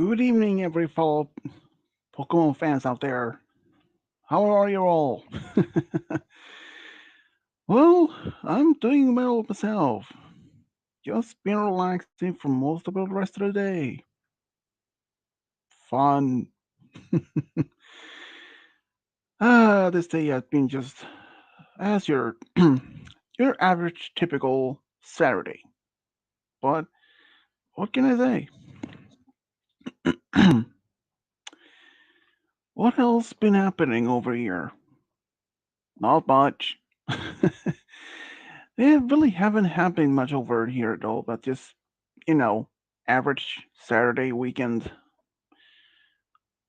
Good evening, every fellow Pokemon fans out there. How are you all? Well, I'm doing well myself. Just been relaxing for most of the rest of the day. Fun. This day has been just as your average typical Saturday. But what can I say? What else been happening over here? Not much. They really haven't happened much over here though, but just you know, average Saturday weekend.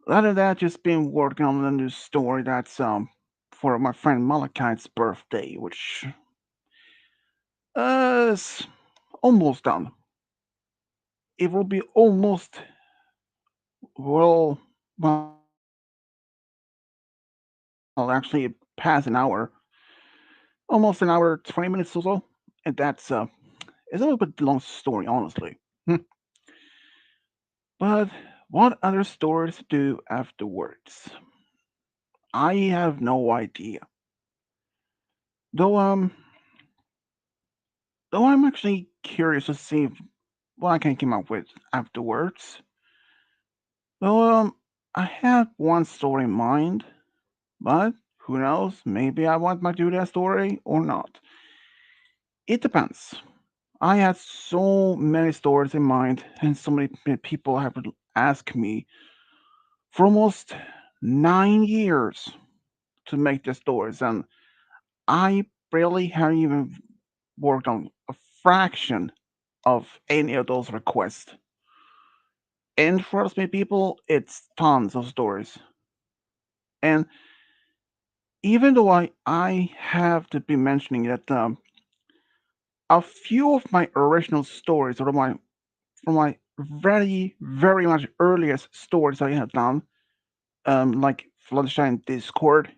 Other than that, just been working on a new story that's for my friend Malachite's birthday, which is almost done. It will be almost well, well, actually past an hour, almost an hour, 20 minutes or so, and it's a little bit long story, honestly. Hmm. But what other stories to do afterwards? I have no idea. Though though I'm actually curious to see what I can come up with afterwards. Though I have one story in mind, but who knows? Maybe I want to do that story or not. It depends. I had so many stories in mind, and so many people have asked me for almost 9 years to make the stories, and I barely have even worked on a fraction of any of those requests. And trust me, people, it's tons of stories. And even though I have to be mentioning that a few of my original stories, or from my very much earliest stories I have done, like Floodshine Discord,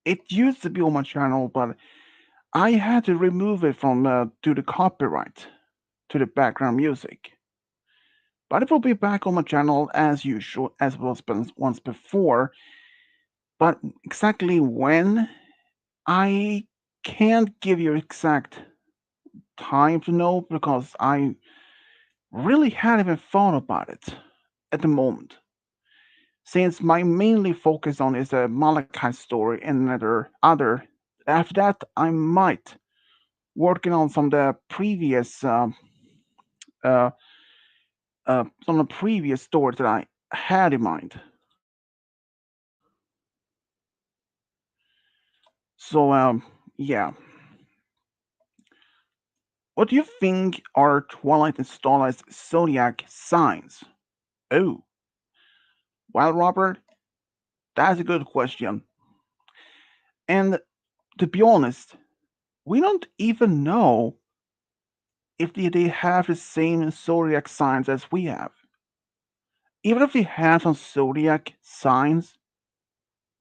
it used to be on my channel, but I had to remove it from due to copyright to the background music. But it will be back on my channel as usual, as it was been once before. But exactly when, I can't give you exact time to know because I really hadn't even thought about it at the moment. Since my mainly focus on is the Malachi story and other. After that, I might working on uh, some of the previous stories that I had in mind. So yeah, what do you think are Twilight and Starlight's zodiac signs? Oh, well, Robert, that's a good question. And to be honest, we don't even know if they have the same zodiac signs as we have. Even if they have some zodiac signs,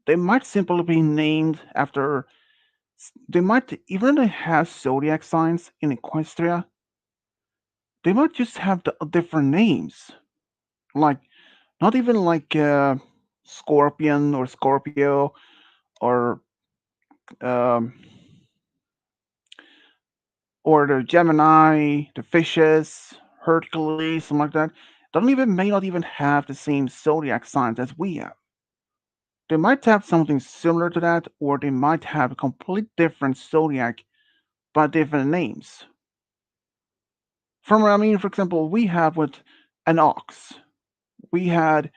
they might simply be named after. They might, even if they have zodiac signs in Equestria, they might just have different names. Like, not even like Scorpion or Scorpio or um, or the Gemini, the fishes, Hercules, something like that, don't even may not even have the same zodiac signs as we have. They might have something similar to that, or they might have a completely different zodiac but different names. For example, we have with an ox, we had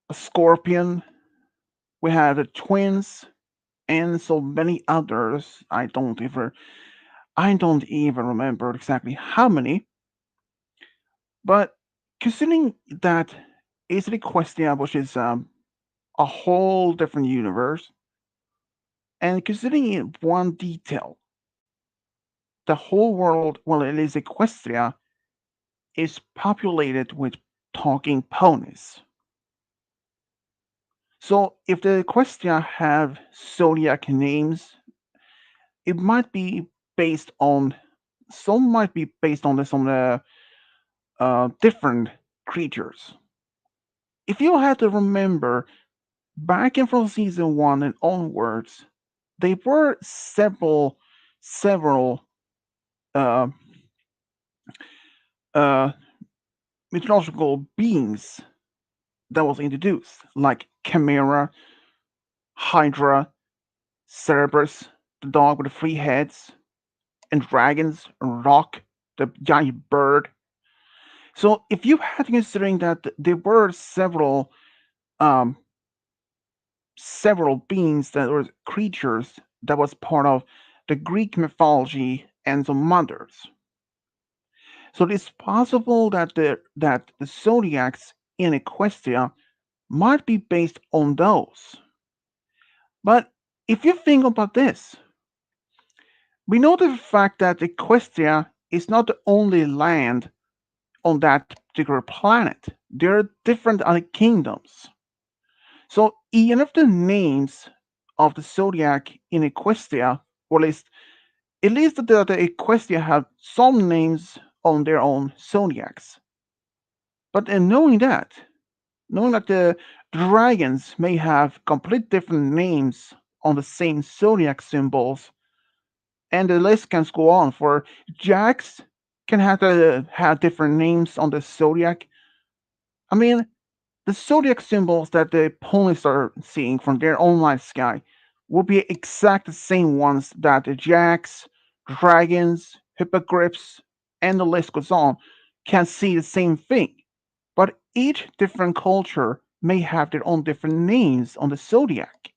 a scorpion, we had the twins, and so many others. I don't even remember exactly how many, but considering that is the Equestria, which is a whole different universe, and considering one detail, the whole world, well, it is Equestria, is populated with talking ponies. So if the Equestria have zodiac names, it might be based on some might be based on some different. creatures. If you had to remember, back in from season one and onwards, there were several uh, uh, mythological beings that was introduced, like Chimera, Hydra, Cerberus, the dog with the three heads, and dragons, Rock, the giant bird. So if you had considering that there were um, several beings that were creatures that was part of the Greek mythology and some others. So it's possible that the zodiacs in Equestria might be based on those. But if you think about this, we know the fact that Equestria is not the only land on that particular planet. There are different other kingdoms. So even if the names of the zodiac in Equestria, or at least the Equestria have some names on their own zodiacs. But in knowing that the dragons may have complete different names on the same zodiac symbols, and the list can go on. For jacks can have different names on the zodiac. I mean, the zodiac symbols that the opponents are seeing from their own night sky will be exact the same ones that the jacks, dragons, hippogriffs, and the list goes on can see the same thing. But each different culture may have their own different names on the zodiac.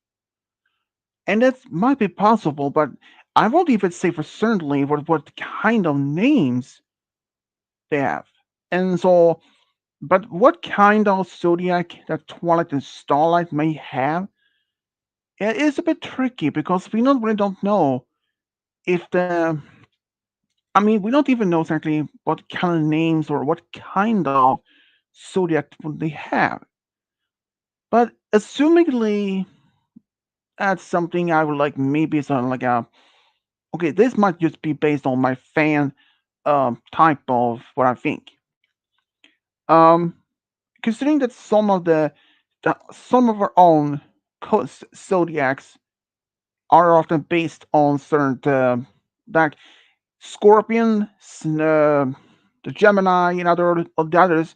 And that might be possible, but I won't even say for certainly what kind of names they have. And so, but what kind of zodiac that Twilight and Starlight may have, it is a bit tricky because we don't really don't know if the. I mean, we don't even know exactly what kind of names or what kind of zodiac would they have. But assumingly, that's something I would like. Maybe something like a. Okay, this might just be based on my fan type of what I think. Um, Considering that some of our own zodiacs are often based on certain like Scorpion, the Gemini, and other of the others,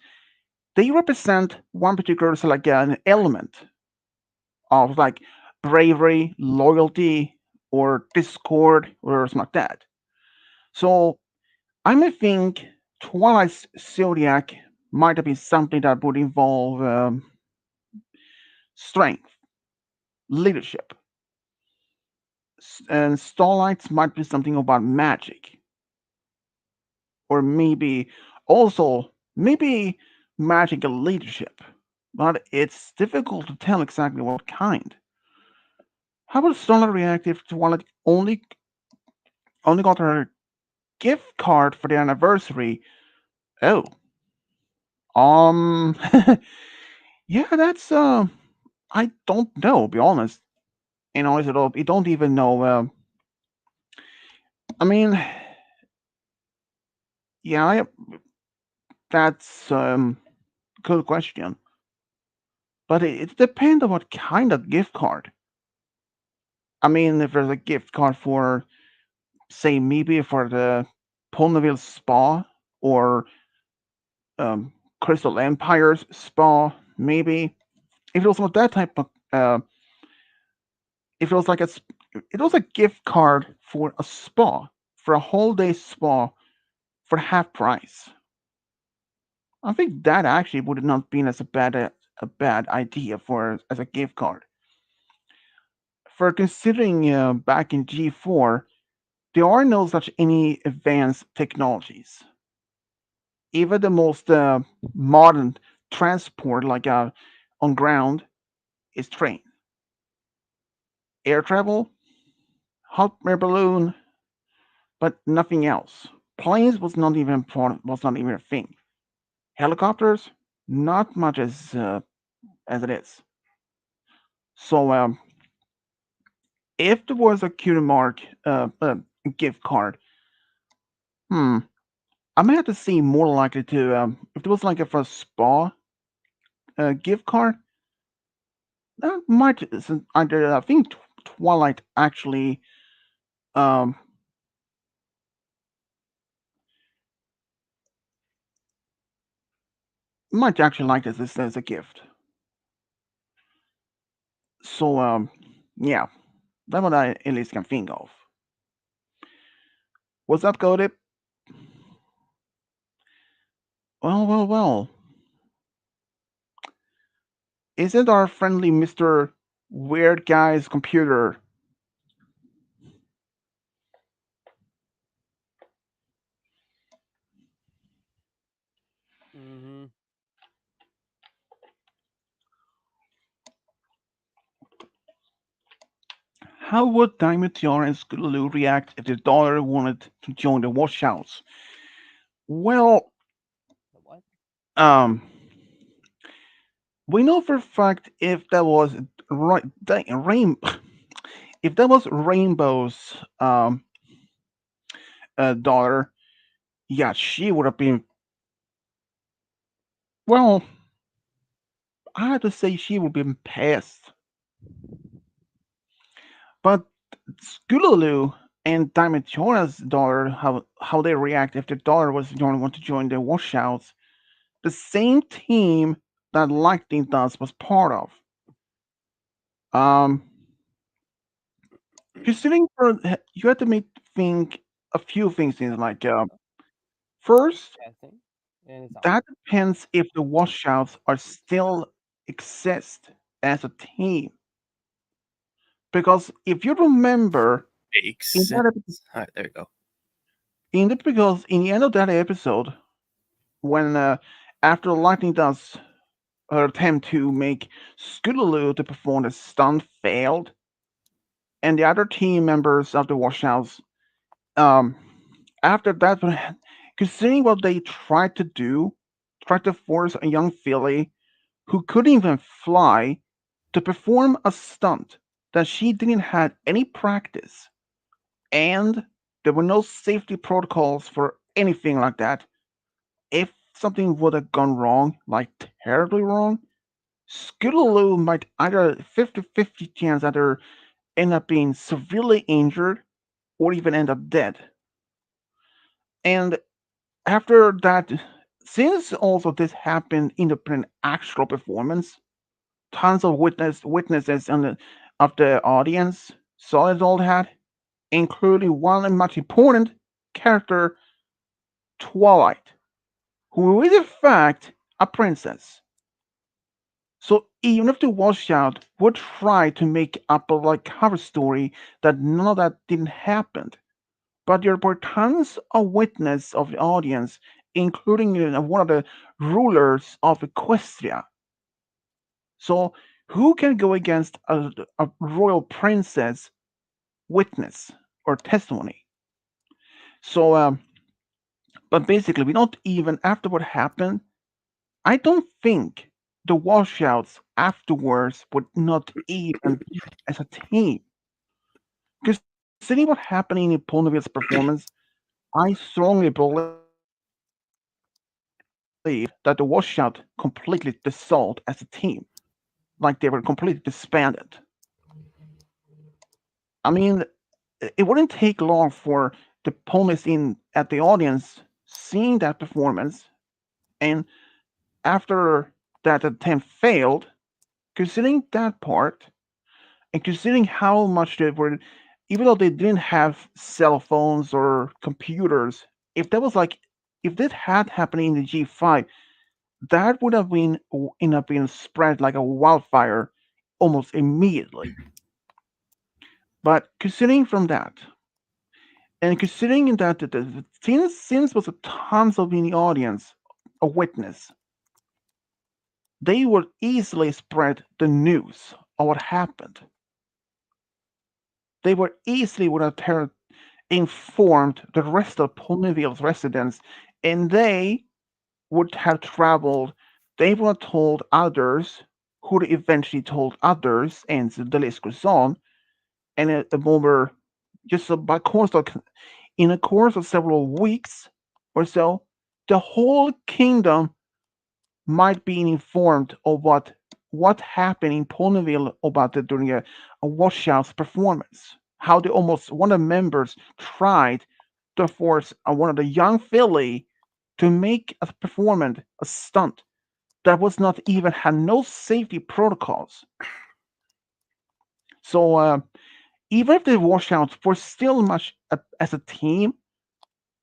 they represent one particular so like an element of like bravery, loyalty, or discord, or something like that. So I may think Twilight's zodiac might have been something that would involve strength, leadership, and Starlight's might be something about magic, or maybe magic and leadership. But it's difficult to tell exactly what kind. How would Starlight react if Twilight only got her gift card for the anniversary? Oh, um, yeah, that's I don't know. Be honest, honest at all, you don't even know. I mean, yeah, that's good question. But it depends on what kind of gift card. I mean, if there's a gift card for, say, maybe for the Ponyville Spa or um, Crystal Empire's Spa, maybe. If it was with that type of, if it was like it was a gift card for a spa, for a whole day spa for half price. I think that actually would not been as a bad idea for as a gift card. For considering back in G4, there are no such any advanced technologies. Even the most modern transport, like on ground, is train. Air travel, hot air balloon, but nothing else. Planes was not even a thing. Helicopters, not much as it is. So if there was a cutie mark gift card, hmm, I may have to see more likely to if there was like a for a spa gift card. That might I think Twilight actually um might actually like this as a gift. So yeah, that's what I at least can think of. What's up, Cody? Well. Isn't our friendly Mr. Weird Guy's computer? Mm-hmm. How would Diamond Tiara and Scootaloo react if their daughter wanted to join the washouts? Well, The what? um, we know for a fact if that was right, if that was Rainbow's daughter, yeah, she would have been. Well, I have to say she would have been pissed. But Scootaloo and Diamond Tiara's daughter, how they react if their daughter was the only one to join the washouts, the same team that Lightning Dance was part of. Um, considering for you have to make think a few things in like first Testing. And it's on. that depends if the washouts are still exist as a team because if you remember Makes in sense. that All right, there you go. because in the end of that episode when after Lightning Dance her attempt to make Scootaloo to perform a stunt failed and the other team members of the washouts um after that considering what they tried to do, tried to force a young filly who couldn't even fly to perform a stunt that she didn't have any practice and there were no safety protocols for anything like that. If something would have gone wrong, like terribly wrong, Scootaloo might either 50-50 chance either end up being severely injured or even end up dead. And after that, since also this happened in the actual performance, tons of witnesses of the audience saw it all that, including one much important character, Twilight, who is in fact a princess. So even if the washout would try to make up a like cover story that none of that didn't happen, but there were tons of witness of the audience, including one of the rulers of Equestria. So who can go against a royal princess witness or testimony? So, but basically, we don't even after what happened. I don't think the washouts afterwards would not even as a team. Because seeing what happened in Ponyville's performance, I strongly believe that the washout completely dissolved as a team, like they were completely disbanded. I mean, it wouldn't take long for the ponies in at the audience seeing that performance, and after that attempt failed, considering that part, and considering how much they were, even though they didn't have cell phones or computers, if that was like, if this had happened in the G5, that would have been end up being spread like a wildfire almost immediately. But considering from that, and considering that since was a tons of in the audience, a witness, they would easily spread the news of what happened. They were easily would have informed the rest of Ponyville's residents, and they would have traveled. They would have told others, who eventually told others, and the list goes on. And over just by course of in a course of several weeks or so, the whole kingdom might be informed of what happened in Ponyville about it during a washout performance. How the almost one of the members tried to force one of the young filly to make a performance a stunt that was not even had no safety protocols. So even if the washouts were still much as a team,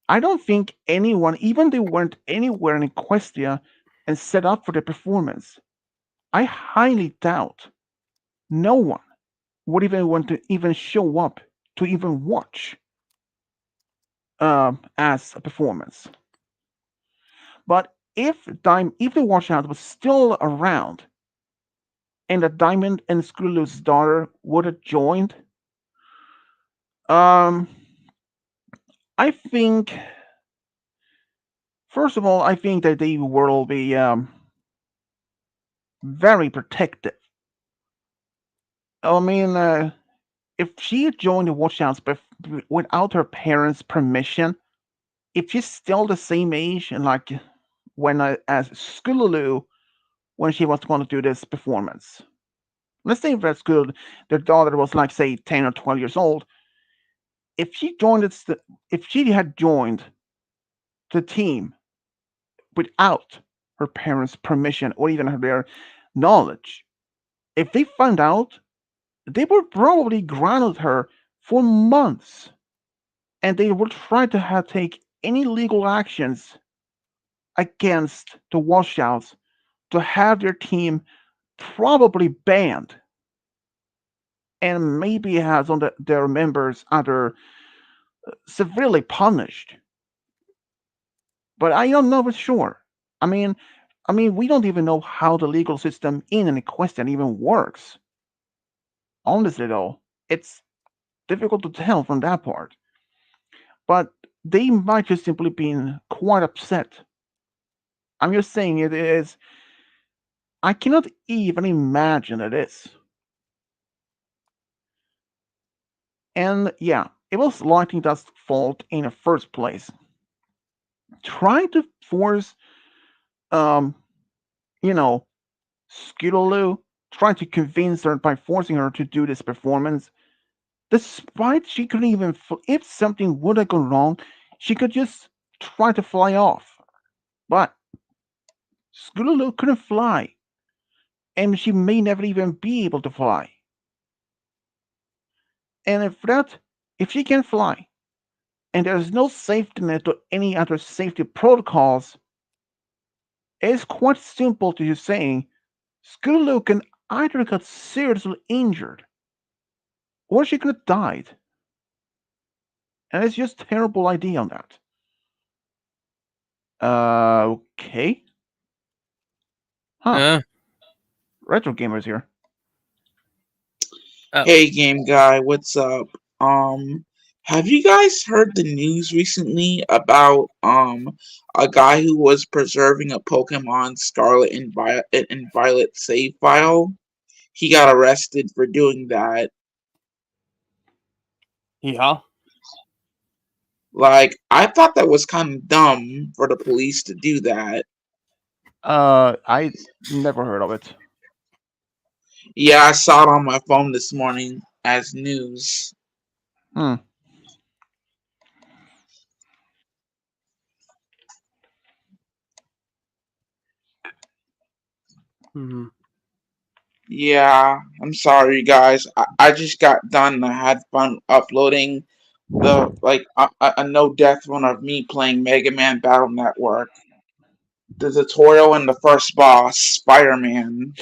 I don't think anyone, even they weren't anywhere in Equestria and set up for the performance, I highly doubt no one would even want to even show up to even watch as a performance. But if the washout was still around and that Diamond and Skrullu's daughter would have joined, um, I think first of all, I think that they will be very protective. I mean, if she joined the Watchouts without her parents' permission, if she's still the same age and like when as Skululu when she was going to do this performance, let's say that's good. Their daughter was like say 10 or 12 years old. If she joined if she had joined the team without her parents' permission or even their knowledge, if they found out, they would probably grounded her for months, and they would try to take any legal actions against the washouts to have their team probably banned and maybe has on their members either severely punished. But I don't know for sure. I mean, we don't even know how the legal system in an question even works. Honestly, though, it's difficult to tell from that part. But they might just simply been quite upset. I'm just saying it is. I cannot even imagine it is. And yeah, it was Lightning Dust's fault in the first place. Trying to force, um, you know, Skittle trying to convince her by forcing her to do this performance, despite she couldn't even, if something would have gone wrong, she could just try to fly off. But Skittle couldn't fly, and she may never even be able to fly. And if she can fly, and there's no safety net or any other safety protocols, it's quite simple to just saying Skulu can either got seriously injured or she could have died. And it's just a terrible idea on that. Okay. Huh. Uh, Retro Gamers here. oh, Hey, game guy, what's up? Um, have you guys heard the news recently about a guy who was preserving a Pokemon Scarlet and Violet save file? He got arrested for doing that. yeah. Like, I thought that was kind of dumb for the police to do that. I never heard of it. Yeah, I saw it on my phone this morning as news. Hmm. Hmm. Yeah, I'm sorry, guys. I just got done and I had fun uploading a no death one of me playing Mega Man Battle Network. The tutorial and the first boss, Spider Man.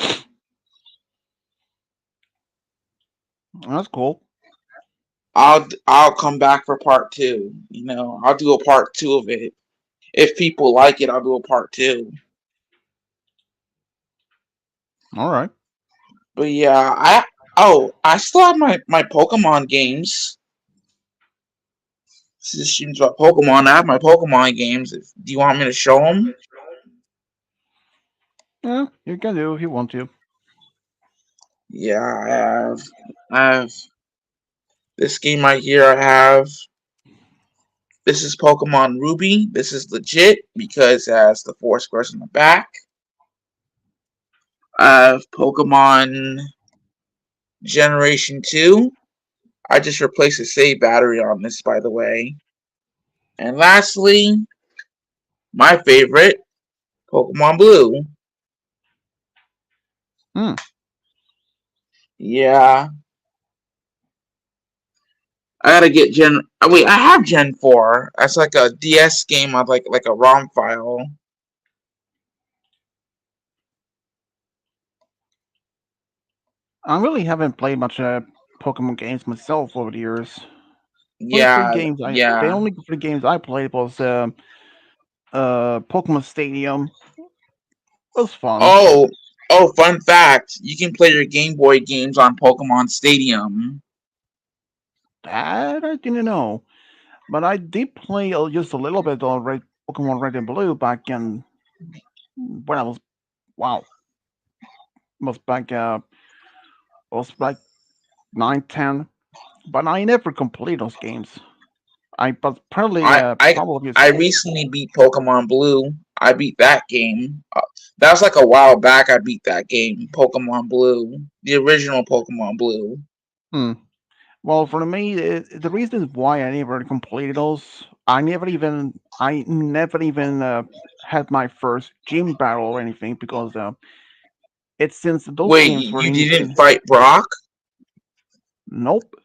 That's cool. I'll come back for part two. I'll do a part two of it. If people like it, I'll do a part two. All right. But yeah, I still have my Pokemon games. This seems about Pokemon. I have my Pokemon games. Do you want me to show them? Yeah, you can do if you want to. Yeah, I have. I have this game right here. I have. This is Pokemon Ruby. This is legit because it has the four squares on the back. Pokemon Generation 2. I just replaced the save battery on this, by the way. And lastly, my favorite, Pokemon Blue. Hmm. Yeah, I gotta get Gen. Oh, wait, I have Gen 4. That's like a DS game of like a ROM file. I really haven't played much Pokemon games myself over the years. Yeah, The yeah. only three games I played was Pokemon Stadium. It was fun. Oh, oh, fun fact. You can play your Game Boy games on Pokemon Stadium. That I didn't know, but I did play just a little bit of Pokemon Red and Blue back in when I was wow, was back was like 9, 10. But I never completed those games. I but probably I I probably I just recently beat Pokemon Blue. I beat that game. That was like a while back. I beat that game, Pokemon Blue, the original Pokemon Blue. hmm. Well, for me, the reason why I never completed those, I never even had my first gym battle or anything because it's since those Wait, games were you in, didn't fight Brock? nope.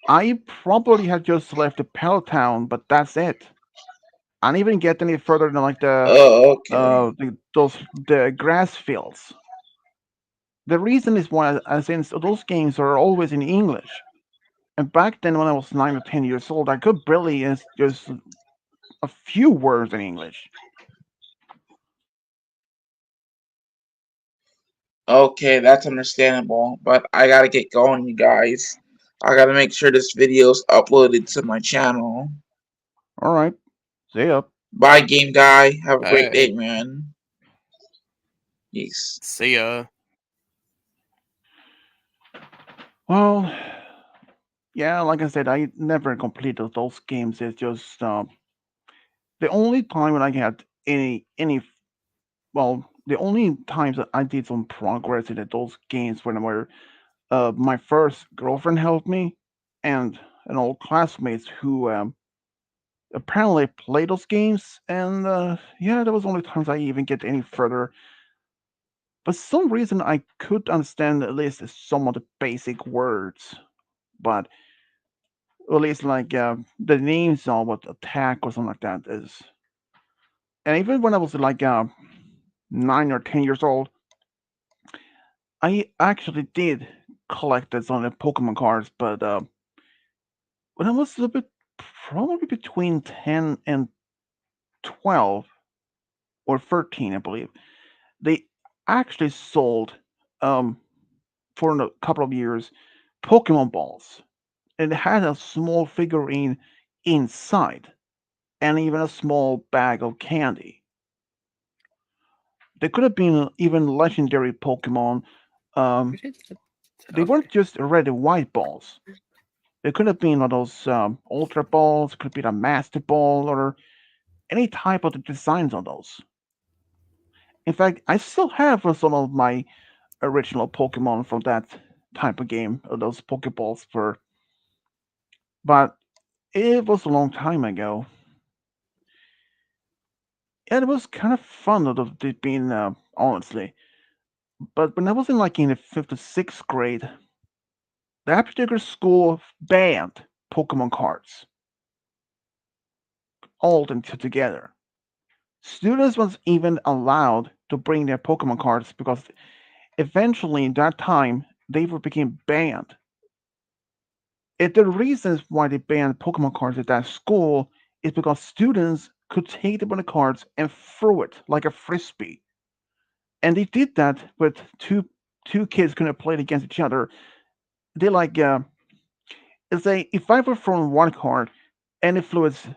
I probably had just left the Town, but that's it. I didn't even get any further than like Oh, okay. the grass fields. The reason is why, since those games are always in English, and back then when I was 9 or 10 years old, I could barely just a few words in English. Okay, that's understandable. But I gotta get going, you guys. I gotta make sure this video's uploaded to my channel. All right, see ya. Bye, game guy. Have a great Hey, day, man. Peace. see ya. Well, yeah, like I said, I never completed those games. It's just the only time when I had any well, the only times that I did some progress in those games when were my first girlfriend helped me, and an old classmates who apparently played those games, and yeah, there was only times I even get any further. For some reason, I could understand at least some of the basic words, but at least like the names of what attack or something like that is. And even when I was like 9 or 10 years old, I actually did collect some of the Pokemon cards, but when I was a little bit, probably between 10 and 12 or 13, I believe, they actually sold um, for a couple of years Pokemon balls. And it had a small figurine inside and even a small bag of candy. They could have been even legendary Pokemon. Who Um, did the? they weren't Okay. just red and white balls. They could have been one of those Ultra balls, could be a Master Ball, or any type of the designs on those. In fact, I still have some of my original Pokemon from that type of game, those Pokeballs for, but it was a long time ago. And it was kind of fun of it being, honestly. But when I was in like in the fifth or sixth grade, that particular school banned Pokemon cards, all them together. Students was even allowed to bring their Pokemon cards because eventually in that time they were became banned. The reasons why they banned Pokemon cards at that school is because students could take the cards and throw it like a frisbee, and they did that with two kids couldn't play against each other. They like say if I were throwing one card and it flew its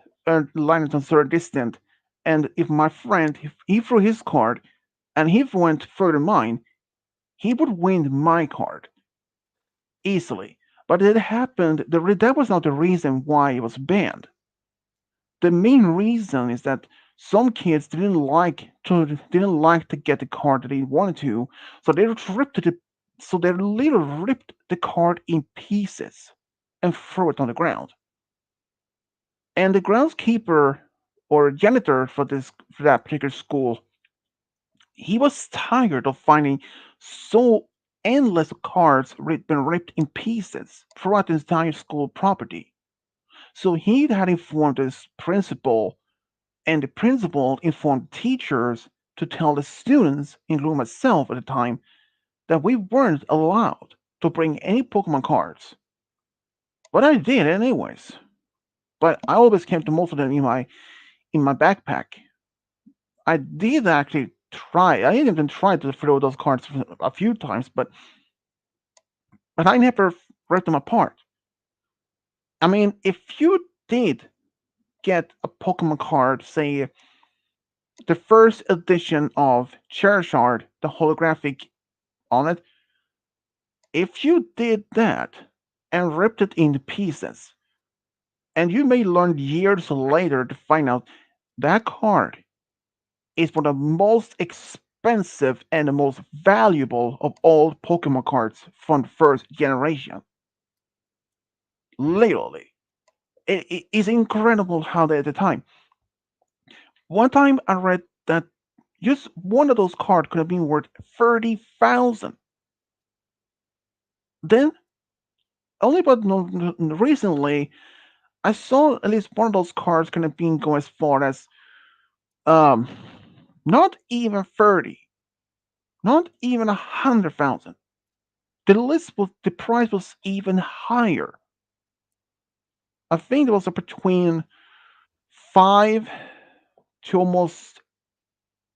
line at a certain distance, and if my friend if he threw his card and he went further than mine, he would win my card easily. But it happened. That was not the reason why it was banned. The main reason is that some kids didn't like to get the card that they wanted to, so they literally ripped the card in pieces and threw it on the ground. And the groundskeeper or janitor for that particular school, he was tired of finding so endless cards been ripped in pieces throughout the entire school property. So he had informed his principal, and the principal informed teachers to tell the students, including myself at the time, that we weren't allowed to bring any Pokemon cards. But I did anyways. But I always kept most of them in my backpack. I did actually try. I even tried to throw those cards a few times, but I never ripped them apart. I mean, if you did get a Pokemon card, say the first edition of Charizard, the holographic on it, if you did that and ripped it into pieces, and you may learn years later to find out that card is one of the most expensive and the most valuable of all Pokemon cards from the first generation. Literally. It is incredible how they at the time. One time I read that just one of those cards could have been worth 30,000. Then, only but recently, I saw at least one of those cards could have been going as far as um not even 30, not even 100,000. The price was even higher. I think it was between 5 to almost.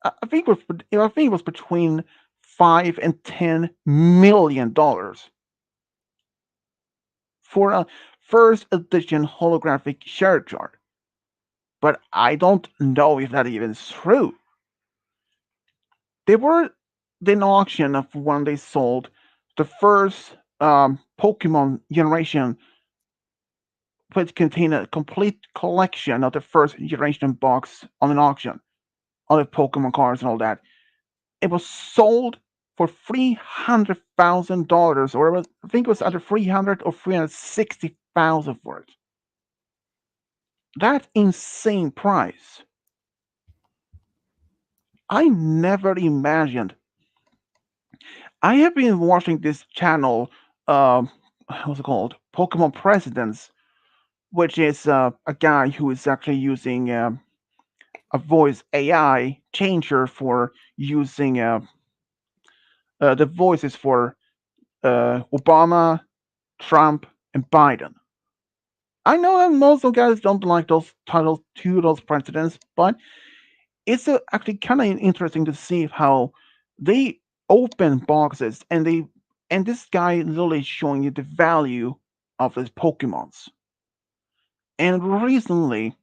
I think it was between 5 and $10 million for a first edition holographic share chart. But I don't know if that even is true. They were an auction of when they sold the first Pokemon generation, which contained a complete collection of the first generation box on an auction, all the Pokemon cards and all that. It was sold for $300,000, or I think it was either 300 or 360,000 for it. That insane price. I never imagined. I have been watching this channel. What's it called? Pokemon Presidents, which is a guy who is actually using a voice AI changer for using the voices for Obama, Trump, and Biden. I know that most of guys don't like those titles to those presidents, but it's actually kind of interesting to see how they open boxes and this guy literally showing you the value of his Pokemons. And recently,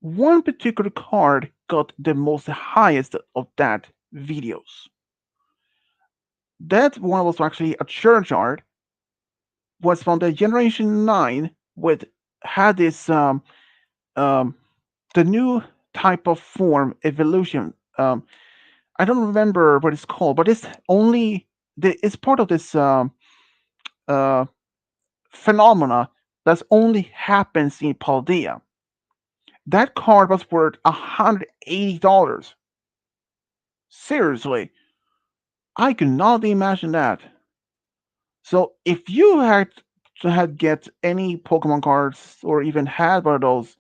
one particular card got the most highest of that videos. That one was actually a Charizard, was from the Generation 9, with had this um, the new type of form evolution. I don't remember what it's called, but it's part of this uh, phenomena that only happens in Paldea. That card was worth $180. Seriously, I could not imagine that. So if you had get any Pokemon cards or even had one of those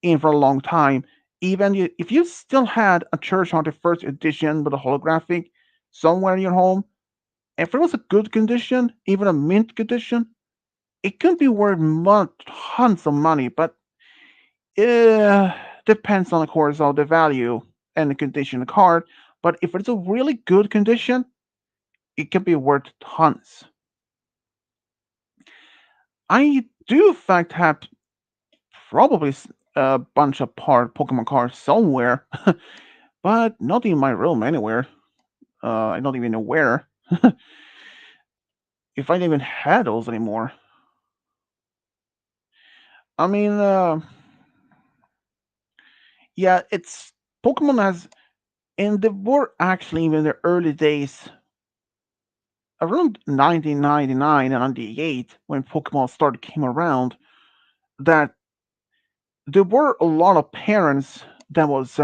in for a long time, if you still had a Church Hunter first edition with a holographic somewhere in your home, if it was a good condition, even a mint condition, it could be worth tons of money, but it depends on, of course, on the value and the condition of the card. But if it's a really good condition, it can be worth tons. I do, in fact, have probably a bunch of Pokemon cards somewhere, but not in my room anywhere. I don't even know where. If I even had those anymore. I mean, yeah, it's Pokemon has, and there were actually even in the early days around 1999 and 98 when Pokemon started came around that there were a lot of parents that was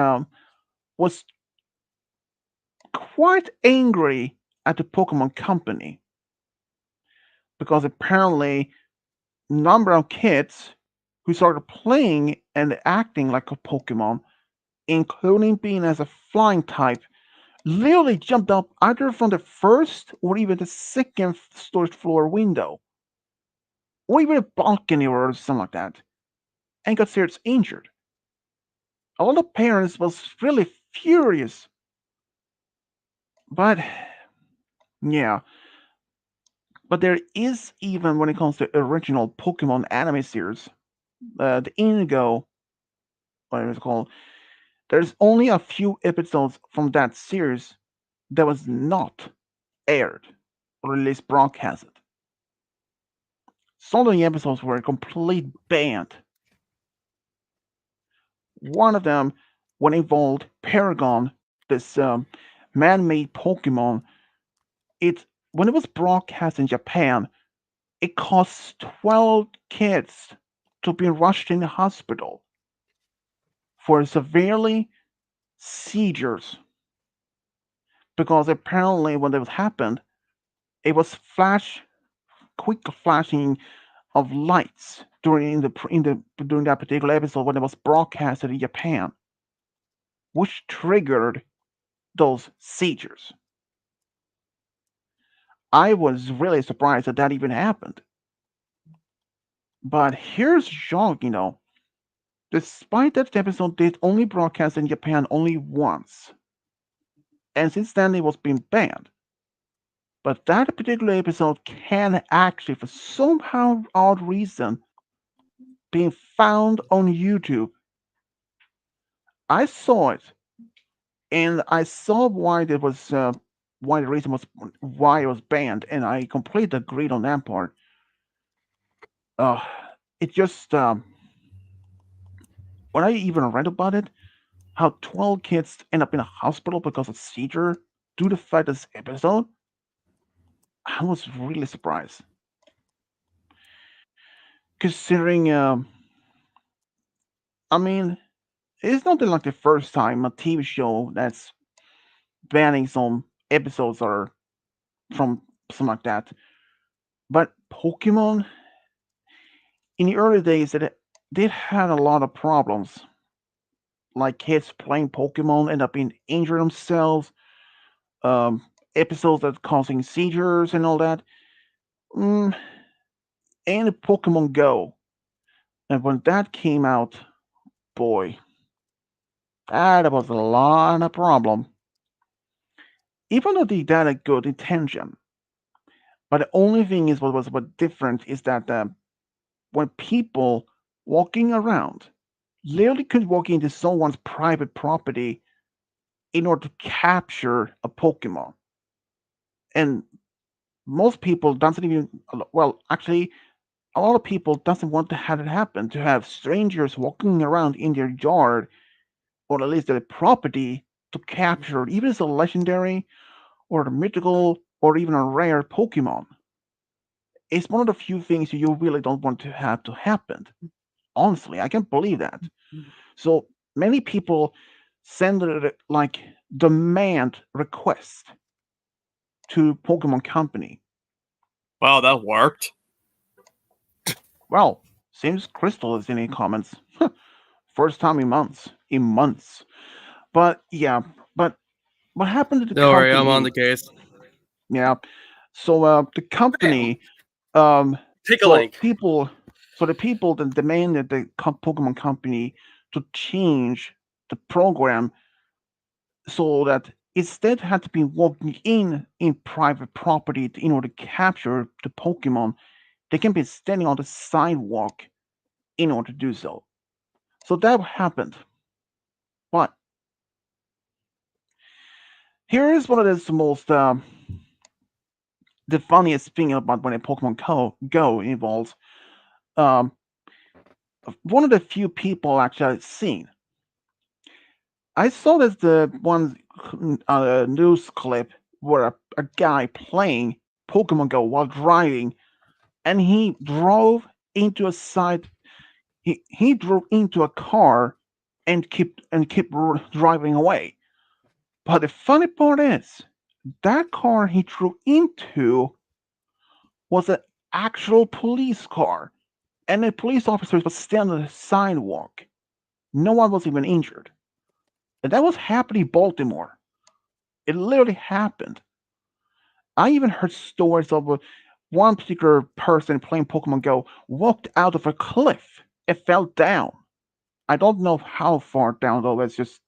quite angry at the Pokemon company because apparently number of kids who started playing and acting like a Pokemon, including being as a flying type, literally jumped up either from the first or even the second storage floor window, or even a balcony or something like that, and got seriously injured. A lot of parents was really furious, but yeah, but there is even when it comes to original Pokemon anime series, the Indigo, what it's called. There's only a few episodes from that series that was not aired or at least broadcasted. Some of the episodes were complete banned. One of them, when involved Paragon, this man-made Pokemon, it when it was broadcast in Japan, it caused 12 kids to be rushed in the hospital for severely seizures because apparently when that happened, it was quick flashing of lights during that particular episode when it was broadcasted in Japan, which triggered those seizures. I was really surprised that that even happened. But here's shock, despite that episode did only broadcast in Japan only once, and since then it was being banned. But that particular episode can actually, for somehow odd reason, be found on YouTube. I saw it, and I saw why the reason was why it was banned, and I completely agreed on that part. Uh, it just when I even read about it, how 12 kids end up in a hospital because of seizure due to the fact this episode, I was really surprised. Considering, I mean, it's not like the first time a TV show that's banning some episodes or from something like that. But Pokemon, in the early days, it did had a lot of problems, like kids playing Pokemon end up being injured themselves, um, episodes that causing seizures and all that. Mm, and Pokemon Go. And when that came out, boy, that was a lot of problem. Even though they had a good intention, but the only thing is what different is that when people walking around literally could walk into someone's private property in order to capture a Pokemon, and most people doesn't even well actually a lot of people doesn't want to have it happen to have strangers walking around in their yard or at least their property to capture even as a legendary or a mythical or even a rare Pokemon. It's one of the few things you really don't want to have to happen. Honestly, I can't believe that. So many people send like demand request to Pokemon Company. Wow, that worked. Well, seems Crystal is in any comments. First time in months. In months. But yeah, but what happened to the Don't worry, I'm on company? the case. Yeah. So the company Take a so link. people so the people that demanded the Pokemon Company to change the program so that instead had to be walking in private property in order to capture the Pokemon. They can be standing on the sidewalk in order to do so. So that happened. But here is one of the most the funniest thing about when a Pokemon Go involves. Um, one of the few people actually I've seen. I saw this the one news clip where a guy playing Pokemon Go while driving, and he drove into a side. He drove into a car and kept driving away. But the funny part is, that car he drove into was an actual police car, and the police officer was standing on the sidewalk. No one was even injured. And that was happening in Baltimore. It literally happened. I even heard stories of one particular person playing Pokemon Go walked out of a cliff. It fell down. I don't know how far down though. It's just,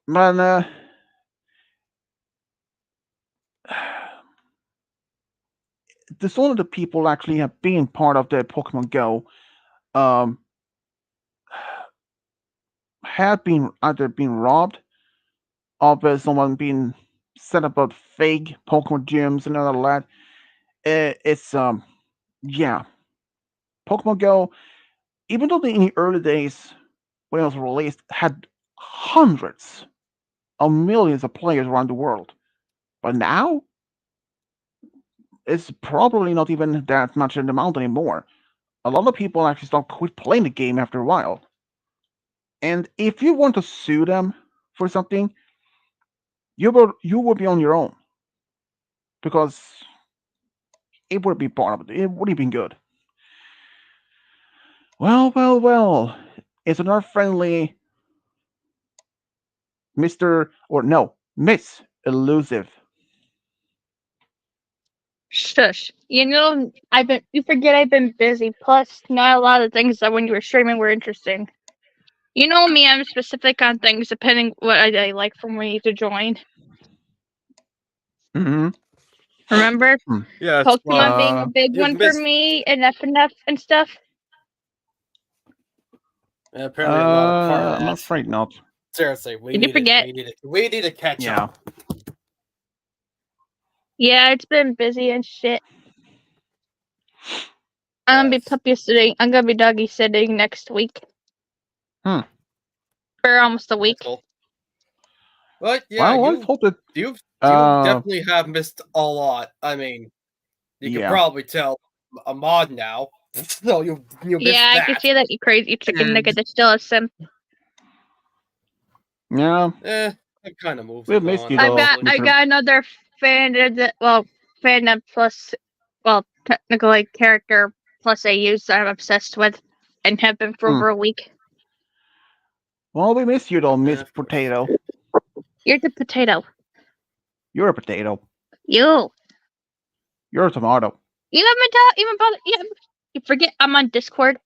but there's only the people actually have been part of the Pokemon Go um, have been either been robbed of someone being set up a fake Pokemon gyms and all that. It's yeah, Pokemon Go. Even though in the early days when it was released had hundreds of millions of players around the world, but now it's probably not even that much an amount anymore. A lot of people actually start quit playing the game after a while. And if you want to sue them for something, you will be on your own because it would be part of it. It would have been good. Well, well, well. It's another friendly Mr. or no, Miss Elusive. Shush. You forget I've been busy. Plus, not a lot of things that when you were streaming were interesting. You know me, I'm specific on things depending what I like from when you to join. Mm-hmm. Remember? Yeah, it's Pokemon fine. being a big You've one for missed. me and FNF and stuff. And apparently, a lot of part of I'm that. afraid not. Seriously, Did you forget? we need to catch Yeah. up. Yeah, it's been busy and shit. I'm gonna be Yes. puppy sitting. I'm gonna be doggy sitting next week. Hmm. For almost a week. That's cool. But yeah, Well, I thought that. you Uh, definitely have missed a lot. I mean, you can yeah. probably tell a mod now. So you missed Yeah, I that. can see that, you crazy chicken And- nigga that's still a simp. Yeah. It kind of moves We'll it miss on. you though, I Mr. got another fandom plus, technically character plus a use I'm obsessed with and have been for over a week. Well, we miss you though, Miss of course. Potato. You're the potato. You're a potato. You. You're a tomato. You haven't even bothered. You forget I'm on Discord.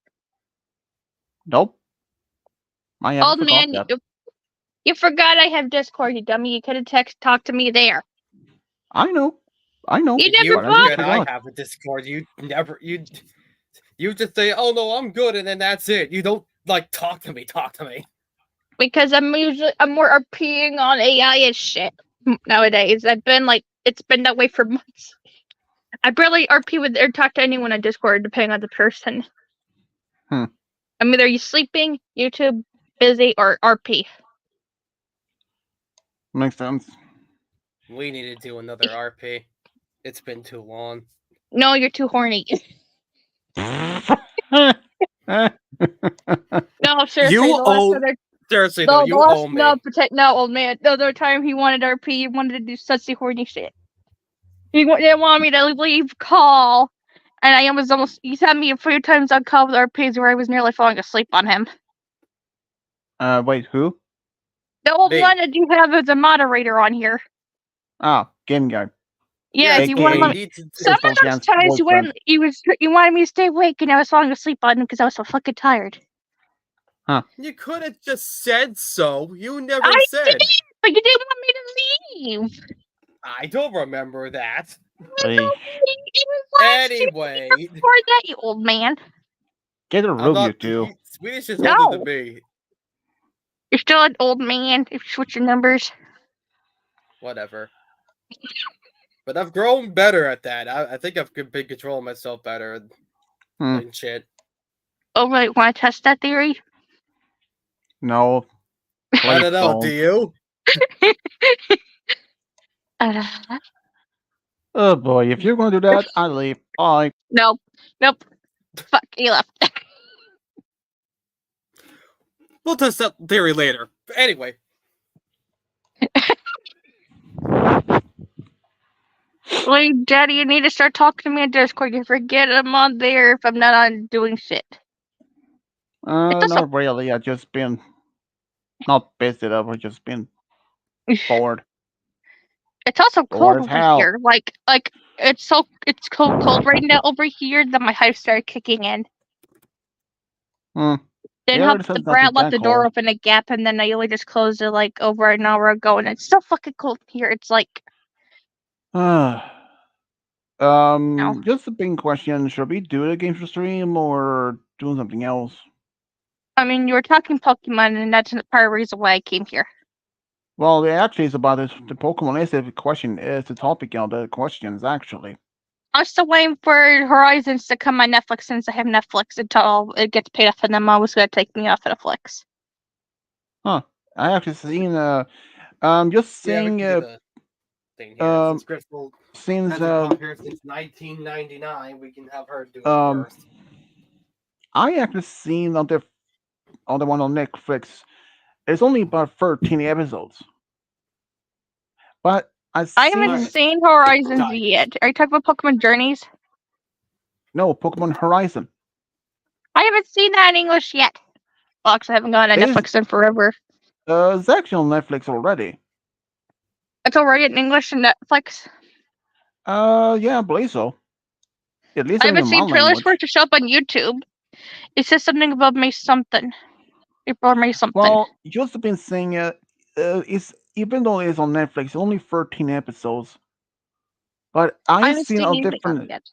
Nope. I haven't Old forgot man, that. you forgot I have Discord, you dummy. You could have talked to me there. I know. You You never but I just bothered. forget I forgot. have a Discord. You just say, "Oh no, I'm good," and then that's it. You don't like talk to me. Because I'm more RPing on AI and shit nowadays. It's been that way for months. I barely RP with or talk to anyone on Discord, depending on the person. Hmm. I'm either sleeping, YouTube, busy, or RP. Makes sense. We need to do another RP. It's been too long. No, you're too horny. No, seriously, You the last owe- other Seriously no, though, the you last owe me. no, old man. The other time he wanted RP, he wanted to do such horny shit. He didn't want me to leave call, and I was almost. He's had me a few times on call with RPs where I was nearly falling asleep on him. Wait, who? The old Me. one that you have as a moderator on here. Ah, Game Guy. Yeah, Yes, he AKA wanted we me. need to. Some Crystal of those Jan's times boyfriend. when he wanted me to stay awake and I was falling asleep on him because I was so fucking tired. You could have just said so. You never I said. did, but you didn't want me to leave. I don't remember that. Hey, It was last year, Anyway, before that, you old man. get a I'm room, you not. two. Swedish is No. older than me. You're still an old man if you switch your numbers. Whatever. But I've grown better at that. I think I've been controlling myself better and shit. Oh, right. Want to test that theory? No. I Please don't know. Do don't. you? Uh, Oh boy, if you're going to do that, I leave. Bye. nope. Nope. Fuck, he left. We'll test that theory later. But anyway, Like, Daddy, you need to start talking to me on Discord. You forget I'm on there if I'm not on doing shit. It doesn't. Not really. I've just been not busy though. I've just been bored. It's also cold Bored as over hell. here. Like it's cold right now over here that my hive started kicking in. Hmm. Didn't Yeah, have it's the not Brad left that the door cold. open a gap, and then I only just closed it like over an hour ago, and it's still fucking cold here. It's like no. Just a big question: should we do the game stream or doing something else? I mean, you were talking Pokemon, and that's part of the reason why I came here. Well, it actually is about this. The Pokemon is the question. Is the topic of the questions actually? I'm still waiting for Horizons to come on Netflix since I have Netflix until it gets paid off, and then Mom was gonna take me off Netflix. Huh? I actually seen just yeah, we seeing can do the thing here. um Since Crystal since hasn't come here since 1999, we can have her do it um first. I actually seen on the one on Netflix. It's only about 13 episodes, but I I haven't seen seen Horizons yet. Are you talking about Pokemon Journeys? no Pokemon Horizon. I haven't seen that in English yet. Well, actually, I haven't gone on It's Netflix in forever. it's actually on Netflix already. It's already in English on Netflix. Yeah, I believe so. At least I in haven't the my seen trailers for language. it to show up on YouTube. It says something about May something. April May something. Well, just been saying it's even though it's on Netflix, only 13 episodes. But I I've haven't seen seen a anything on it different. yet.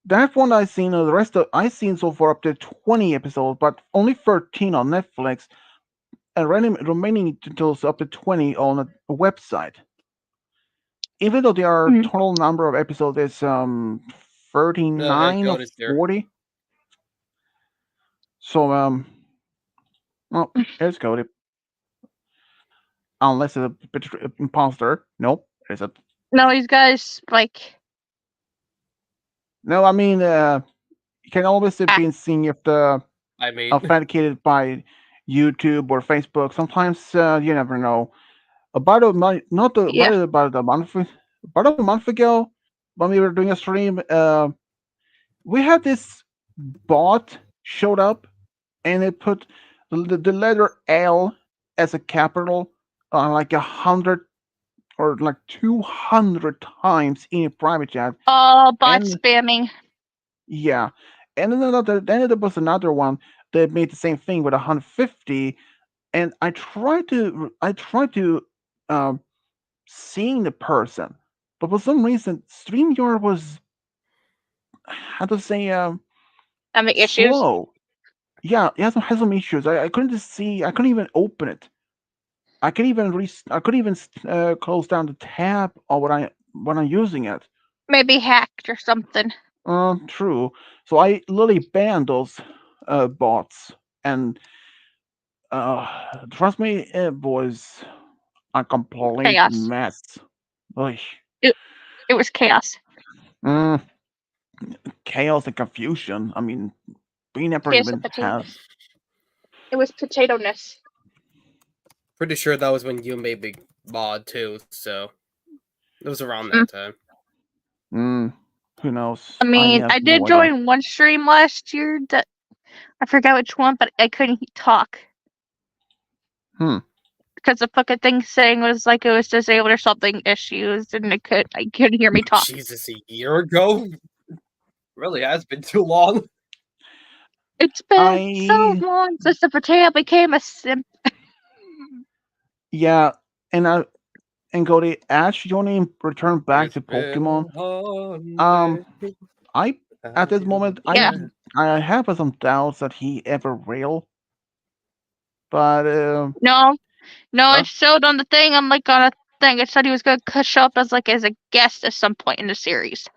That one I've seen. The rest of I've seen so far up to 20 episodes, but only 13 on Netflix, and remaining titles up to 20 on a website. Even though their Mm. total number of episodes is No, 39 or Goat is there. 40. So well, it's coded. Unless it's a bit imposter. Nope, it's a No, these guys like no. I mean, you can always be seen if the I mean, authenticated by YouTube or Facebook. Sometimes you never know. About a month, not the, yeah. about a month, about a month ago, when we were doing a stream, we had this bot showed up, and it put the letter L as a capital like 100 or like 200 times in a private chat. Oh, bot And spamming. yeah, and then there was another one that made the same thing with 150, and I tried to um, seeing the person, but for some reason StreamYard was how to say Having issues. slow. Yeah, it has some issues. I couldn't just see. I couldn't even open it. I couldn't even close down the tab or when I'm using it. Maybe hacked or something. True. So I literally banned those bots, and trust me, it was a complete Chaos. mess. Oy. It was chaos. Mm, chaos and confusion. I mean, we never Chaos even and potato. have. It was potato-ness. pretty sure that was when you made Big Mod too, so it was around that time. Who knows? I mean, have I did no idea. join one stream last year that I forgot which one, but I couldn't talk. Because the fucking thing saying was like it was disabled or something issues, and I couldn't hear me talk. Jesus, a year ago? Really has been too long. It's been so long since the potato became a simp. Yeah, and go to Ash joining return back It's to been Pokemon. 100 I at this moment Yeah. I have some doubts that he ever will. But No, Huh? it showed on the thing. I'm like on a thing. It said he was gonna show up as a guest at some point in the series.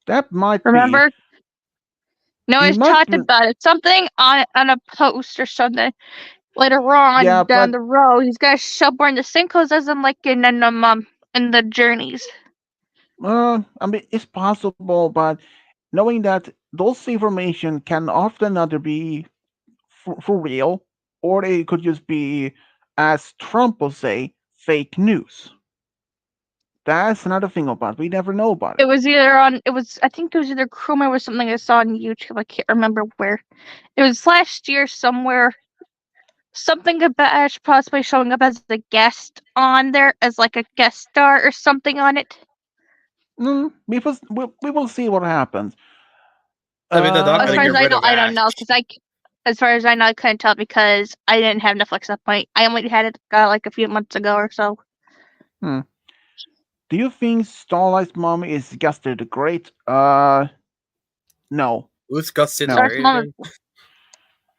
that might Remember? be. No, It I might talked be. about it. Something on a post or something later on Yeah, down but the road, he's gonna show more in the sinkholes as in like in the journeys. I mean, it's possible, but knowing that those information can often either be for real, or it could just be, as Trump will say, fake news. That's another thing about it. We never know about It it. was either on. It was. I think it was either Chroma or something I saw on YouTube. I can't remember where. It was last year somewhere. Something about Ash possibly showing up as a guest on there, as like a guest star or something on it. We will see what happens. I mean, they're not As gonna far get as I rid know, of I don't know Ash. because as far as I know, I couldn't tell because I didn't have Netflix at that point. I only had it like a few months ago or so. Do you think Starlight's mom is Guster the Great? No. Who's Gustin the No. Star's Great mom.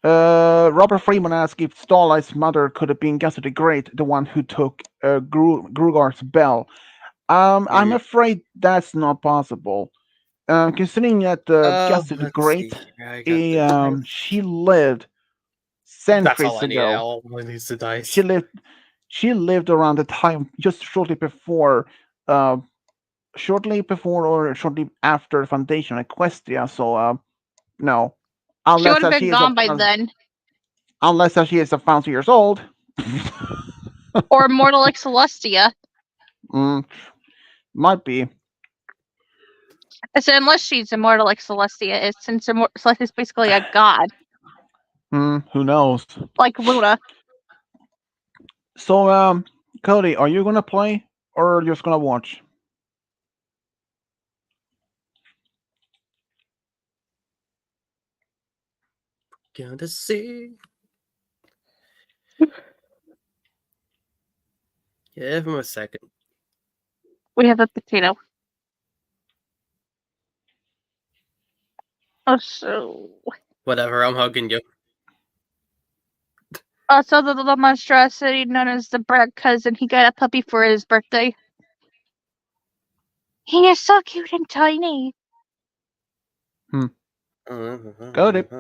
again? Robert Freeman asked if Starlight's mother could have been Guster the Great, the one who took Grugar's bell. I'm afraid that's not possible. Considering that Guster the Let's Great, see. I got the dice. she lived That's all centuries I need. ago. All I need is the dice. She lived around the time just uh, shortly before or shortly after the foundation of Equestria. So no, She unless would have that been she is a gone by then. unless that she is 1,000 years old. Or immortal like Celestia. Might be. I said unless she's immortal like Celestia is, since Celestia's basically a god, Who knows? like Luna. So Cody, are you gonna play or just gonna watch? Gonna see. Give him a second. We have a potato. Oh, so Whatever, I'm hugging you. also the little monstrosity known as the Brad cousin. He got a puppy for his birthday. He is so cute and tiny. Got it.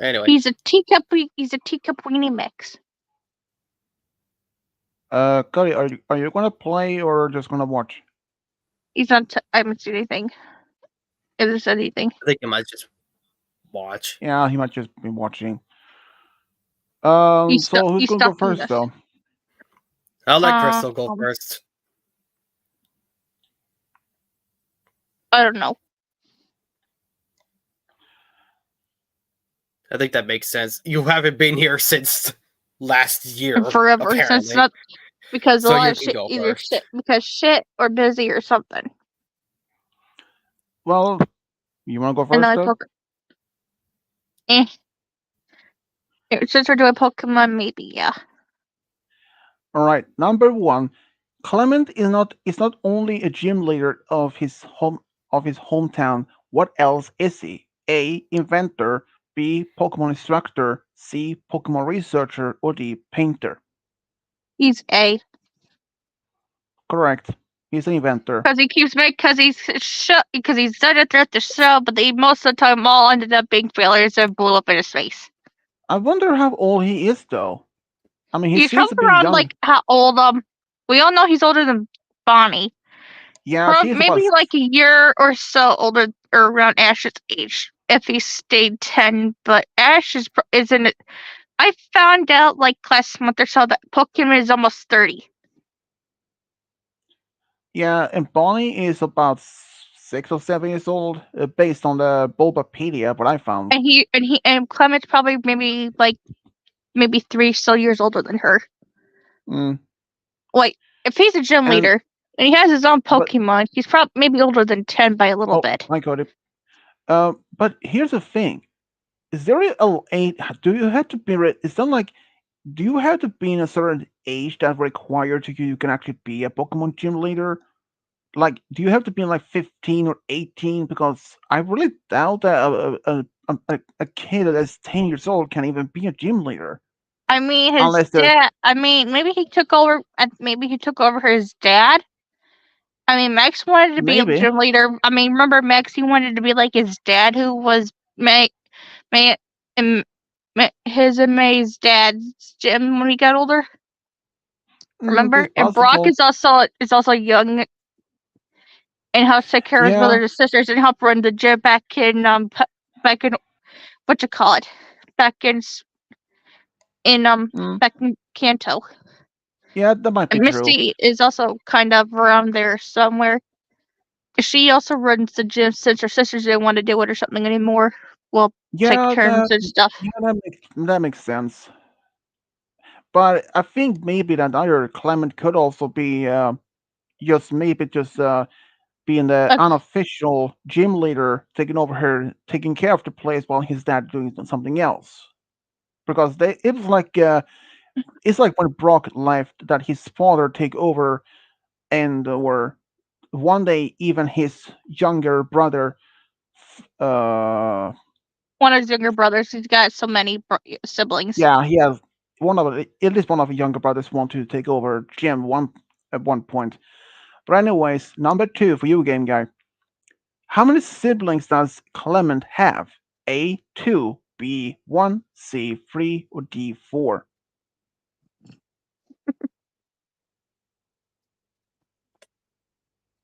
Anyway, He's a teacup. He's a teacup weenie mix. Cody, are you gonna play or just gonna watch? He's not. I haven't seen anything. If there's anything. I think I might just watch. Yeah, he might just be watching. He's So who's he's gonna go stalking first us. though? I'll let Crystal go first. I don't know. I think that makes sense. You haven't been here since last year. Forever apparently. since not because So a lot you of can shit go either first. shit because shit or busy or something. Well, you wanna go And first then I though? poke. Since we're doing Pokemon, maybe yeah. All right, number one. Clement is not only a gym leader of his hometown. What else is he? A. Inventor. B. Pokemon instructor. C. Pokemon researcher. Or D. Painter. He's A. Correct. He's an inventor. Because he keeps making because he's done it throughout the show, but they most of the time all ended up being failures and blew up in his face. I wonder how old he is though. I mean, he He's seems probably to be around young. like how old we all know he's older than Bonnie. Yeah, she's Maybe about. like a year or so older or around Ash's age if he stayed 10, but Ash isn't it. I found out like last month or so that Pokemon is almost 30. Yeah, and Bonnie is about 6 or 7 years old, based on the Bulbapedia. What I found. And Clement's probably maybe 3 still years older than her. Like if he's a gym leader and he has his own Pokemon, he's probably maybe older than 10 by a little bit. I got it. But here's the thing: is there a age? Do you have to be? It's not like. Do you have to be in a certain age that required you can actually be a Pokemon gym leader? Like, do you have to be like 15 or 18? Because I really doubt that a kid that's 10 years old can even be a gym leader. I mean, his dad. I mean, maybe he took over. Maybe he took over his dad. I mean, Max wanted to be a gym leader. I mean, remember Max? He wanted to be like his dad, who was his and May's dad's gym when he got older. Remember? It's And Brock possible. is also young and helps take care of his Yeah. brothers and sisters and help run the gym back in back in what you call it back in Mm, back in Kanto. yeah, that might be And true. Misty is also kind of around there somewhere. She also runs the gym since her sisters didn't want to do it or something anymore. Well, take Yeah, turns and stuff. that makes sense. But I think maybe that other Clement could also be just being the Uh, unofficial gym leader, taking care of the place while his dad doing something else. Because it was like it's like when Brock left that his father take over, and or one day even his younger brother, uh, One of his younger brothers. He's got so many siblings. yeah, he has at least one of the younger brothers want to take over gym at one point. But anyways, number 2 for you, game guy. How many siblings does Clement have? A 2, B 1, C 3, or D 4?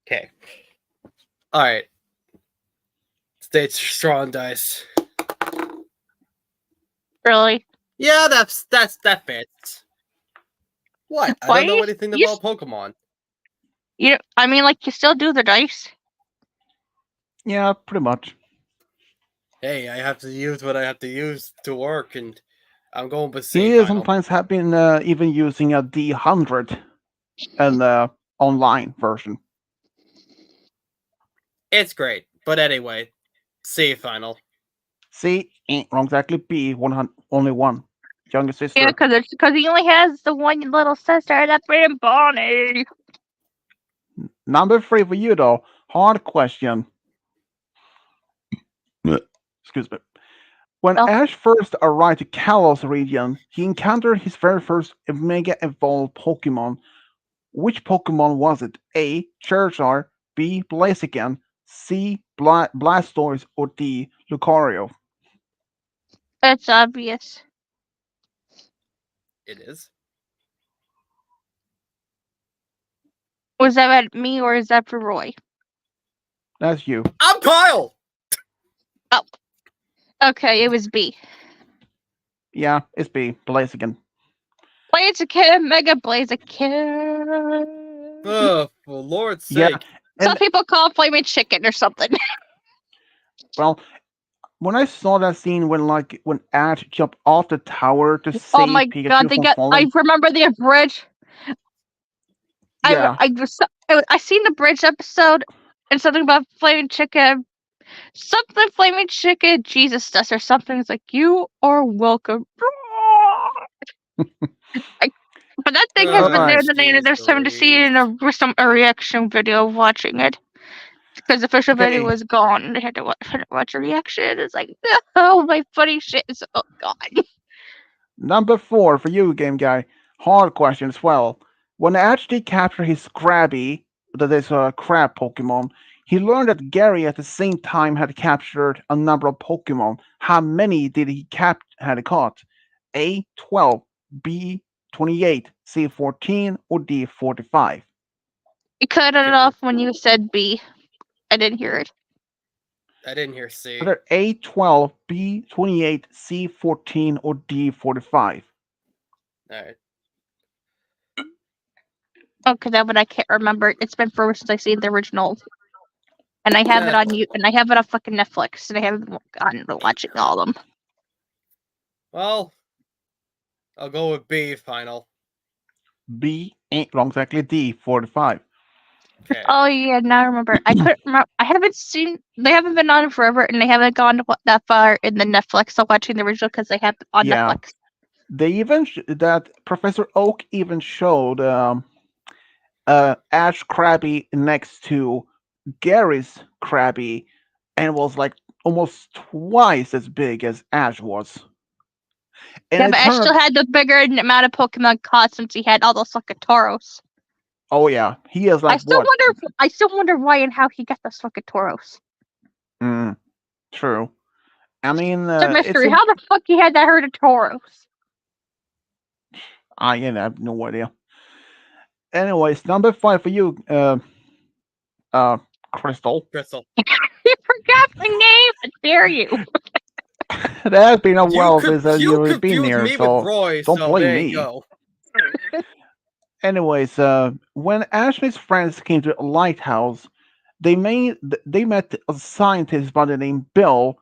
Okay. All right. States strong dice. Really? Yeah, that fits. What? I Why? don't know anything You, about Pokemon. I mean, like you still do the dice. Yeah, pretty much. Hey, I have to use what I have to use to work, and I'm going with C He final. sometimes have been even using a D100 and online version. It's great, but anyway, C final. C ain't wrong exactly. B 100, only one. Younger Yeah, sister. because he only has the one little sister that's named Bonnie. Number 3 for you though. Hard question. Excuse me. When Oh. Ash first arrived to Kalos region, he encountered his very first Mega Evolved Pokemon. Which Pokemon was it? A. Charizard, B. Blaziken, C. Blastoise, or D. Lucario? That's obvious. It is. Was that at me or is that for Roy? That's you. I'm Kyle. Oh. Okay, it was B. Yeah, it's B. Blaziken. Blaziken, Mega Blaziken. Oh, for Lord's Yeah, sake. Some and people call it Flaming Chicken or something. well, when I saw that scene when Ash jumped off the tower to Oh my save god, Pikachu they from got. I falling, remember the bridge. yeah, I seen the bridge episode and something about Flaming Chicken. Something Flaming Chicken, Jesus does or something. It's like, you are welcome. But that thing has been there Alright. the day, and there's time to see it in a reaction video of watching it. Because the official video Okay, was gone, and they had to watch a reaction. It's like, oh, my funny shit is, oh god. number 4 for you, game guy. Hard question as well. When Ash did capture his Krabby, that is a crab Pokemon, he learned that Gary at the same time had captured a number of Pokemon. How many did he had caught? A 12, B 28, C 14, or D 45? You cut it off when you said B. I didn't hear it. I didn't hear C. Either A 12, B 28, C 14, or D 45. Alright. Okay, that one I can't remember. It's been forever since I seen the original. And I have it on you, and I have it on fucking Netflix, and I haven't gotten to watching all of them. Well, I'll go with B final. B ain't wrong exactly. D 45. Okay. Oh yeah, now I remember. I couldn't remember. I haven't seen. They haven't been on forever, and they haven't gone that far in the Netflix. So watching the original because they have it on Yeah. Netflix. They even that Professor Oak even showed Ash Krabby next to Gary's Krabby, and was like almost twice as big as Ash was. And Yeah, it but Ash turned still out, had the bigger amount of Pokemon caught since he had all those fucking Tauros. oh yeah, he has I like still what? wonder. I still wonder why and how he got those fucking Tauros. True. I mean, It's a it's mystery. a. How the fuck he had that herd of toros? I have no idea. Anyways, number 5 for you, uh, Crystal. Crystal. You forgot my name. How dare you? It has been a while since You you've been confused here, me with so Roy, don't so blame there you me. go. Anyways, when Ashley's friends came to the lighthouse, they met a scientist by the name Bill.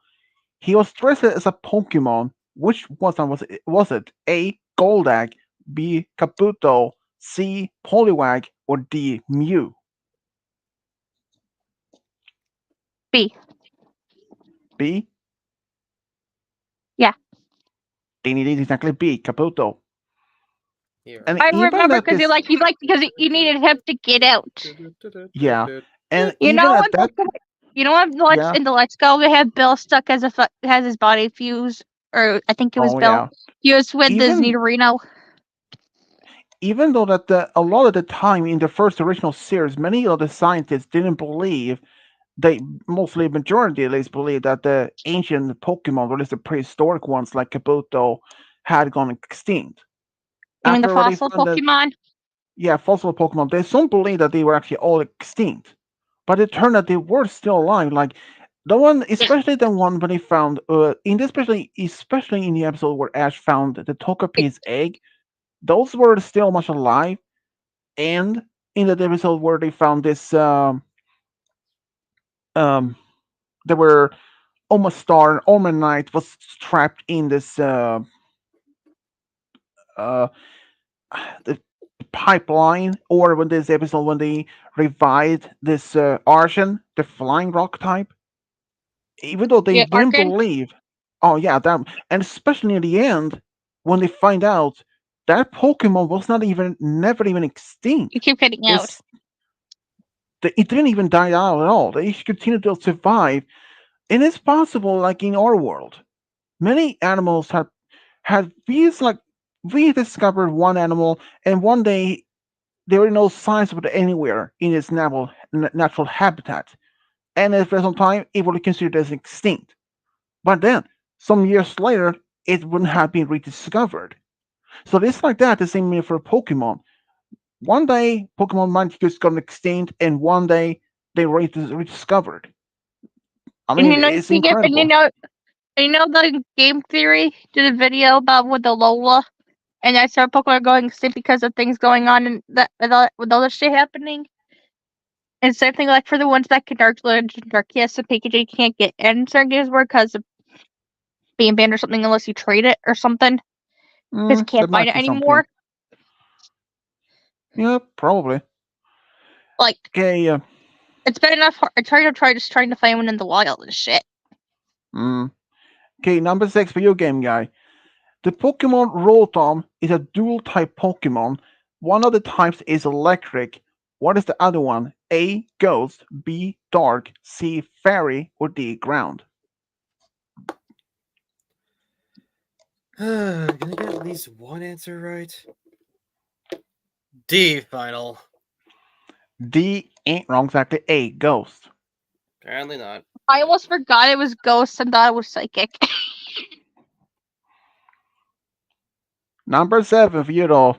He was dressed as a Pokemon. Which one was it? A. Goldak, B. Kabuto, C. Poliwag, or D. Mew? B. B. Yeah. Then it is exactly B. Kabuto. Here. And I even remember at because this, because he needed him to get out. yeah, and You even know at what? that, You know what? yeah, In the Let's Go, they have Bill stuck as has his body fused, or I think it was oh Bill. yeah, He was with the even Nidorino. even though that a lot of the time in the first original series, many of the scientists didn't believe, they mostly majority at least believe that the ancient Pokemon, or at least the prehistoric ones like Kabuto, had gone extinct. I mean, the After they fossil found that, Pokemon. yeah, fossil Pokemon, they some believe that they were actually all extinct, but it turned out they were still alive. Like the one, Yeah. especially the one when they found, especially in the episode where Ash found the Togepi's egg, those were still much alive. And in the episode where they found this, um, they were almost star Knight was trapped in this uh the pipeline, or when this episode when they revived this Archon, the flying rock type, even though they Yeah, didn't Arkin. believe. Oh yeah, that, and especially in the end when they find out that Pokemon was not even never even You extinct. keep getting out. It's it didn't even die out at all. They continued to survive, and it's possible, like in our world, many animals have these like we discovered one animal, and one day there were no signs of it anywhere in its natural habitat, and after some time it would be considered as extinct. But then, some years later, it wouldn't have been rediscovered. So it's like that. The same meaning for Pokemon. One day, Pokemon might just gone extinct, and one day they rediscovered. I And mean, it's and incredible. the game theory did a video about with the Lola, and I saw Pokemon going extinct because of things going on and that with all this shit happening. And same thing like for the ones that can Dark Legend, Darkias, and Pikachu can't get in certain games where because of being banned or something unless you trade it or something because you There can't find might it be something. anymore. Yeah, probably. Like Okay. it's been enough. It's hard to try just trying to find one in the wild and shit. Okay, number 6 for you, game guy. The Pokemon Rotom is a dual type Pokemon. One of the types is electric. What is the other one? A. Ghost, B. Dark, C. Fairy, or D. Ground? Can I get at least one answer right? D final. D ain't wrong, exactly. A. Ghost. Apparently not. I almost forgot it was ghosts and thought it was psychic. Number 7 for you, though.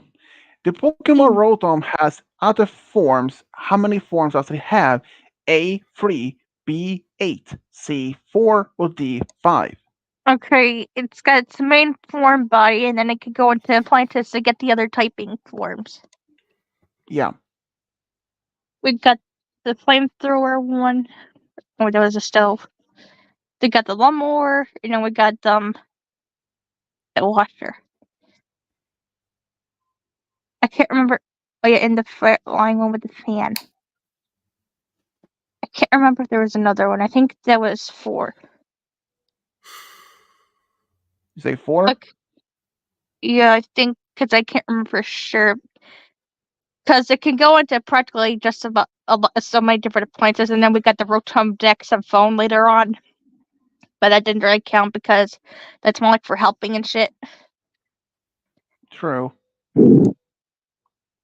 The Pokemon Rotom has other forms. How many forms does it have? A. 3, B. 8, C. 4, or D. 5? Okay, it's got its main form body, and then it could go into implanted to get the other typing forms. Yeah. We got the flamethrower one. Oh, there was a stove. We got the lawnmower, and then we got the washer. I can't remember. Oh yeah, in the line one with the fan. I can't remember if there was another one. I think that was 4. You say 4? Like, yeah, I think because I can't remember for sure. Because it can go into practically just about so many different appliances, and then we got the Rotom Dex and phone later on. But that didn't really count because that's more like for helping and shit. True.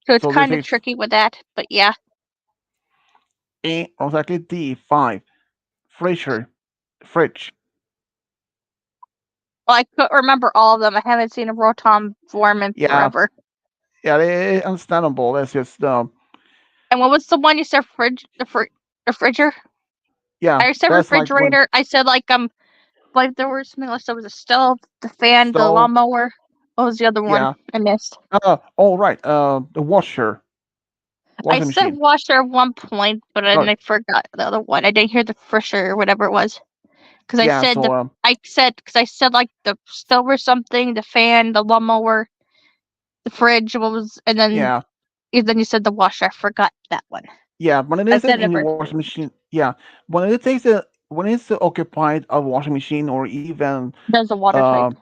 So it's So this kind of is tricky with that. But yeah, A, exactly D. 5. Fridge. Well, I couldn't remember all of them. I haven't seen a Rotom form in Yeah, forever. yeah, it's understandable. That's just And what was the one you said? The fridger. yeah, I said that's like when refrigerator. I said like there was something else. There was a stove, the fan, the stove. lawnmower. What was the other one? Yeah. I missed. Oh right. The I washing said machine. washer at one point, but then Oh I forgot the other one. I didn't hear the frisher or whatever it was. Because yeah. So I said like the stove or something, the fan, the lawnmower, the fridge. What was yeah, and then you said the washer. I forgot that one. yeah. When it I is said in it the first. washing machine, yeah. When it's occupied a washing machine or even There's a water uh type.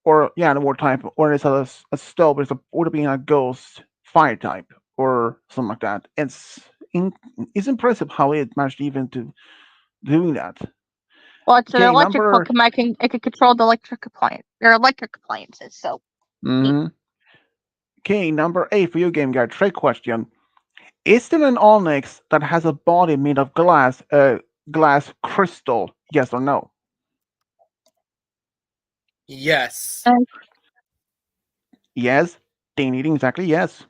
or yeah the water type or it's a stove, would have been a ghost fire type or something like that. In, it's impressive how it managed even to doing that. Well, it's an Okay, electric number. Pokemon. It can control the electric appliances. So Mm-hmm. Okay, number 8 for you, game guy. Trick question. Is there an Onyx that has a body made of glass crystal? Yes or no? Yes. and Yes. Ding ding, exactly yes.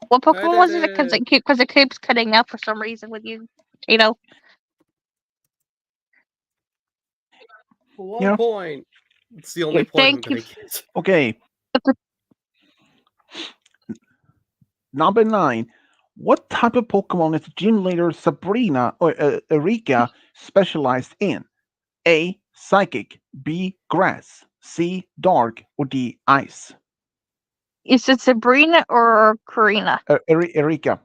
what I Pokemon did was it? it. Because it keeps cutting out for some reason with you, Kato. 1 Yeah. point. It's the only Okay, point I'm thank you. gonna get. Okay. Number 9. What type of Pokemon is gym leader Sabrina or Erika specialized in? A. Psychic. B. Grass. C. Dark. Or D. Ice. Is it Sabrina or Karina? Erika.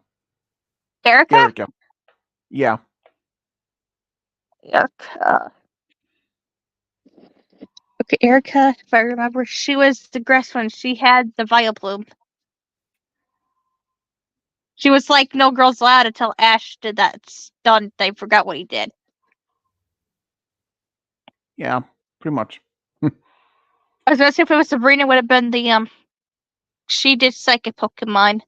Erica? Erika. Yeah. Erica. Okay, Erica. If I remember, she was the grass one. She had the Vileplume. She was like no girls allowed until Ash did that stunt. I forgot what he did. Yeah. Pretty much. I was gonna say if it was Sabrina, it would have been the. She did Psychic Pokemon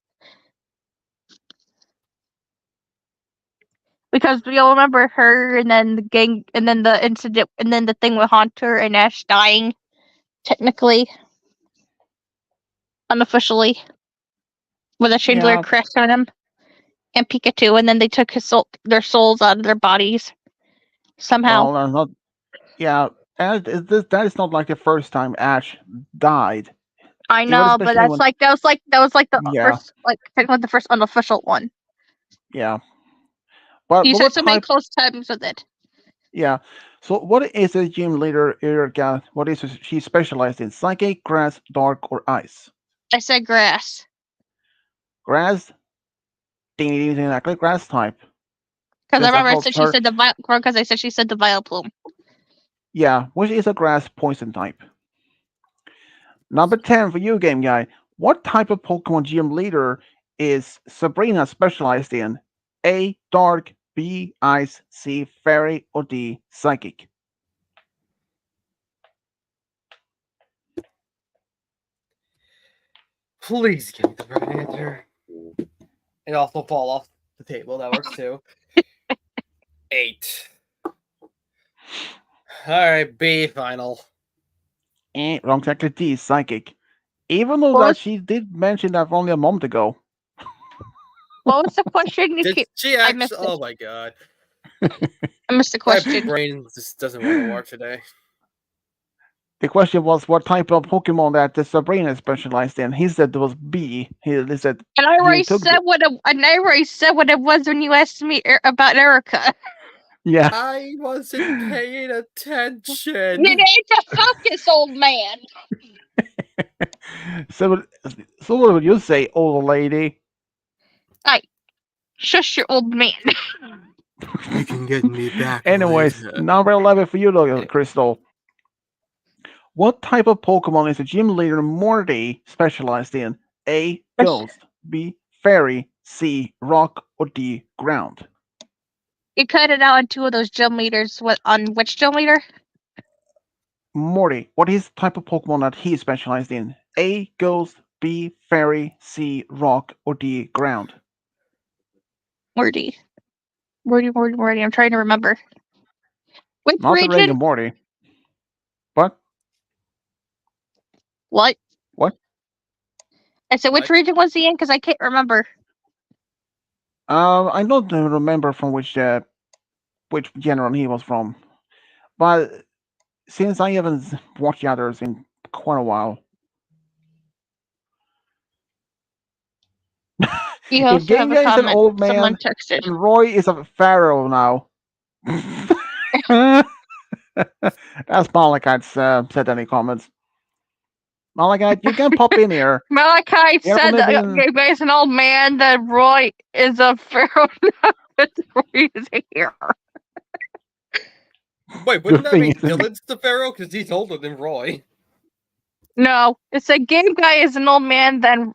because we all remember her, and then the gang, and then the incident, and then the thing with Haunter and Ash dying, technically, unofficially, when the Chandler Yeah. crashed on him and Pikachu, and then they took their souls out of their bodies somehow. Well, not. Yeah. And that is not like the first time Ash died. I Even know, but especially when. that was like the Yeah. first, like technically the first unofficial one. Yeah. But He's had what so many type? close times with it. Yeah. So what is a gym leader Erika? What is she specialized in? Psychic, grass, dark, or ice? I said grass Grass. Ding ding ding, exactly grass type. because I Because I remember I thought said she her. said because I said she said the Vileplume. Yeah, which is a grass poison type. Number 10 for you, game guy. What type of Pokemon gym leader is Sabrina specialized in? A. Dark. B. Ice. C. Fairy. Or D. Psychic. Please give me the right answer. And also fall off the table. That works too. 8. Alright, B final. Wrong, exactly D. Psychic. Even though What that was she did mention that only a moment ago. what was the question? Did she I actually? missed it. Oh my god. I missed the My question. brain just doesn't want to work today. The question was what type of Pokemon that the Sabrina specialized in. He said it was B. He said And I he already took said the. what it was when you asked me about Erica. Yeah. I wasn't paying You attention. need to focus, old man. so, so what would you say, old lady? Hey, shush your old man. You can get me back Anyways, later. number 11 for you, Crystal. What type of Pokemon is the gym leader Morty specialized in? A. Ghost. B. Fairy. C. Rock. Or D. Ground. You cut it out on two of those gym leaders. What on which gym leader? Morty, what is the type of Pokemon that he specialized in? A. Ghost. B. Fairy. C. Rock. Or D. Ground. Morty. Morty. I'm trying to remember. Which Not the Ring region? of Morty. What? What? What? I said, which What? region was he in? Because I can't remember. I don't remember from which general he was from, but since I haven't watched the others in quite a while, You if also Game have a Guy is an comment. old Someone man, texted. and Roy is a pharaoh now. That's Malachite said any comments. Malachite, you can pop in here. Malachi You have said only that been Gabe is an old man, that Roy is a pharaoh now. That Roy is here. Wait, good wouldn't that thing mean isn't Dylan's the pharaoh? Because he's older than Roy. No, it said Game Guy is an old man, then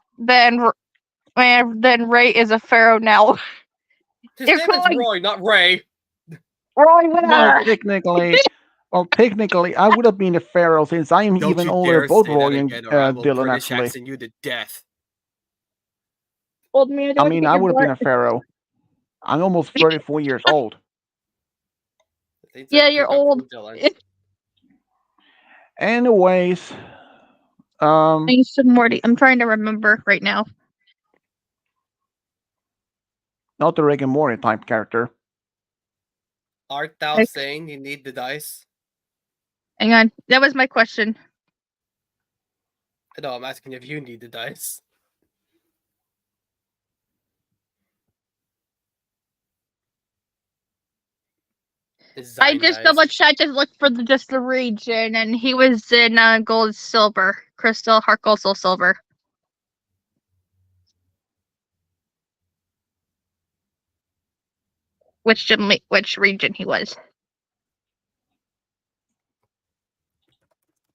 Ray is a pharaoh now. His They're name is calling Roy, not Ray. Roy well whatever. technically I would have been a pharaoh since I am Don't even you older, dare both say that Roy and again, or I will Dylan British actually. accent you to death. Old man, do I you want to mean get I your would have been a butt? pharaoh. I'm almost 34 years old. Things Yeah, that you're pick up old. from Dylan. Anyways, I used to Morty. I'm trying to remember right now. not the Rick and Morty type character. Art thou Like, saying you need the dice? hang on, that was my question. No, I'm asking if you need the dice. I Design just dice. double checked and looked for just the region, and he was in gold, silver, crystal, heart gold, soul silver. Which region he was.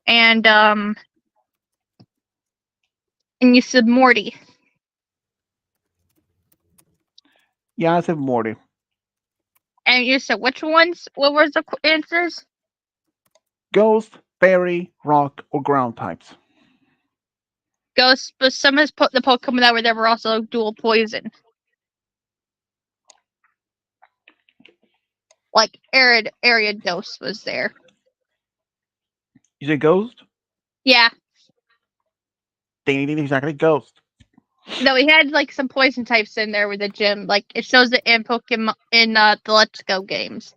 And you said Morty. Yeah, I said Morty. And you said which ones? What was the answers? Ghost, fairy, rock, or ground types. Ghost, but some of the Pokemon that were there were also dual poison. Like Ariados was there. You say ghost? Yeah. Ding ding, exactly, ghost. No, we had like some poison types in there with the gym. Like it shows it in Pokemon in the Let's Go games.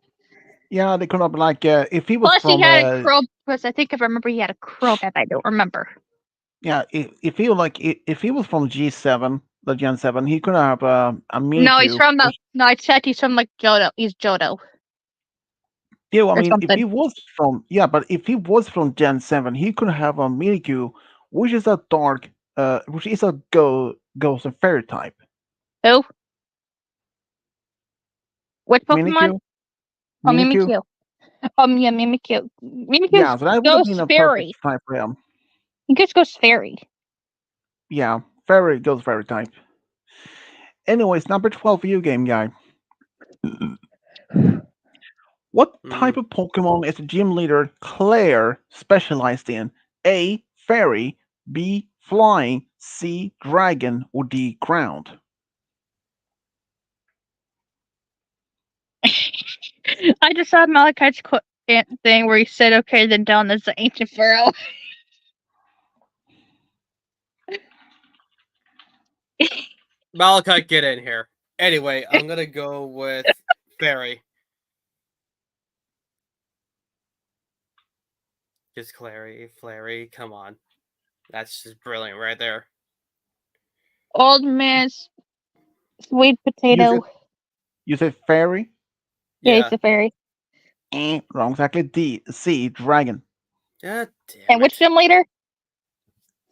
Yeah, they could have like if he was Plus, from he had a crow. Plus, I think if I remember, he had a crow that I don't remember. yeah, if he if he was from G7, the Gen 7, he could have a Mewtwo. No, he's from the. No, I said he's from like Johto. He's Johto. Yeah, well, I or mean, if something. he was from but if he was from Gen 7, he could have a Mewtwo, which is a dark, which is a ghost and fairy type. Who? Which Pokemon? Mimikyu. Oh, Mimikyu. Mimikyu. Yeah, Mimikyu. Mimikyu's Yeah, so that would have been Ghost a Fairy. perfect type for him. He just goes Fairy. Yeah, fairy ghost fairy type. Anyways, number 12 for you, game guy. What type of Pokemon is the gym leader Claire specialized in? A. Fairy, B. Flying, C. Dragon, or D. Ground? I just saw Malachi's thing where he said, "Okay, then down is the ancient pharaoh." Malachi, get in here. Anyway, I'm gonna go with Fairy. Just Flary, come on. That's just brilliant right there. Old Miss Sweet Potato. You said Fairy? Yeah, Yeah. he's a fairy. Wrong, exactly. D. C. Dragon. God damn And which it. gym leader?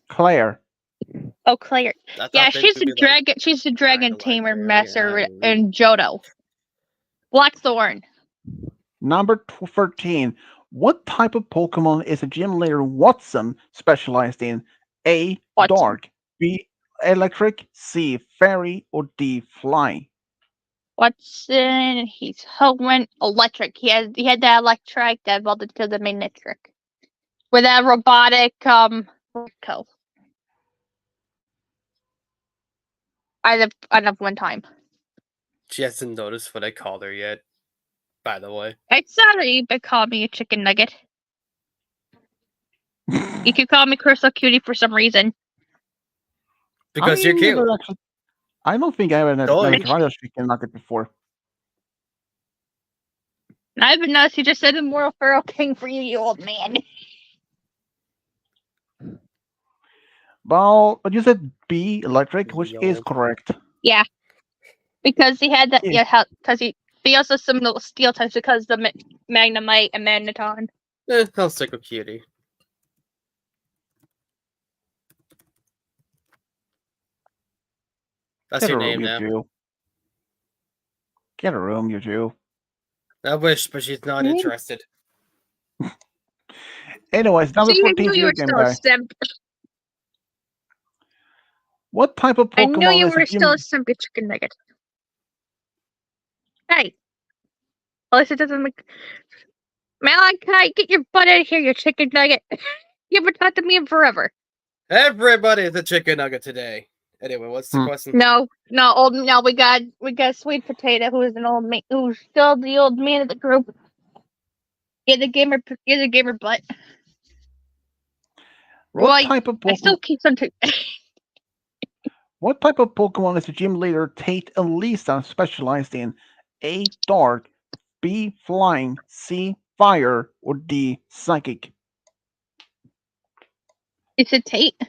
Claire. Oh, Claire. I thought Yeah, they'd she's be the like, dragon. She's the dragon kinda like tamer Fairy, master I in Johto. Blackthorn. Number 13. What type of Pokemon is a gym leader Watson specialized in? A. Watson. Dark, B. Electric, C. Fairy, or D. Flying? Watson. He's Hoenn. Electric. He had that electric that evolved into the Magnetric. With that robotic Rico. I have one time. She hasn't noticed what I called her yet, by the way. It's sorry, but call me a chicken nugget. You keep calling me Crystal Cutie for some reason. Because you're cute. I don't think I ever Toy. never tried a chicken nugget before. I've been nuts. You just said Immortal Feral King for you, you old man. Well, but you said B, electric, which is Old. correct. Yeah, because he had that. Yeah. Yeah, because he also some little steel types because the Magnemite and Magneton. I'll stick with Cutie. That's Get your a room, name you now. Jew. Get a room, you Jew. I wish, but she's not interested. Anyways, number See, I 14 knew you video were game still a guy. simp. What type of I knew Pokemon you is were a still a gym? simp, you chicken nugget. Hey, at least it doesn't make. Malachi, get your butt out of here, you chicken nugget. You haven't talked to me in forever. Everybody's a chicken nugget today. Anyway, what's the question? No, we got Sweet Potato, who is an old man, who's still the old man of the group. You're the gamer butt. What type of I still Pokemon? keep some. What type of Pokemon is the gym leader Tate and Lisa specialized in? A. Dark, B. Flying, C. Fire, or D. Psychic? It's a Tate.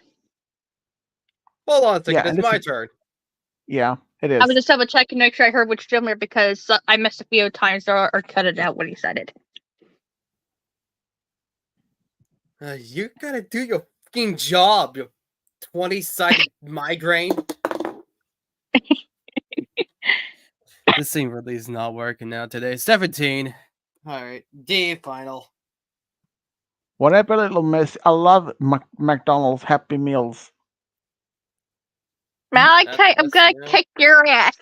Hold on a second, Yeah, it's and this my is turn. yeah, it I was is. just double checking to make sure I heard which gym leader because I missed a few times or cut it out when he said it. You gotta do your fucking job, you 20-sided migraine. This thing really is not working now today. 17. Alright, D final. Whatever, little miss. I love McDonald's Happy Meals. Malachi, I'm gonna kick your ass.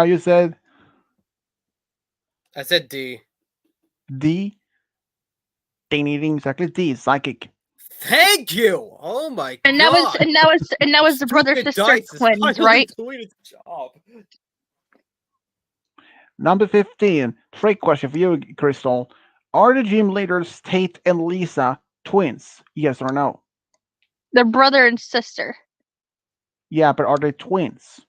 You said I said D. D. Ding ding ding, exactly D. Psychic. Thank you! Oh my And god! that was the brother Stupid sister dice is twins, finally right? doing its job. Number 15. Trick question for you, Crystal. Are the gym leaders Tate and Lisa twins? Yes or no? They're brother and sister. Yeah, but are they twins?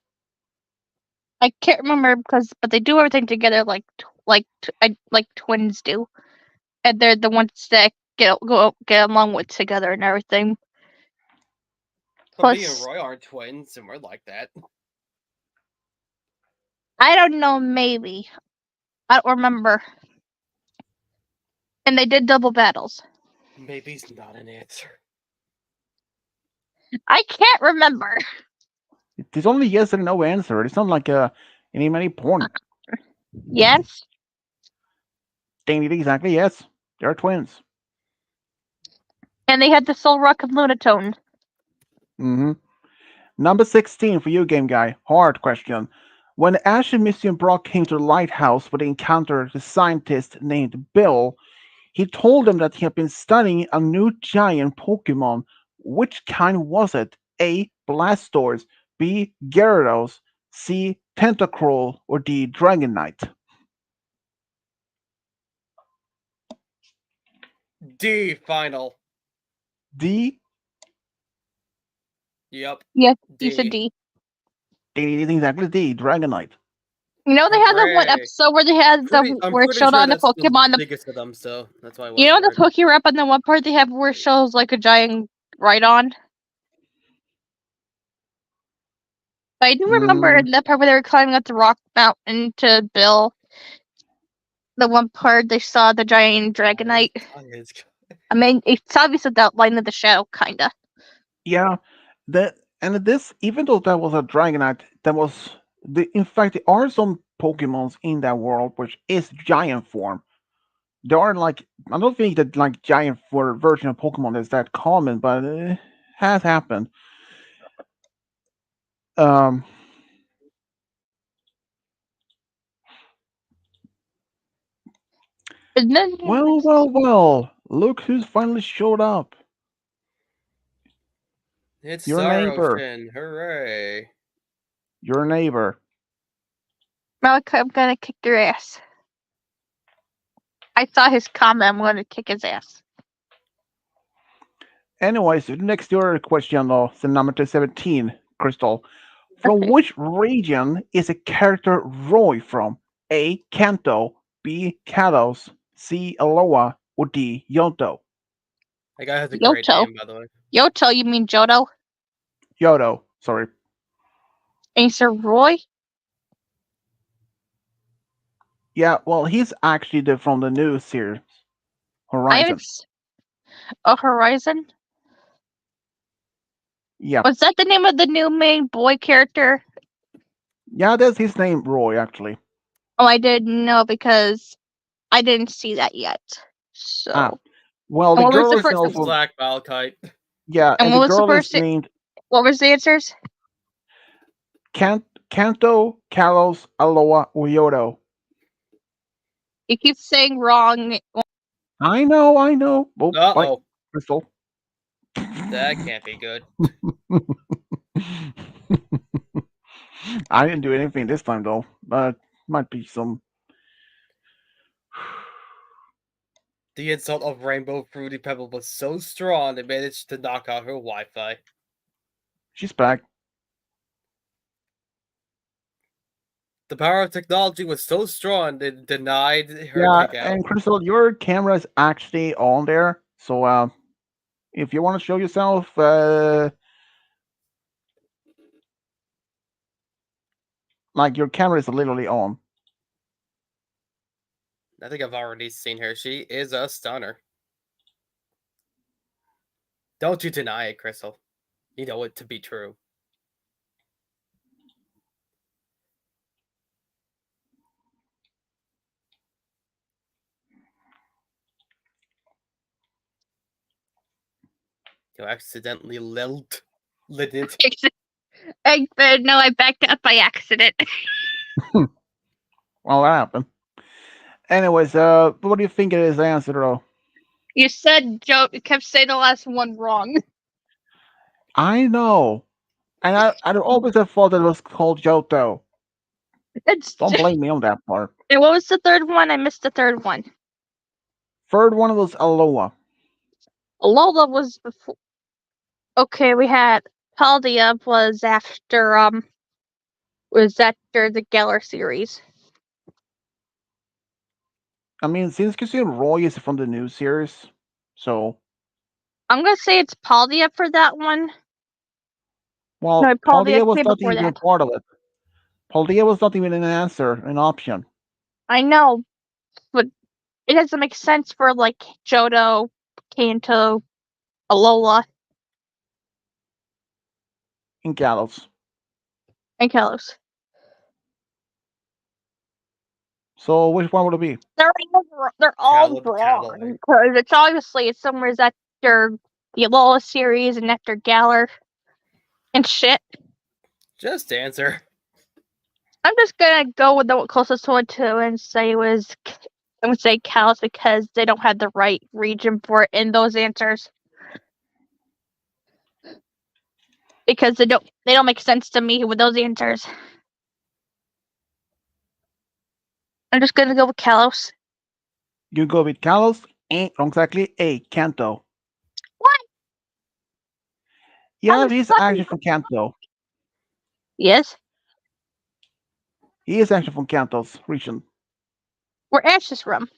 I can't remember but they do everything together like twins do, and they're the ones that get along with together and everything. But me and Plus, Roy are twins, and we're like that. I don't know, maybe I don't remember. And they did double battles. Maybe's not an answer. I can't remember. There's only yes and no answer. It's not like any porn. Yes. Ding ding, exactly yes. They're twins. And they had the Soul Rock of Lunatone. Mm-hmm. Number 16 for you, game guy. Hard question. When Ash and Misty and Brock came to the lighthouse where they encountered the scientist named Bill, he told them that he had been studying a new giant Pokemon. Which kind was it? A. Blastoise, B. Gyarados, C. Tentacruel, or D. Dragonite? D final. D. Yep. Yes, D. you said D. D. Exactly D. Dragonite. You know they had that one Hooray. episode where they had I'm where it pretty showed sure on the that's Pokemon. the biggest of them, so that's why I went You know for the Pokérap on the one part they have where it shows like a giant Rhydon? I do remember that part where they were climbing up the rock mountain to Bill. The one part they saw the giant Dragonite. I mean, it's obviously the outline of the shadow, kinda. Yeah, this, even though that was a Dragonite, that was in fact there are some Pokemons in that world which is giant form. There are like, I don't think that like giant for version of Pokemon is that common, but it has happened. Um, And then well. Look who's finally showed up. It's Your neighbor. Saroshin. Hooray. Your neighbor. Malachi, I'm gonna kick your ass. I saw his comment. I'm going to kick his ass. Anyways, next your question though, the number 17, Crystal. From Okay. which region is a character Roy from? A. Kanto, B. Kalos, C. Aloha, or D. Yoto? That guy has a great Yoto. name, by the way. Yoto, you mean Jodo? Yoto, sorry. And you said Roy? Yeah, well, he's actually from the new series, I haven't. Horizon. Oh, Horizon? Yeah, Was that the name of the new main boy character? yeah, that's his name, Roy, actually. Oh, I didn't know because I didn't see that yet. Ah, So. well, And the what was girl the is first? It's also, Black Malachite. yeah, And and what the was the girl is first? named What was the answers? Kanto, Kalos, Aloha, or Yoto. You keep saying wrong. I know, I know. Oh, Uh bye, oh, Crystal. that can't be good. I didn't do anything this time though, but might be some. The insult of Rainbow Fruity Pebble was so strong they managed to knock out her Wi-Fi. She's back. The power of technology was so strong they denied her Yeah, kick out. and Crystal, your camera is actually on there. So if you want to show yourself, like your camera is literally on. I think I've already seen her. She is a stunner. Don't you deny it, Crystal. You know it to be true. You accidentally lit it. No, I backed up by accident. Well, that happened. Anyways, what do you think it is the answer though? You said Joe. You kept saying the last one wrong. I know, and I always have thought that it was called Johto. It's. Don't blame me on that part. And what was the third one? I missed the third one. Third one was Aloha. Lola was before. Okay, we had Paldia was after the Geller series. I mean, since you see Roy is from the new series, so I'm gonna say it's Paldia for that one. well, No, Paldia Paldea was came not before even that. part of it. Paldea was not even an answer, an option I know, but it doesn't make sense for like Johto, Kanto, Alola, in Kalos. and Kalos. So which one would it be? They're all wrong Callaway. because it's obviously it's somewhere after the Alola series and after Galar and shit. Just answer. I'm just gonna go with the closest one to and say it was. I'm gonna say Kalos because they don't have the right region for it in those answers because they don't make sense to me with those answers. I'm just gonna go with Kalos. You go with Kalos? Ain't exactly a Kanto. What? I Yeah, was he's fucking. actually from Kanto. Yes. He is actually from Kanto's region. Where Ash is from.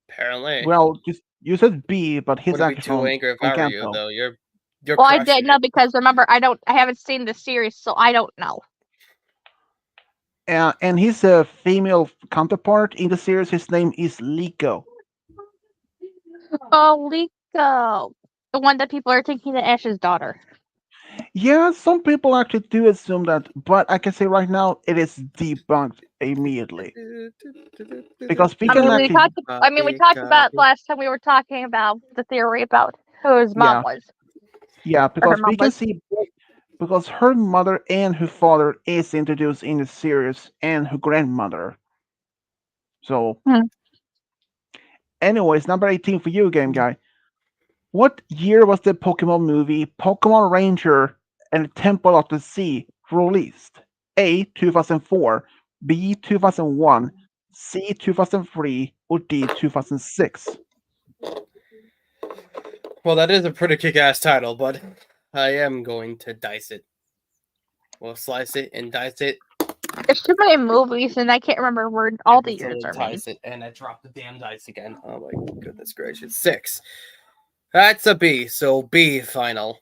Apparently. Well, just you said B, but he's Wouldn't be actually too angry if from I were you, Kanto. though. You're Well, I crushing didn't know it. because remember I haven't seen the series, so I don't know. And his female counterpart in the series, his name is Liko. Oh, Liko, the one that people are thinking that Ash's daughter. Yeah, some people actually do assume that, but I can say right now it is debunked immediately because we I can mean, we actually, talked. I mean, we talked about last time we were talking about the theory about who his mom yeah, was yeah, or her because mom we can was. see because her mother and her father is introduced in the series and her grandmother. So, Hmm. anyways, number 18 for you, game guy. What year was the Pokemon movie Pokemon Ranger and the Temple of the Sea released? A. 2004, B. 2001, C. 2003, or D. 2006? Well, that is a pretty kick-ass title, but I am going to dice it. We'll slice it and dice it. There's too many movies, and I can't remember where all the years are made. Dice it, and I dropped the damn dice again. Oh my goodness gracious! 6. That's a B. So B final.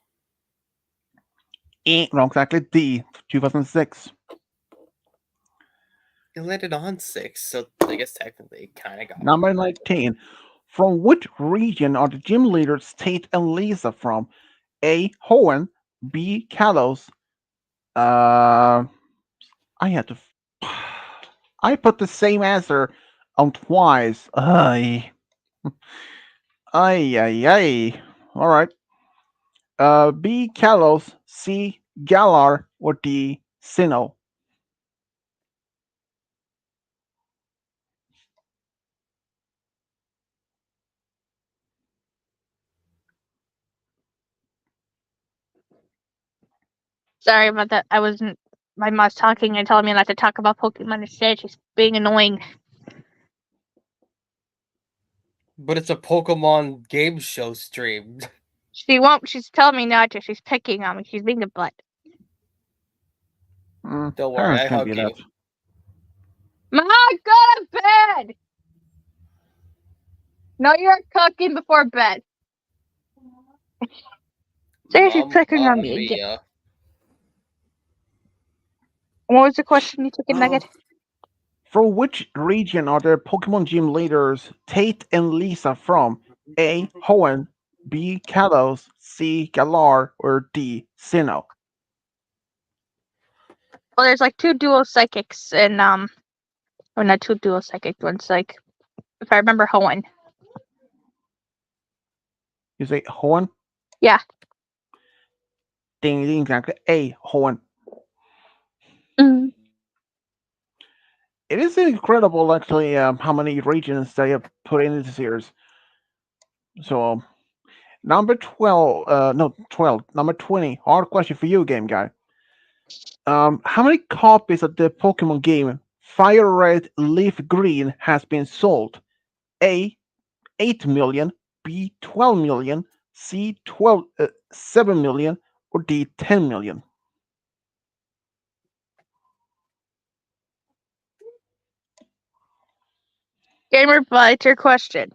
Wrong, exactly. D. 2006. It landed on 6, so I guess technically it kind of got. Number 19. From which region are the gym leaders Tate and Lisa from? A. Hoenn, B. Kalos. I had to. I put the same answer on twice. Ay. Ay, ay, ay. All right. B. Kalos, C. Galar, or D. Sinnoh. Sorry about that. I wasn't. My mom's talking and telling me not to talk about Pokemon instead. She's being annoying. But it's a Pokemon game show stream. She won't. She's telling me not to. She's picking on me. She's being a butt. Don't worry, Parents I can hug be you. that. Mom, go to bed. No, you're cooking before bed. Seriously, she's picking on me again. Mia. What was the question, you chicken nugget? From which region are the Pokemon gym leaders Tate and Lisa from? A. Hoenn, B. Kalos, C. Galar, or D. Sinnoh. Well, there's like 2 dual psychics and or not 2 dual psychic ones. Like, if I remember Hoenn. You say Hoenn? Yeah. Ding, ding, exactly. A. Hoenn. Mm. It is incredible, actually, how many regions they have put into the series. So, number 12, no, 12, number 20, hard question for you, game guy. How many copies of the Pokemon game Fire Red Leaf Green has been sold? A. 8 million, B. 12 million, C. 7 million, or D. 10 million? Gamer, but it's your question.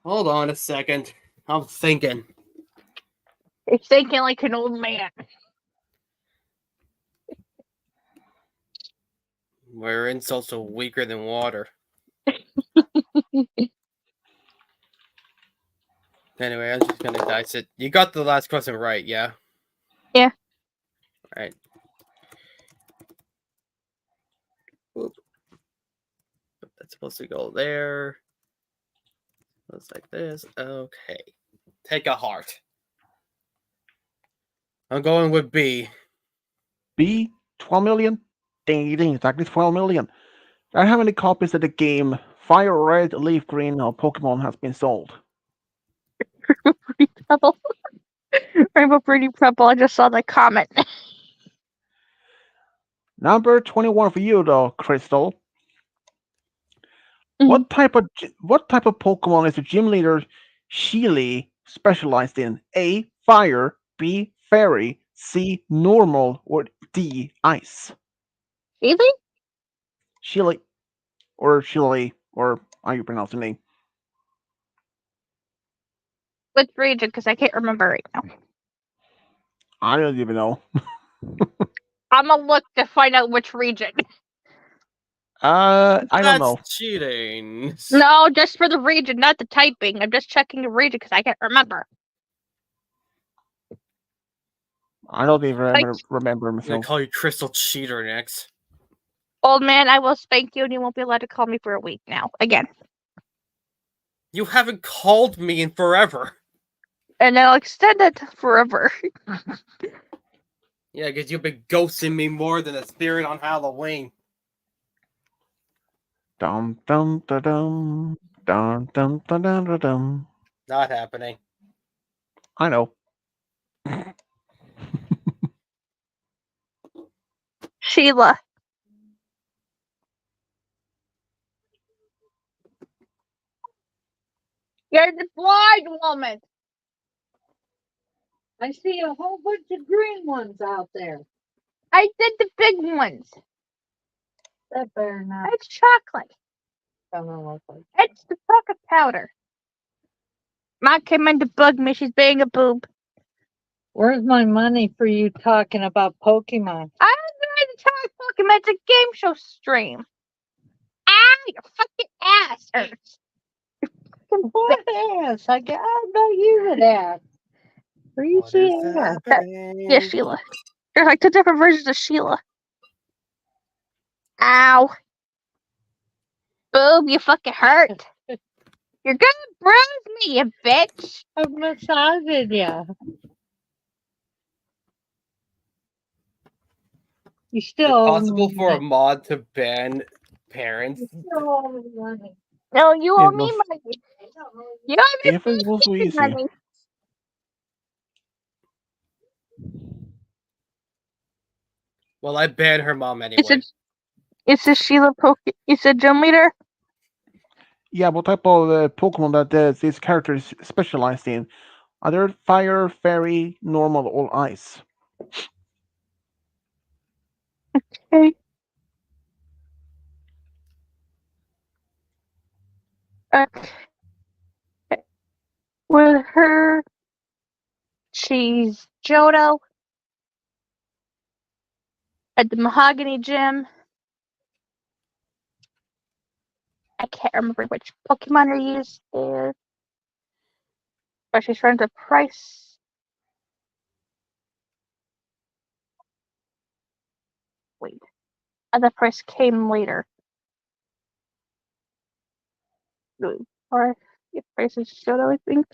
Hold on a second. I'm thinking. You're thinking like an old man. Where insults are weaker than water. Anyway, I'm just gonna dice it. You got the last question right, yeah? Yeah. Alright. That's supposed to go there. Looks like this. Okay. Take a heart. I'm going with B. B. 12 million? Ding, ding, exactly 12 million. And how many copies of the game Fire Red Leaf Green of Pokemon has been sold? Pretty Pebble. Rainbow Pretty Pebble. I just saw the comment. Number 21 for you, though, Crystal. Mhm. What type of Pokemon is the gym leader Sheely specialized in? A. Fire, B. Fairy, C. Normal, or D. Ice? Really? Sheely, or Sheely, or how you pronounce the name? Which region? Because I can't remember right now. I don't even know. I'm gonna look to find out which region. I don't know. That's cheating. No, just for the region, not the typing. I'm just checking the region because I can't remember. I don't even Like- remember I'm gonna myself. call you Crystal Cheater next. Old man, I will spank you and you won't be allowed to call me for a week now. Again. You haven't called me in forever. And I'll extend it to forever. Yeah, because you've been ghosting me more than a spirit on Halloween. Dum dum da dum dum dum da dum da dum. Not happening. I know. Sheila. You're the blind woman. I see a whole bunch of green ones out there. I did the big ones. That better not It's chocolate. look like. It's the chocolate powder. Mom came in to bug me. She's being a boob. Where's my money for you talking about Pokemon? I'm going to talk Pokemon. It's a game show stream. Ah, your fucking ass hurts. What ass? I'm not using ass. Where you What see is ass? happening? Yeah, Sheila. There's like two different versions of Sheila. Ow. Boob, you fucking hurt. You're gonna bruise me, you bitch. I'm massaging you. You Is still it owe possible me for a money. mod to ban parents? You still owe me money. No, you owe It me was money. You owe me if it was so easy. money. Well, I ban her mom Is anyway. it Sheila Is it gym leader? Yeah, what type of Pokemon that these characters specialized in? Are there fire, fairy, normal, or ice? Okay. Okay. With her, she's Johto at the Mahogany Gym. I can't remember which Pokemon are used there. But she's friends with Price. Wait. Other Price came later. Or if Price is Johto, I think.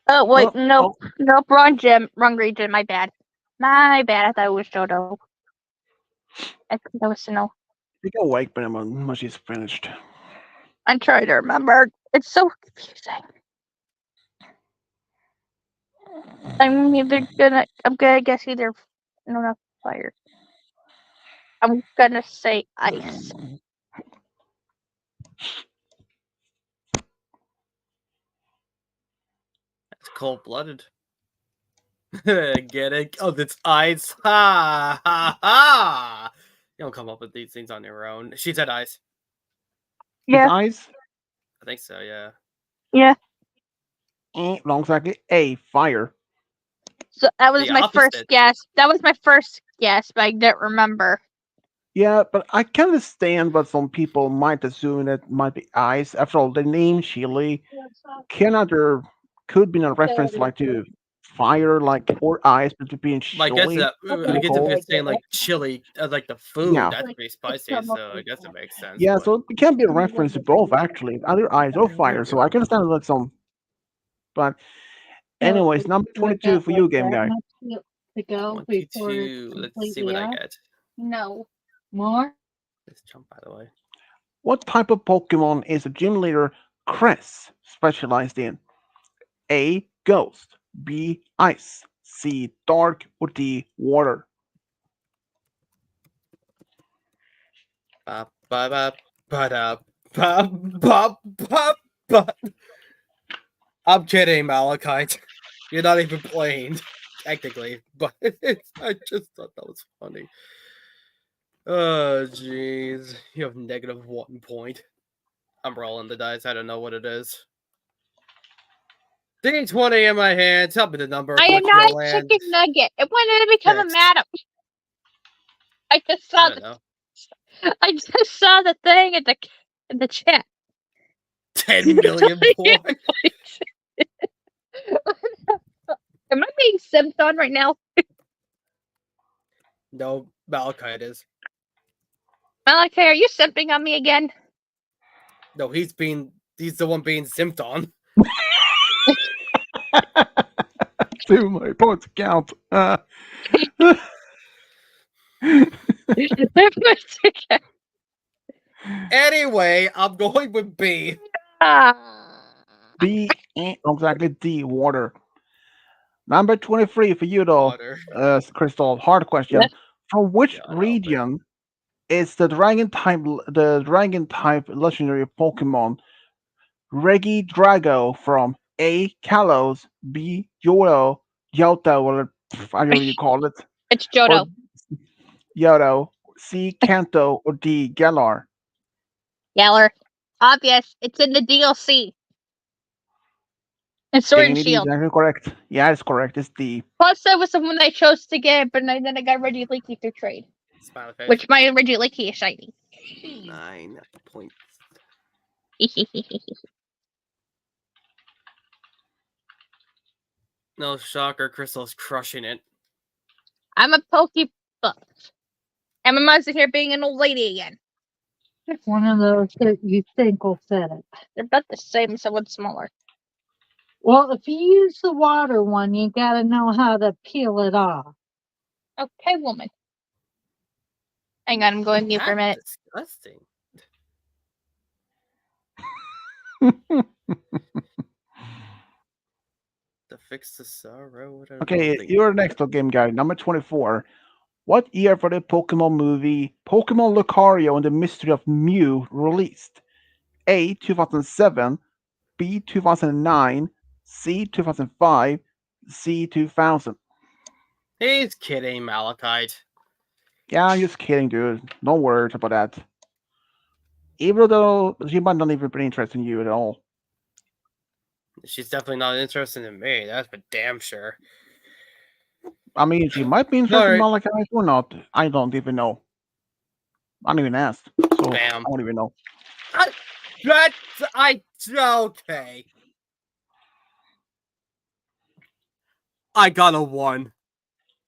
Oh wait, Well, nope, wrong gym, wrong region. My bad. I thought it was Johto. I think that was Sinnoh. you can wake when she's finished. I'm trying to remember. It's so confusing. I'm gonna guess either. No, not fire. I'm gonna say ice. That's cold blooded. Get it? Oh, that's ice. Ha ha ha! You don't come up with these things on your own. She said ice. Yeah, It's ice. I think so, yeah. yeah. Wrong second. A fire. So that was The my first opposite. guess. But I didn't remember. Yeah, but I can understand what some people might assume that might be ice. After all, the name Chile could be a reference like to fire, like or ice, but to being Like, I guess chilly. I guess if cold. you're saying like chili, like the food, Yeah. that's pretty spicy, so I guess it makes sense. Yeah, but- so it can be a reference to both actually, either ice or fire. So I can understand like some. But anyways, number 22 for you, game guy. To go before 22. it's Let's see what I completely out. get. No. More? Let's jump, by the way. What type of Pokemon is a gym leader Cress specialized in? A. Ghost. B. Ice. C. Dark. Or D. Water. Ba ba ba ba da ba ba ba ba. I'm kidding, Malachite. You're not even playing, technically, but I just thought that was funny. Oh, jeez. You have negative 1 point. I'm rolling the dice. I don't know what it is. D20 in my hand. Tell me the number. I am Which not will a land. chicken nugget. When did it become a Next. madam? I just I saw don't know. I just saw the thing in the chat. 10 million points. Am I being simped on right now? No, Malachite is. Malachi, are you simping on me again? No, he's the one being simped on. 2 my points count. Anyway, I'm going with B. B ain't exactly D. Water. Number 23 for you though, Water. Crystal. Hard Yeah. question. From which God, Albert. region is the dragon type legendary Pokemon Regidrago from? A. Kalos, B. Yoto, or however you call it, It's or Johto. Yoto, C. Kanto, or D. Galar? Yeller. Obvious. It's in the DLC. It's Sword and And it is Shield. actually correct. Yeah, it's correct. It's D. Plus, that was the one I chose to get, but then I got Reggie Leaky through trade. Smiley face. Which my Reggie Leaky is shiny. 9 points. No shocker, Crystal's crushing it. I'm a Poke buff. And my mom's in here being an old lady again. It's one of those that you think will fit it. They're about the same, someone smaller. Well, if you use the water one, you gotta know how to peel it off. Okay, woman. Hang on, I'm going mute for a minute. That's disgusting. To fix the sorrow. Okay, you're next to Game Guide. Number 24. What year for the Pokemon movie Pokemon Lucario and the Mystery of Mew released? A. 2007, B. 2009, C. 2005, C. 2000. He's kidding, Malachite. Yeah, I'm just kidding, dude. No worries about that. Even though she might not even be interested in you at all. She's definitely not interested in me. That's for damn sure. I mean, she might be interested in Alright. Malachi or not. I don't even know. I don't even ask. So Bam. I don't even know. Okay. I got a 1.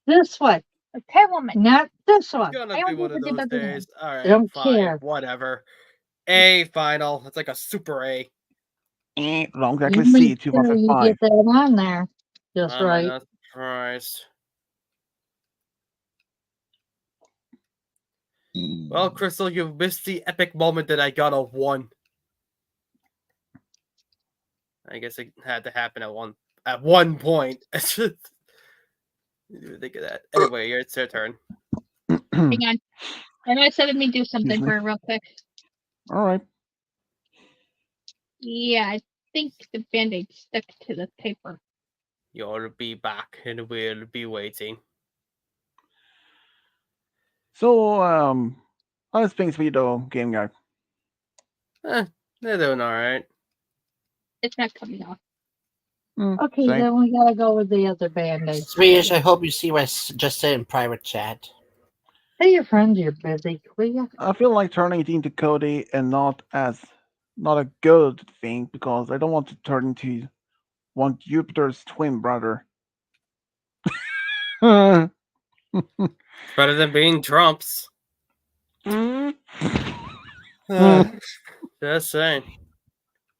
This one, Okay, woman. not this one. Gonna I be don't one of think those it's a days. Alright, Don't fine. care. Whatever. A final. It's like a super A. Wrong, You exactly. make C. sure you 2005. get that on there just Am I right. not surprised? Well, Crystal, you missed the epic moment that I got a 1. I guess it had to happen at one point. Didn't even think of that. Anyway, it's your turn. Hang on. I know I said let me do something Excuse me. for her real quick. All right. Yeah, I think the band-aid stuck to the paper. You'll be back and we'll be waiting. So, how's things for you though, Game Guy? They're doing alright. It's not coming off. Okay, Same. then we gotta go with the other band-aid. Swedish, I hope you see what I just said in private chat. Hey, your friends, you're busy, will ya? I feel like turning it into Cody and not a good thing because I don't want to turn into one Jupiter's twin brother. It's better than being Trump's. Just saying.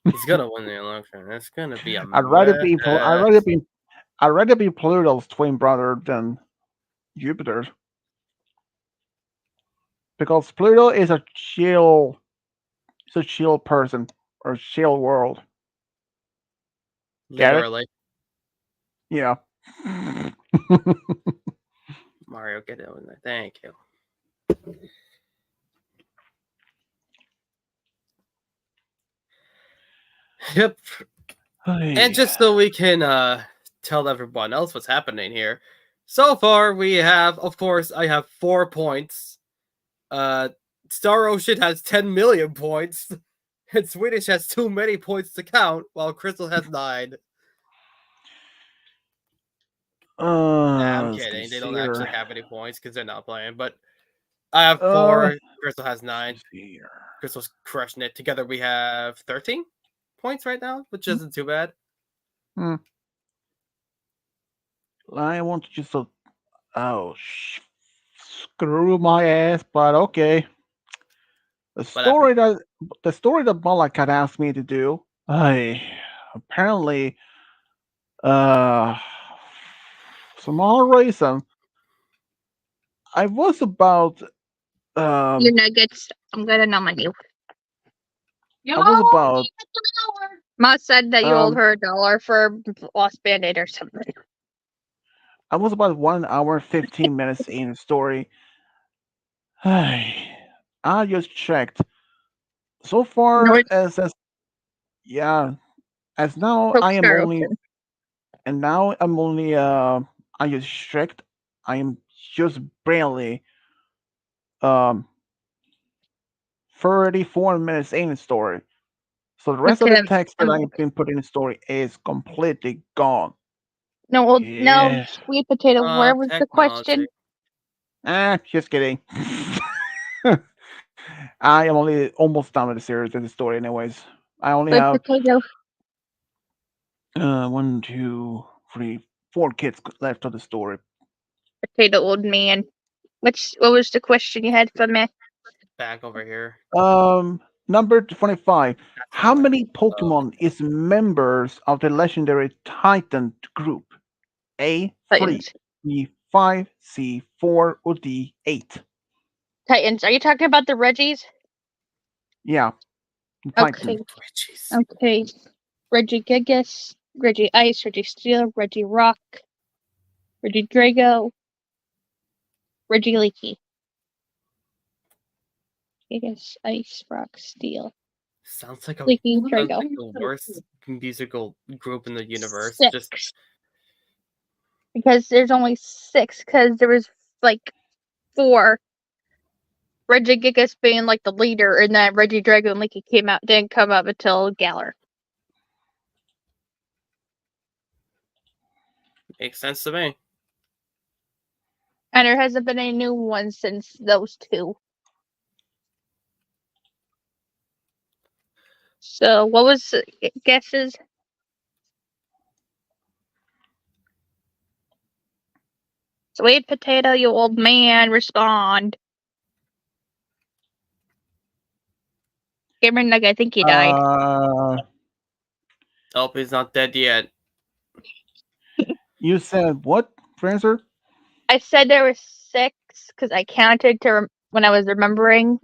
He's gonna win the election. It's gonna be a I'd rather be mess. I'd rather be Pluto's twin brother than Jupiter's. Because Pluto is a chill person or chill world. Get it? Literally. Yeah. Mario, get it in there. Thank you. Yep. And just so we can tell everyone else what's happening here. So far, we have, of course, I have 4 points. Star Ocean has 10 million points. And Swedish has too many points to count, while Crystal has 9. I'm kidding. They don't actually have any points because they're not playing. But I have 4. Crystal has 9. Crystal's crushing it. Together we have 13 points right now, which isn't too bad. I want to just screw my ass, but okay. The story that Malakat asked me to do, apparently, some odd reason, I was about Your Um, nuggets. I'm gonna nominate you. I was about Ma said that you owed um her $1 for a lost band-aid or something. I was about 1 hour 15 minutes in the story. I just checked. So No, far it's as yeah, as now I books am are only open. and now I'm only I just checked. I am just barely um 34 minutes in the story. So the rest of the Okay. text that I've been putting in the story is completely gone. No, well, no, Yeah. sweet potato. Where was the Technology. question? Just kidding. I am only almost done with the series and the story, anyways. I only Sweet have potato. one, two, three, 4 kids left of the story. Potato old man. What was the question you had for me? Back over here. Number 25. That's How not many Pokemon is members of the legendary Titan group? A, 3, Titans. B, 5, C, 4, or D, 8? Titans. Are you talking about the Reggies? Yeah, the Okay. Titan. Twitches. Okay. Reggie Gigas, Reggie Ice, Reggie Steel, Reggie Rock, Reggie Drago, Reggie Leaky. Gigas, Ice, Rock, Steel, Sounds like Leaky, sounds Drago. like the worst musical group in the universe. Just 6. Because there's only 6, because there was like 4. Reggie Gigas being like the leader, and then Reggie Drago and Leaky didn't come up until Galar. makes sense to me. And there hasn't been any new ones since those 2. So what was guesses? Sweet potato, you old man, respond. Cameron Nugget, I think he died. Oh, he's not dead yet. You said what, Francer? I said there were 6 because I counted when I was remembering.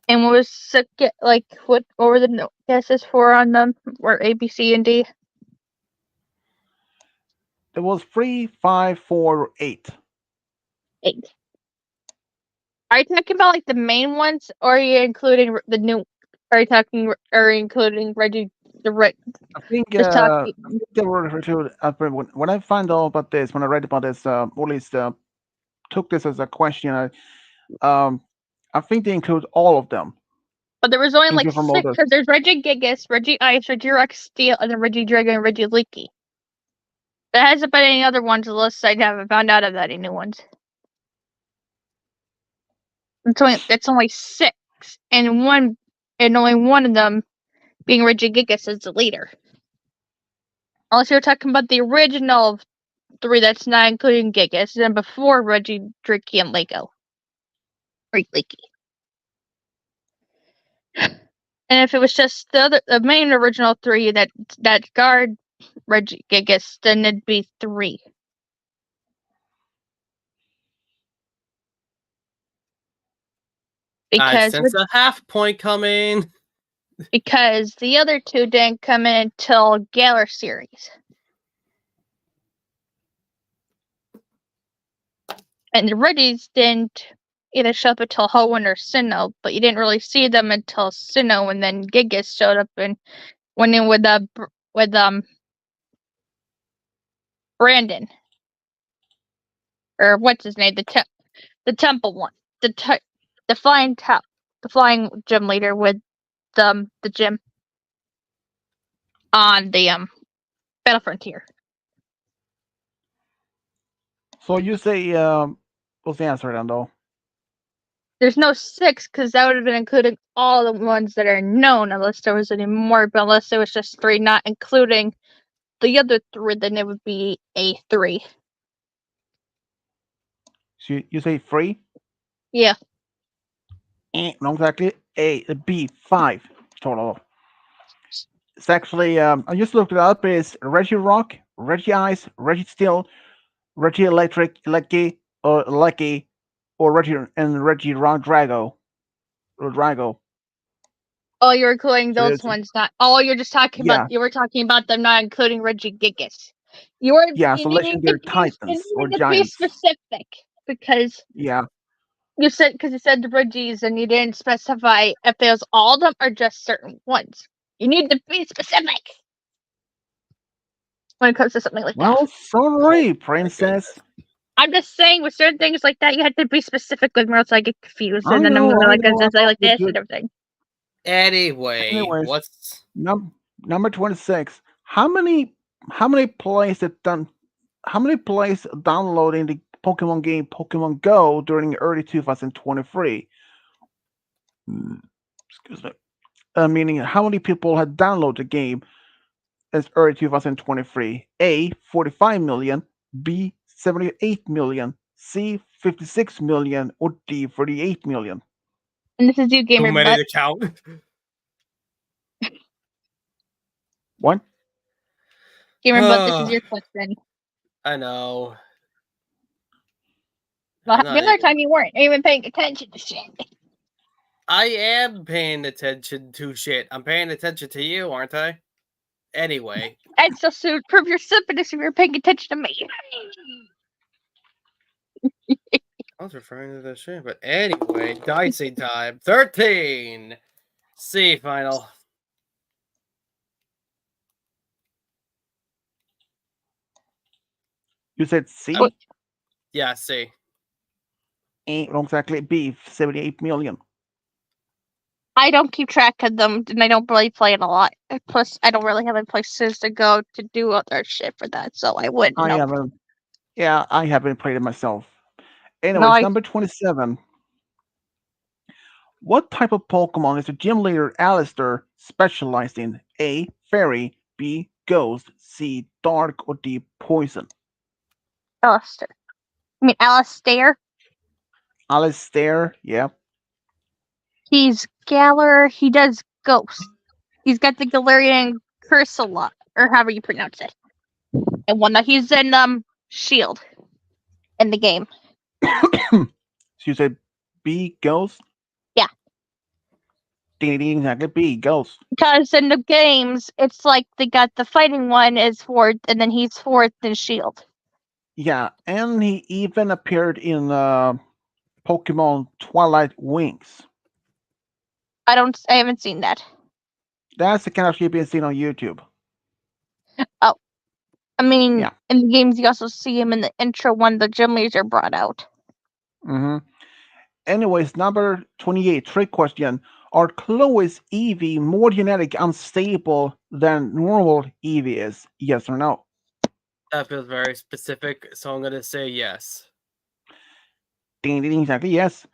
And what was like what were the guesses for on them? Were A, B, C, and D? There was 3, 5, 4, 8. 8. Are you talking about like the main ones, or are you including the new? Are you talking? Are you including Reggie I think the talking? they were referred to when I found out about this, when I read about this, or at least took this as a question. I think they include all of them, But there was only like including from 6 older. because there's Reggie Gigas, Reggie Ice, Reggie Rock Steel, and then Reggie Dragon and Reggie Leaky. There hasn't been any other ones unless I haven't found out of any new ones. That's only 6, and only one of them being Reggie Gigas as the leader. Unless you're talking about the original 3 that's not including Gigas, and before Reggie, Dricky, and Lego. Or Leaky. And if it was just the main original 3 that guard Reggie Gigas, then it'd be 3. I Because sense a half point coming. the other 2 didn't come in until Galar series. And the Reggies didn't either show up until Hoenn or Sinnoh, but you didn't really see them until Sinnoh, and then Gigas showed up and went in with Brandon, or what's his name, the temple one, the flying gym leader with the gym on the Battle Frontier. So you say what's the answer then, though? There's no 6 because that would have been including all the ones that are known, unless there was any more. But unless there was just 3, not including the other 3, then it would be a 3. So you say 3? Yeah. Not exactly. B 5 total. It's actually I just looked it up. It's Reggie Rock, Reggie Ice, Reggie Steel, Reggie Electric, Lucky, or Lucky, or Reggie Drago. Oh, you're including So those there's ones, not. Oh, you're just talking about. yeah, You were talking about them, not including Reggie Gigas. You were. yeah. You So need to legendary be. You titans or need to be giants. specific because Yeah. you said the Reggies and you didn't specify if it was all of them or just certain ones. You need to be specific when it comes to something like that. Well, sorry, My princess. goodness. I'm just saying with certain things like that, you have to be specific with me, or else I get confused, and I then I'm know, gonna I like know. say like Good, this good. and everything. Anyway, Anyways, what's number 26. How many plays that done? How many plays downloading the Pokemon game Pokemon Go during early 2023? Mm, Excuse me. Meaning, how many people had downloaded the game as early 2023? A. 45 million. B. 78 million. C. 56 million. Or D. 38 million. And this is you, too gamer many butt. to count? What? Gamer butt. This is your question. I know. Well, I'm the not other even. time you weren't even paying attention to shit. I am paying attention to shit. I'm paying attention to you, aren't I? Anyway, And so soon prove your stupidness if you're paying attention to me. I was referring to the shit, but anyway, dicing time. 13. C final. You said Um, C? yeah, C. Not exactly. B. 78 million. I don't keep track of them, and I don't really play it a lot. Plus, I don't really have any places to go to do other shit for that, so I wouldn't I know. haven't. Yeah, I haven't played it myself. No, Anyways, number 27. What type of Pokemon is the gym leader Alistair specialized in? A. Fairy. B. Ghost. C. Dark. Or D. Poison? Alistair. I mean, Alistair. Alistair. Yeah. He's Galar. He does Ghost. He's got the Galarian curse a lot, or however you pronounce it. And one that he's in Shield in the game. So you said B. Ghost? Yeah. Ding, ding, exactly. B. Ghost. Because in the games, it's like they got the fighting one is fourth, and then he's fourth in Shield. Yeah, and he even appeared in Pokemon Twilight Wings. I haven't seen that. That's the kind of shit being seen on YouTube. Oh, I mean, Yeah. in the games, you also see him in the intro when the gym leaders are brought out. Mm-hmm. Anyways, number 28, trick question. Are Chloe's Eevee more genetic unstable than normal Eevee is? Yes or no? That feels very specific, so I'm gonna say yes. Ding, ding, exactly, yes.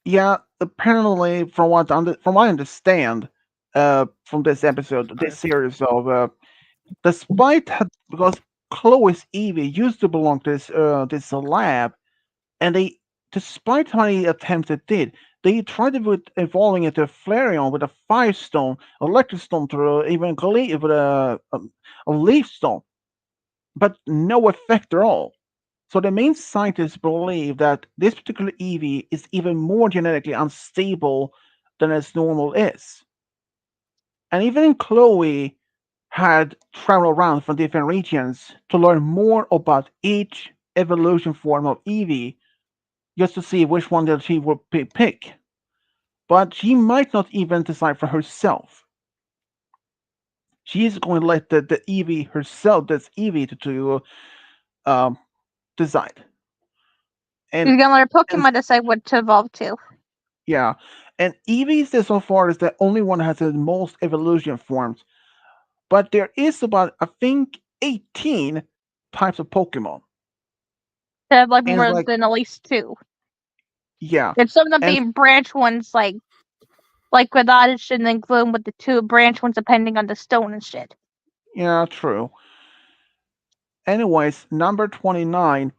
Yeah, apparently, from what I understand, from this episode, this series of, because Chloe's Eevee used to belong to this lab, and despite how many attempts it did, they tried with evolving into a Flareon with a Fire Stone, Electric Stone, to even with a Leaf Stone, but no effect at all. So the main scientists believe that this particular Eevee is even more genetically unstable than its normal is. And even Chloe had traveled around from different regions to learn more about each evolution form of Eevee, just to see which one that she would pick. But she might not even decide for herself. She is going to let the Eevee herself, that's Eevee, to um, decide. And, You're gonna let a and Pokemon decide what to evolve to. yeah, and Eevee is so far is the only one that has the most evolution forms. But there is about, I think, 18 types of Pokemon. To have like And it's more like, than at least two. yeah. And some of them And being branch ones, like with Oddish and then Gloom with the two branch ones depending on the stone and shit. yeah, true. Anyways, number 29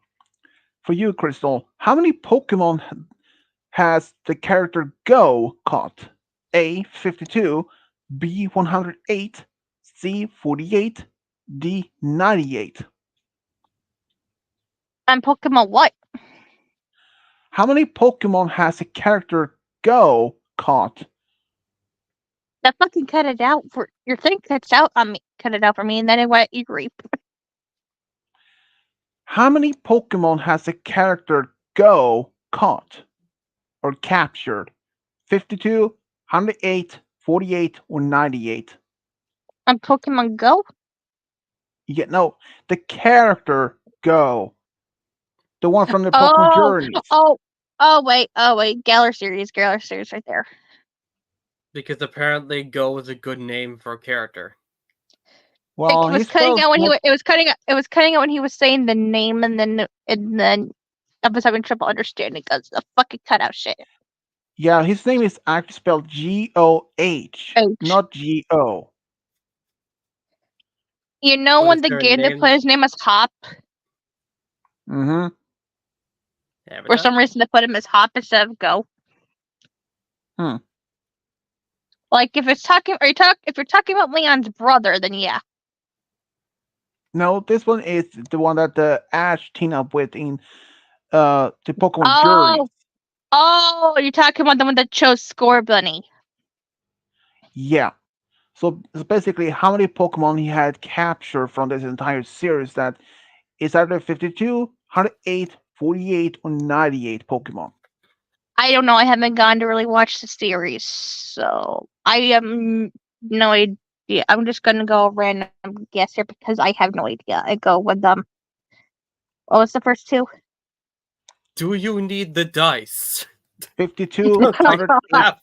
for you, Crystal. How many Pokemon has the character Go caught? A 52, B 108, C 48, D 98. And Pokemon what? How many Pokemon has the character Go caught? That fucking cut it out for your thing cuts out on me. Cut it out for me, and then it went you reap. How many Pokemon has the character Go caught or captured? 52, 108, 48, or 98? On Pokemon Go. Yeah, no, the character Go. The one from the Pokemon Oh, Journeys. oh wait, Galar series right there. Because apparently Go is a good name for a character. Well, It he was cutting spells out when not, it was cutting out when he was saying the name, and then I was having trouble understanding because the fucking cutout shit. yeah, his name is actually spelled Goh, H. not Go. You know What when is the their game they name? put his name as Hop? Mm-hmm. For some reason they put him as Hop instead of Go. Hmm. Like if you're talking about Leon's brother, then yeah. No, this one is the one that the Ash teamed up with in the Pokemon Journeys. Oh, you're talking about the one that chose Score Bunny. Yeah. So basically, how many Pokemon he had captured from this entire series? That is either 52, 108, 48, or 98 Pokemon. I don't know. I haven't gone to really watch the series, so I am no idea. I'm just gonna go random guess here because I have no idea. I go with what was the first two? Do you need the dice? 52, Don't take 108, that.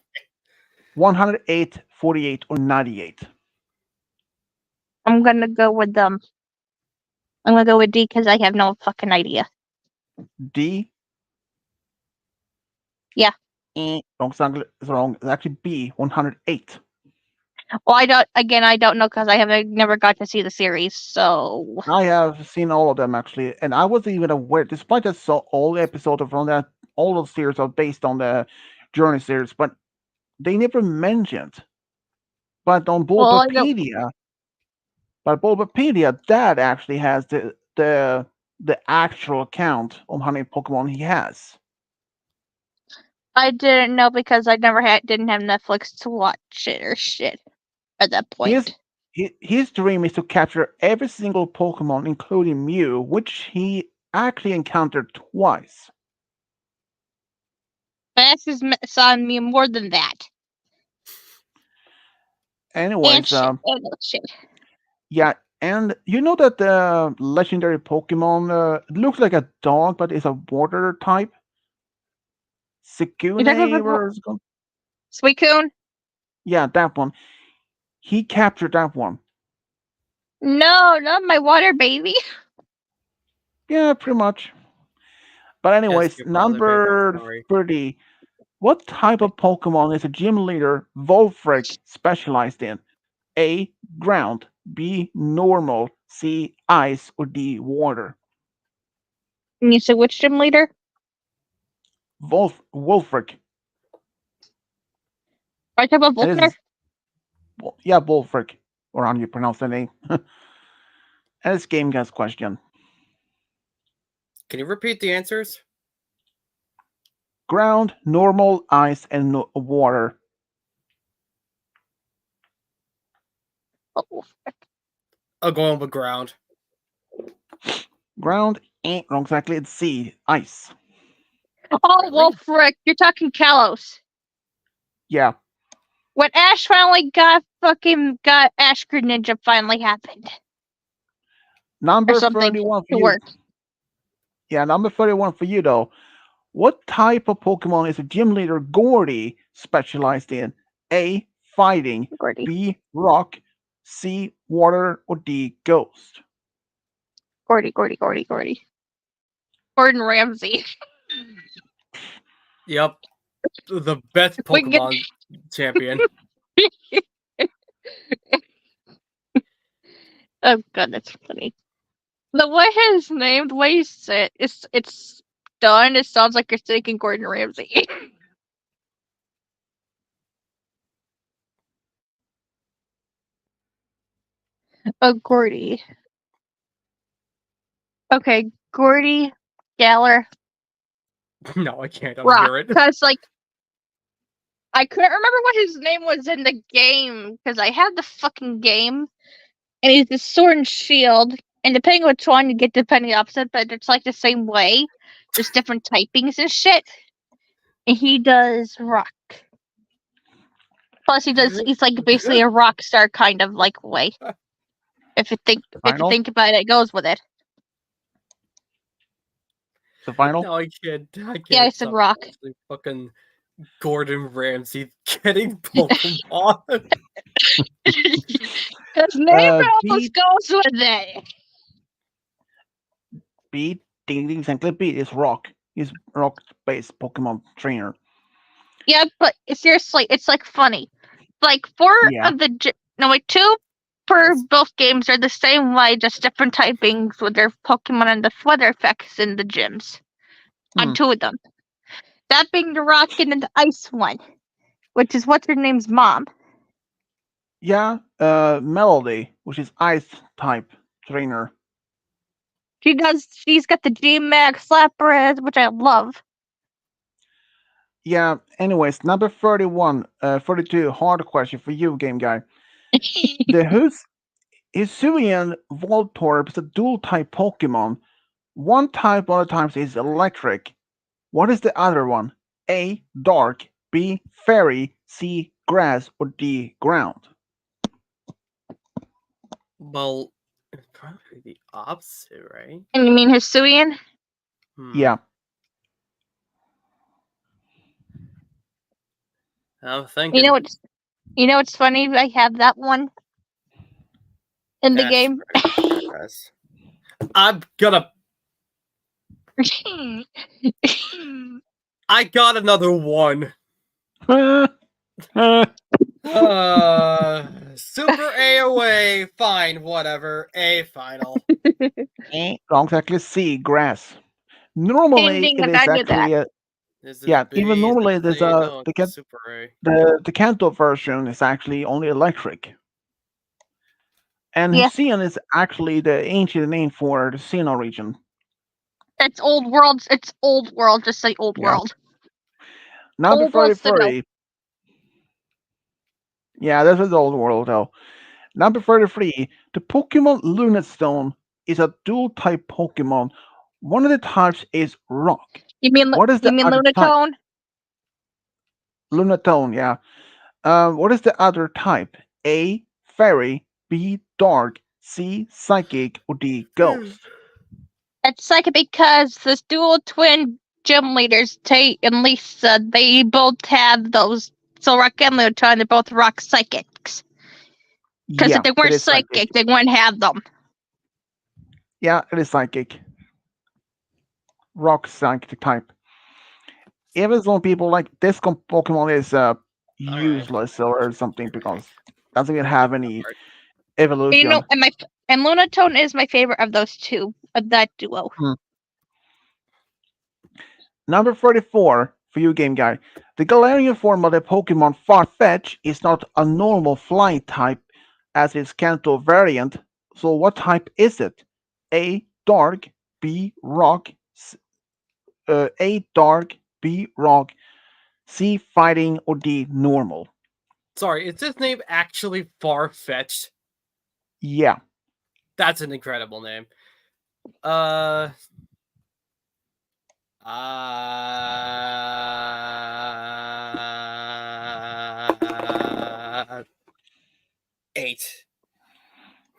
108, 48, or 98. I'm gonna go with I'm gonna go with D because I have no fucking idea. D. Yeah. Wrong. It's wrong. It's actually B. 108. Well, I don't know because I haven't never got to see the series. So I have seen all of them actually, and I wasn't even aware. Despite I saw all the episodes from that, all those series are based on the Journey series, but they never mentioned. But on well, I don't. Bulbapedia, that actually has the actual count on how many Pokemon he has. I didn't know because I didn't have Netflix to watch it or shit at that His point. his dream is to capture every single Pokemon, including Mew, which he actually encountered twice. Fast is on me more than that. And Anyways, shit. And shit. yeah, and you know that the legendary Pokemon looks like a dog, but it's a water type. You're talking Sikune, about or Suicune? yeah, that one. He captured that one. No, not my water baby. Yeah, pretty much. But Yes, anyways, your father, baby. number Sorry. 30. What type of Pokemon is a gym leader Wolfric specialized in? A. Ground. B. Normal. C. Ice. Or D. Water. And you said which gym leader? Wolfric. Are you talking about And this Volkner? is, yeah, Wolfric. Or how do you pronounce the name? And it's Game Guys question. Can you repeat the answers? Ground, normal, ice, and water. Oh, I'll go on with ground. Ground ain't wrong exactly. It's C. Ice. oh Really? well, frick. You're talking Kalos. Yeah. When Ash finally got Ash Greninja finally happened. Or Number something 31 for to you. work. Yeah, number 31 for you, though. What type of Pokemon is a gym leader Gordy specialized in? A. Fighting. Gordy. B. Rock. C. Water. Or D. Ghost. Gordy. Gordon Ramsay. Yep. The best We get- Pokemon champion. Oh god, that's funny. The way his name, the way you say it's done. It sounds like you're thinking Gordon Ramsay. Oh, Gordy. Okay, Gordy, Galar, No, I can't Rock. unhear it. Because, like, I couldn't remember what his name was in the game, because I had the fucking game, and he's the sword and shield, and depending on which one you get, depending opposite, but it's like the same way, just different typings and shit. And he does rock. Plus, he's like basically a rock star kind of like way. If you think Final? about it, it goes with it. The final? No, I can't. I can't. Yeah, I said stop rock. watching fucking Gordon Ramsay getting Pokemon. His name almost goes with it. Beat, exactly. Beat is Rock. He's rock-based Pokemon trainer. Yeah, but seriously, it's like funny. Like four Yeah. of the two per both games are the same way, just different typings with their Pokemon and the weather effects in the gyms. On two of them. That being the rock and then the ice one, which is what's her name's mom. Yeah, Melody, which is ice type trainer. She's got the G-Max Lapras, which I love. Yeah, anyways, number 31, 42, hard question for you, game guy. The Hisuian Voltorb is a dual type Pokemon. One type other times is electric. What is the other one? A, dark, B, fairy, C, grass, or D, ground? Well, it's probably the opposite, right? And you mean Hisuian? Yeah. I'm thinking. You know what's funny? I have that one in the game. I'm gonna. I got another one. Super A away. Fine, whatever. A final. Wrong, exactly. C, grass. Normally, Ding, it I is knew that. actually yeah. Even normally, there's Super A. the Kanto version is actually only electric. And Yeah. Hisuian is actually the ancient name for the Sinnoh region. It's old world. It's old world. Just say old world. Number Old world's the 33. Yeah, this is the old world though. Number 33. The Pokemon Lunatone is a dual type Pokemon. One of the types is rock. You mean Lunatone? Lunatone, yeah. What is the other type? A, fairy, B, dark, C, psychic, or D, ghost? It's psychic because the dual twin gym leaders, Tate and Lisa, they both have those. So Rock and Lunatone, they're both rock psychics. Because if they weren't psychic, they wouldn't have them. Yeah, it is psychic. Rock psychic type. Even some people like this Pokemon is useless or something because it doesn't even have any evolution. You know, and Lunatone is my favorite of those two, of that duo. Number 34 for you, game guy. The Galarian form of the Pokemon Farfetch is not a normal flying type as its Kanto variant. So what type is it? A, dark, B, rock, A, dark, B, rock, C, fighting, or D, normal? Sorry, is this name actually far-fetched? Yeah. That's an incredible name. 8.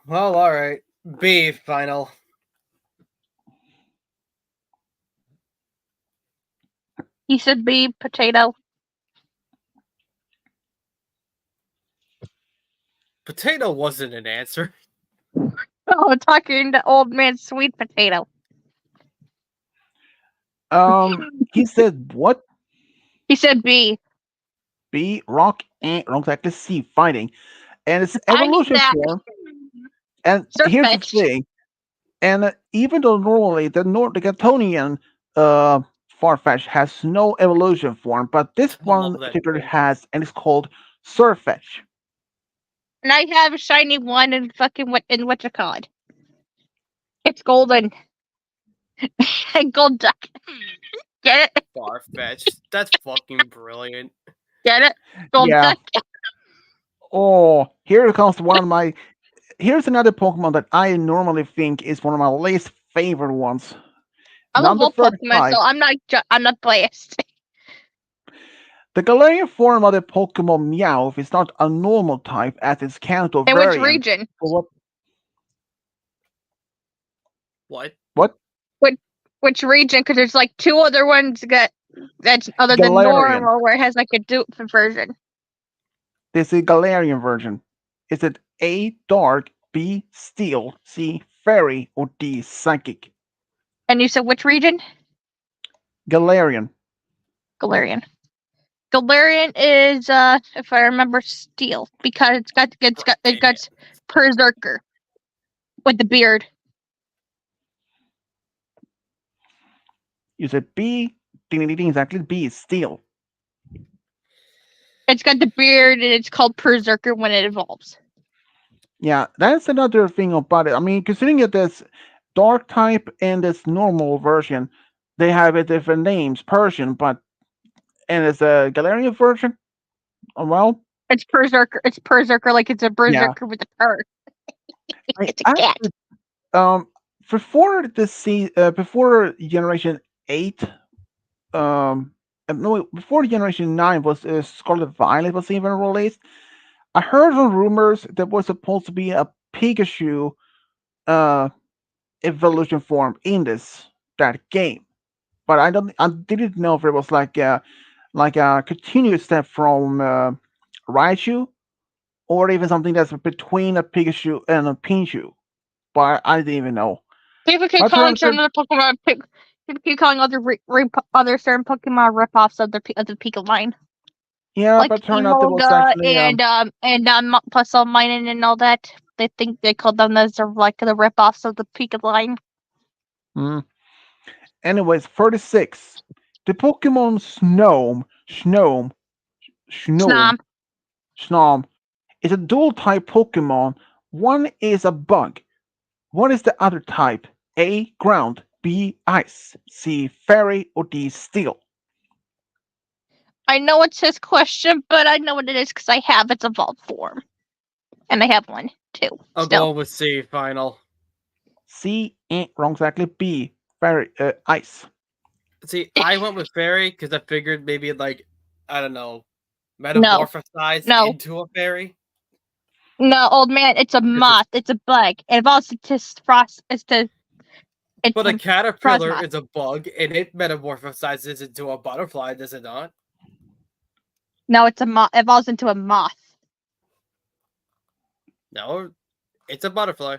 Well, alright. B, final. He said B, potato. Potato wasn't an answer. Oh, talking to old man Sweet Potato. He said what? He said B. B, rock, and wrong, exactly. C, fighting. And it's evolution form. And here's the thing. And even though normally the Cantonian Farfetch has no evolution form, but this one particularly has, and it's called Surfetch. And I have a shiny one in fucking what's it called? It's golden. Gold duck. Get it? Far fetched. That's fucking brilliant. Get it? Gold Yeah. duck. Oh, here comes one of my. Here's another Pokemon that I normally think is one of my least favorite ones. I love Number all Pokemon, 35. so I'm not biased. The Galarian form of the Pokemon Meowth is not a normal type as its Kanto In which variant. region? For What? what? Which region? Because there's like two other ones that's other than Galarian. normal, where it has like a dupe version. This is Galarian version. Is it A, Dark, B, Steel, C, Fairy, or D, Psychic? And you said which region? Galarian. Galarian. Galarian is, if I remember, Steel because it got Berserker with the beard. You said B. Ding, ding, ding, exactly. B is Steel. It's got the beard and it's called Berserker when it evolves. Yeah, that's another thing about it. I mean, considering that this Dark type and this normal version, they have a different names, Persian, but and it's a Galarian version. Well, It's Berserker. It's Berserker like it's a Berserker with a purr. It's a cat. Before before Generation 8, no, before Generation 9 was Scarlet Violet was even released. I heard some rumors that was supposed to be a Pikachu evolution form in that game, but I didn't know if it was like a continuous step from Raichu or even something that's between a Pikachu and a Pinshu. But I didn't even know. People keep My calling parents certain other Pokemon. People keep calling other certain Pokemon ripoffs of the Pika line, Yeah, like but turned out it was Emolga actually and Puzzle Mining and all that. They think they called them as like the ripoffs of the Pika line. Anyways, 36. The Pokemon Snom. Snom is a dual type Pokemon. One is a bug. What is the other type? A. Ground. B. Ice. C. Fairy. Or D. Steel? I know it's his question, but I know what it is because I have its evolved form, and I have one too. I'll Still. go with C. Final. C. Wrong exactly. B. Fairy. Ice. See, I went with fairy because I figured maybe like I don't know, metamorphosize No. into a fairy. No, old man, it's a moth. It's a bug. It evolves into frost. But a caterpillar Frostmoth. is a bug, and it metamorphosizes into a butterfly, does it not? No, it's a moth. It evolves into a moth. No, it's a butterfly,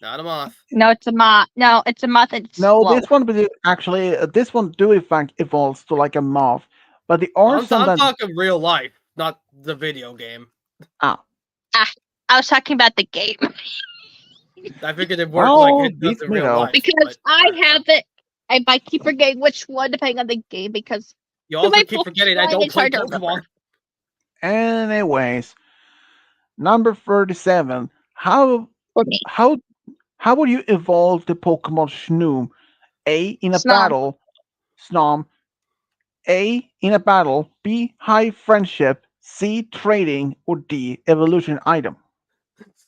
not a moth. No, it's a moth. No, it's a moth. And it's No, slow. this one actually this one do in fact evolves to like a moth, but the are I'm some that talking real life, not the video game. I was talking about the game I figured it worked Oh, like it does beat in me real though. life. because but I have it. I keep forgetting which one depending on the game because You also my keep forgetting I Pokemon, don't it's play hard to remember. Pokemon. Anyways, number 37. For me. How would you evolve the Pokemon Snoom? A in a Snom. battle, Snom. A in a battle. B high friendship. C trading. Or D evolution item.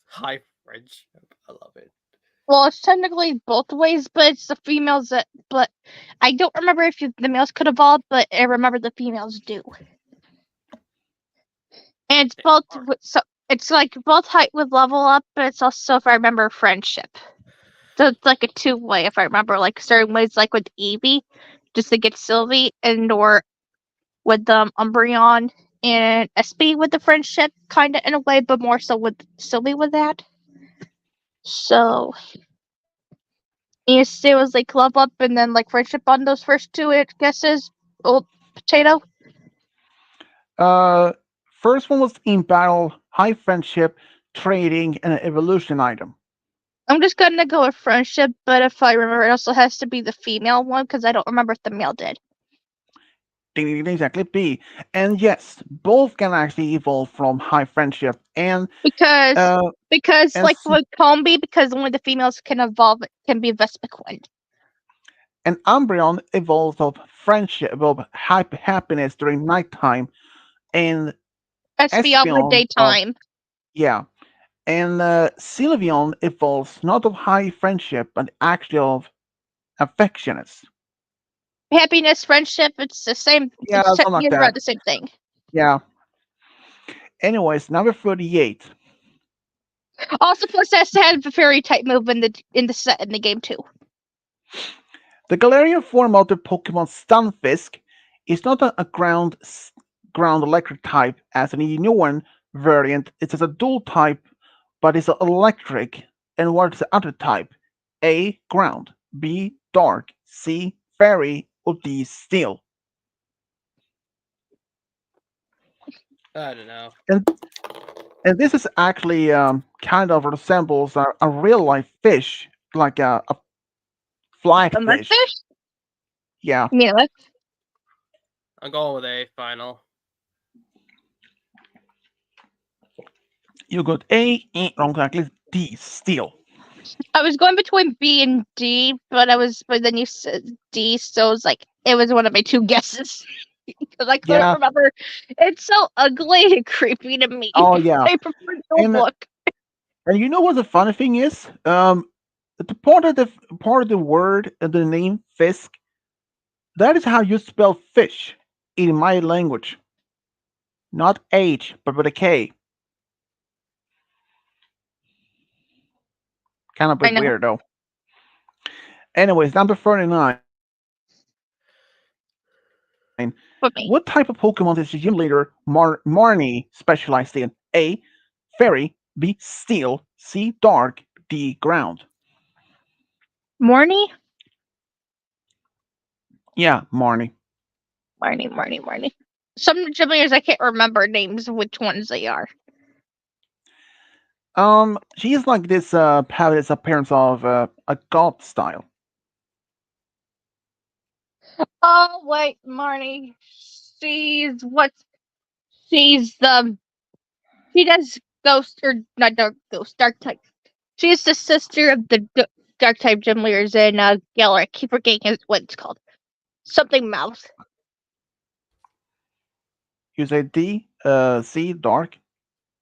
High friendship. I love it. Well, it's technically both ways, but it's the females that. But I don't remember if the males could evolve, but I remember the females do. And it's both. So it's like both height with level up, but it's also, if I remember, friendship. So it's like a two-way, if I remember, like certain ways, like with Eevee, just to get Sylvie, and or with Umbreon and SB with the friendship, kind of in a way, but more so with Sylvie with that. So yes, it was like level up and then like friendship on those first two, I guess, is old potato. First one was in battle, high friendship, trading, and an evolution item. I'm just gonna go with friendship, but if I remember, it also has to be the female one because I don't remember if the male did. Exactly, B. And yes, both can actually evolve from high friendship and Because and like with Combi, because only the females can evolve, can be Vespiquen. and Umbreon evolves of friendship, well, happiness during nighttime, and Espeon by Espion of daytime. yeah, and Sylveon evolves not of high friendship, but actually of affectionate. Happiness, friendship, it's the same. Yeah, something like You're about that. the same thing. Yeah. Anyways, number 38. Also, plus has to have a fairy type move in the set in the game too. The Galarian form of the Pokemon Stunfisk is not a ground electric type as an Inuan variant. It is a dual type, but it's electric. And what is the other type? A. Ground. B. Dark. C. Fairy. Or D. Steel. I don't know. And and this is actually kind of resembles a real life fish, like a A flatfish. mudfish? Yeah. You mean what? I'm going with A final. You got A, wrong, exactly. D. Steel. I was going between B and D, but then you said D, so it was one of my two guesses because I couldn't Yeah. remember. It's so ugly and creepy to me. Oh yeah. I prefer the And look. and you know what the funny thing is? The part of the word the name Fisk, that is how you spell fish in my language. Not H, but with a K. Kind of a I bit know. weird though. Anyways, number 39. For me. What type of Pokemon is the gym leader Marnie specialized in? A. Fairy. B. Steel. C. Dark. D. Ground. Morny? Yeah, Marnie. Marny. Some gym leaders I can't remember names of which ones they are. She is like this have this appearance of a god style. Oh wait, Marnie. She's the she does ghost or not dark type. She's the sister of the dark type gym leaders in Galar. I keep forgetting what it's called. Something Mouse. You say D, C, Dark.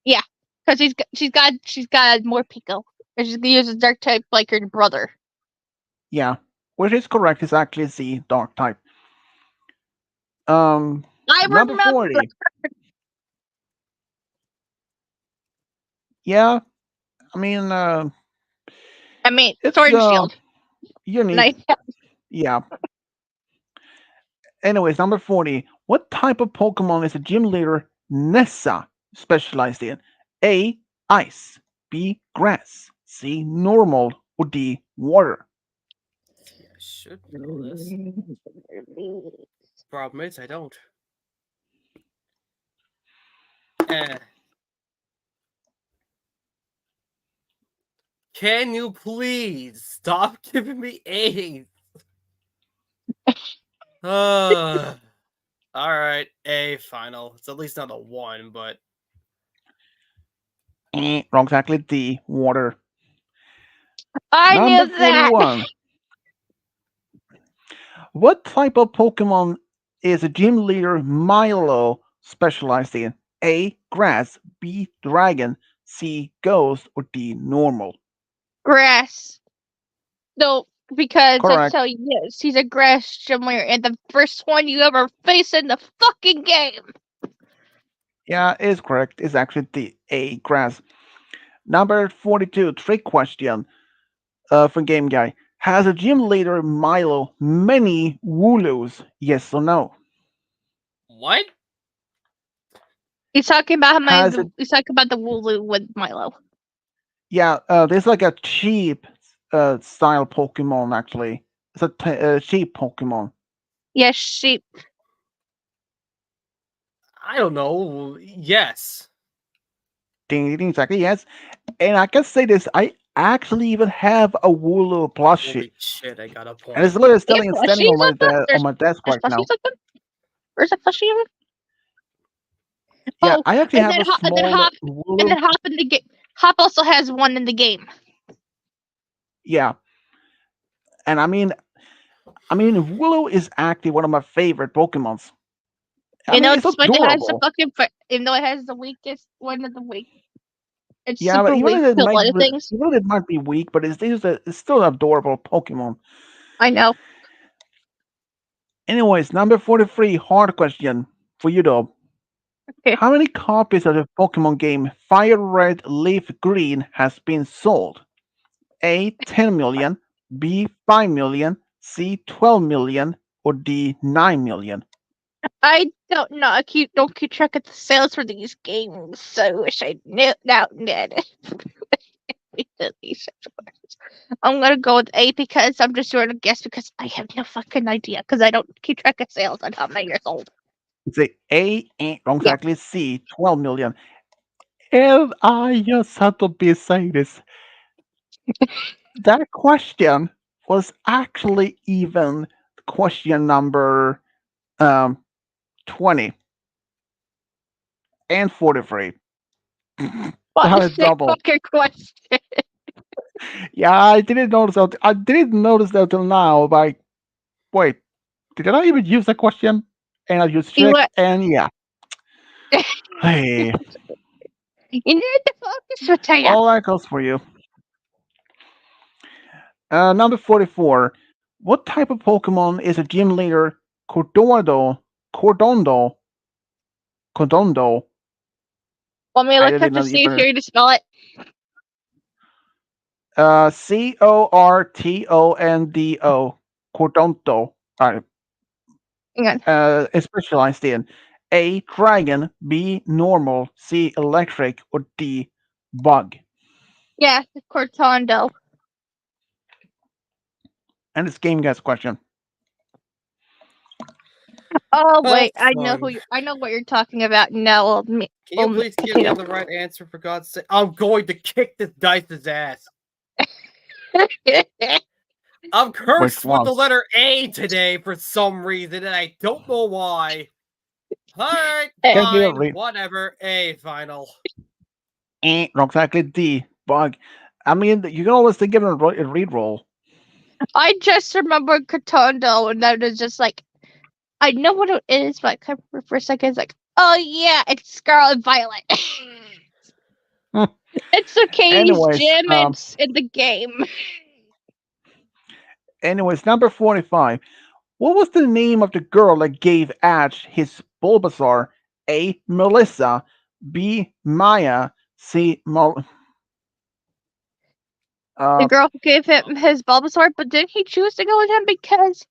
Yeah, because she's got more Pico. And she's gonna use a dark type like her brother. Yeah, which is correct. It's actually C, Dark type. I Number remember. 40. Yeah, I mean, I mean, it's Sword and Shield. unique. Nice. Yeah. Anyways, number 40. What type of Pokemon is the gym leader Nessa specialized in? A. Ice. B. Grass. C. Normal. Or D. Water. I should know this. Problem is, I don't. Eh. Can you please stop giving me A's? All right, A final. It's at least not a 1, but Wrong, exactly. D. Water. I Number knew that. 41. What type of Pokemon is a gym leader Milo specialized in? A. Grass. B. Dragon. C. Ghost. Or D. Normal. Grass. No, because that's Correct. how he is. He's a grass gym leader, and the first one you ever face in the fucking game. Yeah, it is correct. It's actually the A. Grass. Number 42. Trick question from Game Guy. Has a gym leader Milo many Wooloos? Yes or no? what? He's talking about Has it? he's talking about the Wooloo with Milo. Yeah, there's like a cheap style Pokemon actually. It's a cheap Pokemon. Yes, sheep. I don't know. Yes. Ding ding ding, exactly, yes. And I can say this, I actually even have a Wooloo plushie. Holy shit, I got a And it's point. literally There's standing on plushies of them. on my desk There's right now. plushies of them. Where's the plushie of them? Yeah, Oh, I actually and have then a Hop, and then small Hop, and Wooloo. then Hop in the game. Hop also has one in the game. Yeah. And I mean, I mean, Willow is actually one of my favorite Pokemons. I You mean, know, it's despite it has the adorable. fucking, even though it has the weakest one of the weak, it's Yeah, but super weak to a lot of things. even though it might be weak, but it's still an adorable Pokemon. I know. Anyways, number 43, hard question for you though. Okay. How many copies of the Pokemon game Fire Red Leaf Green has been sold? A 10 million, B 5 million, C 12 million, or D 9 million? I don't know. Don't keep track of the sales for these games, so I wish I knew now did. I'm gonna go with A because I'm just doing a guess because I have no fucking idea because I don't keep track of sales on how many years old. It's wrong Yeah. exactly, C 12 million. And I just had to be saying this. That question was actually even question number um, 20 and 43. What Got the it same double. fucking question? Yeah, I didn't notice that. I didn't notice that till now. But wait, did I even use that question? And I used You trick, what? and yeah. Hey, You need to focus, Mateo. all that goes for you. Number 44. What type of Pokemon is a gym leader Cordondo? Cordondo? Want me to I look up didn't to know see if even. you're to spell it? Cortondo. Cordondo. Hang on. Is specialized in A. Dragon, B. Normal, C. Electric, or D. Bug. Yeah, Cortondo. And it's Game Guys question. Oh Oh, wait, I know fun. I know what you're talking about. No, Can you please give me potato. the right answer for God's sake? I'm going to kick this dice's ass. I'm Which cursed with the was letter A today for some reason, and I don't know why. Alright, can you fine, read? whatever. A final. Not exactly D. Bug. I mean, you can always think of a read roll. I just remember Cortondo, and I was just like, I know what it is, but I can't remember for a second. It's like, oh yeah, it's Scarlet Violet. It's Katie's anyways, gym. It's in the game. number 45. What was the name of the girl that gave Ash his Bulbasaur? A. Melissa, B. Maya, C. The Uh, girl who gave him his Bulbasaur, but didn't he choose to go with him because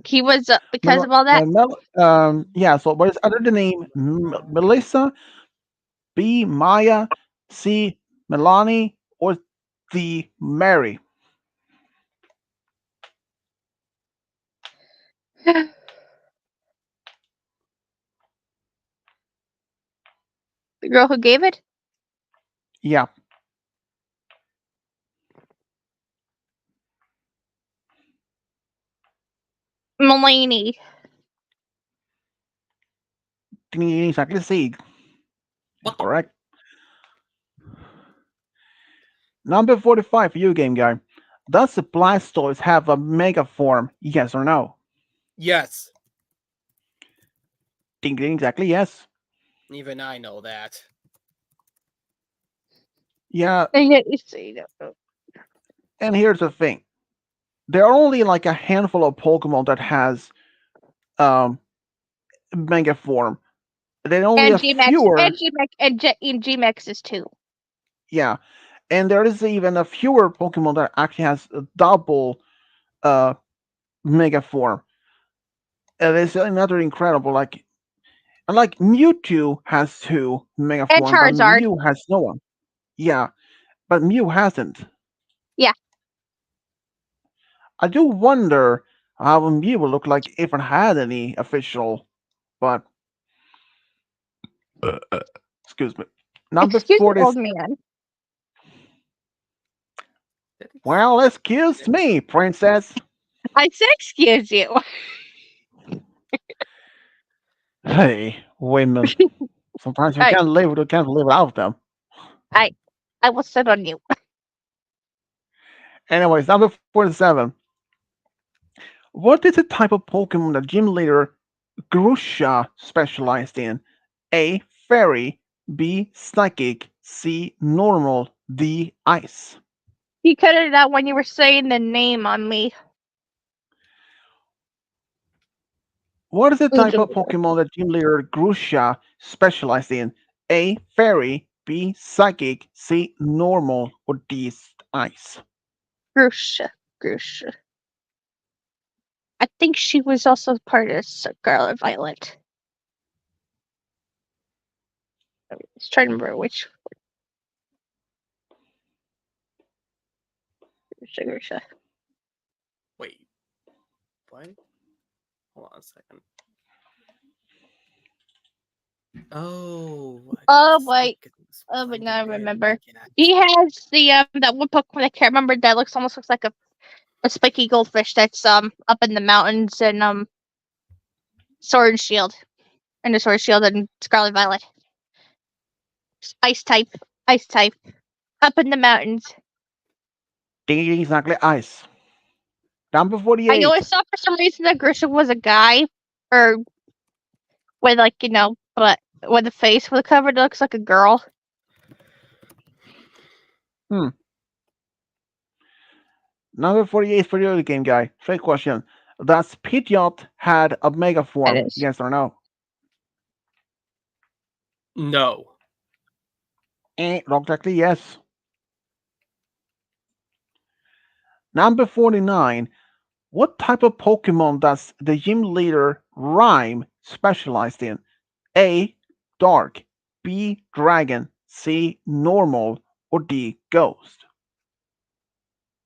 he was because of all that? yeah, so what is under the name Melissa, B. Maya, C. Melanie, or D. Mary? The girl who gave it, Yeah, Mulaney. exactly C. Correct. Number 45 for you, game guy. Does the Blastoise have a mega form? Yes or no? Yes. Ding ding, exactly yes. Even I know that. Yeah, And yet you say no. and here's the thing. There are only like a handful of Pokemon that has um mega form. There are only And a Gmax fewer, and Gmax and Gmax is too. yeah. And there is even a fewer Pokemon that actually has a double uh mega form. And it's another incredible like Mewtwo has two mega And form, but Charizard. Mew has no one. Yeah, but Mew hasn't. Yeah. I do wonder how Mew would look like if it had any official, but excuse me. Number Excuse me, 40. old man. Well, excuse me, princess. I said excuse you. Hey, women. Sometimes I we can't live without them. I I will sit on you. Anyways, number 47. What is the type of Pokemon that gym leader Grusha specialized in? A. Fairy. B. Psychic. C. Normal. D. Ice. You cut it out when you were saying the name on me. What is the Who's type of Pokemon that gym leader Grusha specialized in? A. Fairy. B. Psychic. C. Normal. Or D. Ice. Grusha? Grusha. I think she was also part of Scarlet Violet. I was trying to remember which. Grusha. Wait. What? Hold on a second. Oh. Oh, wait. Oh, but now I remember. He has the that one Pokemon I can't remember that almost looks like a spiky goldfish that's up in the mountains and Sword and Shield. And the Sword and Shield and Scarlet Violet. Ice type. Ice type. Up in the mountains. D. Exactly Ice. Number I 48. always thought for some reason that Grisham was a guy. Or with but with a face with a cover that looks like a girl. Number 48 for you, game guy. Straight question. Does Pidgeot had a mega form? That is. Yes or no? No. Wrong, exactly yes. Number 49. What type of Pokemon does the gym leader Rhyme specialized in? A. Dark. B. Dragon. C. Normal. Or D. Ghost.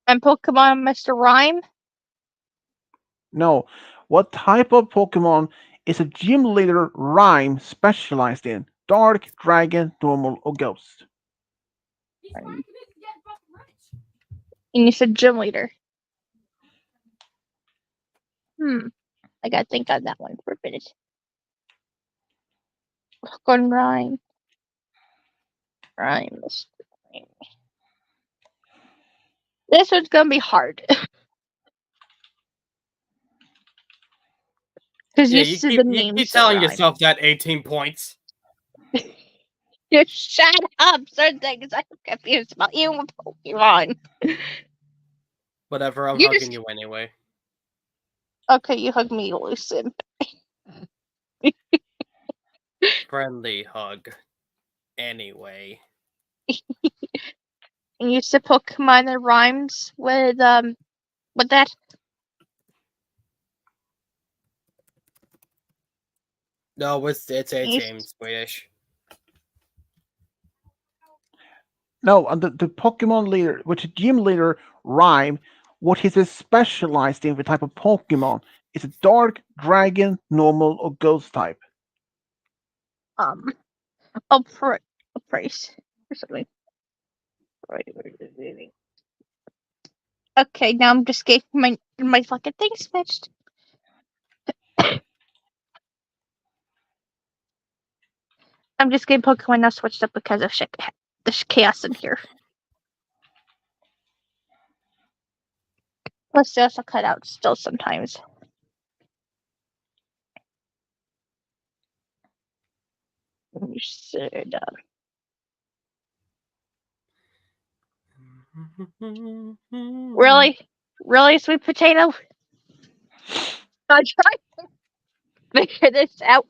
And Pokemon Mr. Rhyme? No. What type of Pokemon is a gym leader Rhyme specialized in? Dark, Dragon, Normal, or Ghost? And you said gym leader. I gotta think on that one for a minute. Going Rhyme. Rhyme. Mr. Rhyme. This one's gonna be hard. Because Yeah, you said the you keep names telling Rhyme. yourself that 18 points. Just shut up! Certain things I'm confused about you and Pokemon. Whatever, I'm You hugging just- you anyway. Okay, you hug me, Lucid. Friendly hug. Anyway. And you said Pokemon that rhymes with that. No, it's You 18 Swedish. No, and the Pokemon leader, which is gym leader Rhyme, what he's specialized in, the type of Pokemon, is it Dark, Dragon, Normal, or Ghost type? Praise or something. Okay, now I'm just getting my fucking thing switched. I'm just getting Pokemon now switched up because of there's chaos in here. Plus, they also cut out still sometimes. You said, really, sweet potato? I tried to figure this out.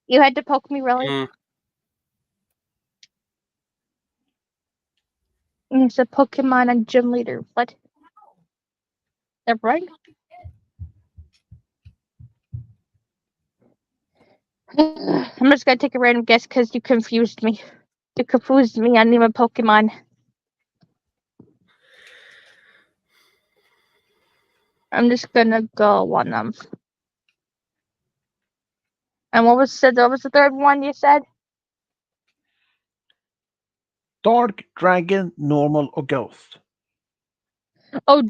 You had to poke me, really? It's a Pokemon and gym leader. What? They're right. I'm just gonna take a random guess because you confused me. You confused me on even Pokemon. I'm just gonna go on them. And what was the third one you said? Dark, Dragon, Normal, or Ghost? Oh,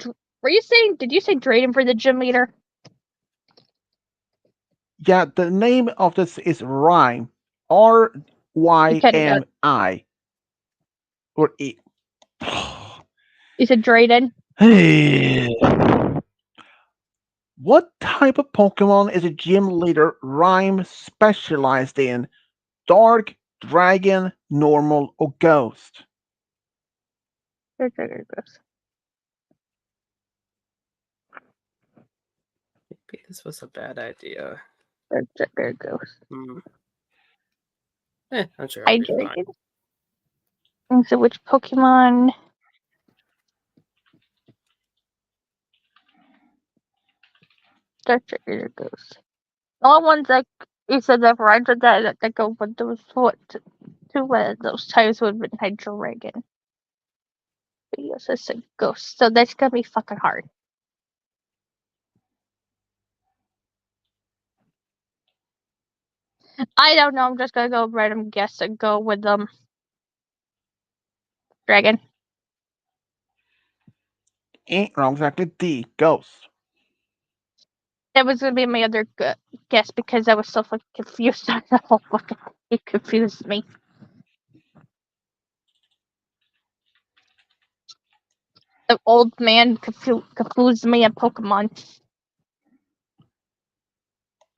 were you saying? Did you say Drayden for the gym leader? Yeah, the name of this is Rhyme. R-Y-M-I. Or E. You said Drayden. What type of Pokemon is a gym leader Rhyme specialized in? Dark, Dragon, Normal, or Ghost? There goes. Maybe this was a bad idea. There goes. Hmm. I'm sure I'll be fine. Hydrated. And so which Pokemon? There goes. All ones that you said that rhymes with that go with those what two those types would have been Hydreigon. But yes, it's a ghost. So that's gonna be fucking hard. I don't know. I'm just gonna go random guess and go with dragon. Ain't wrong, exactly. D, Ghost. That was gonna be my other guess because I was so fucking confused on the whole fucking. It confused me. The old man confused me on Pokemon.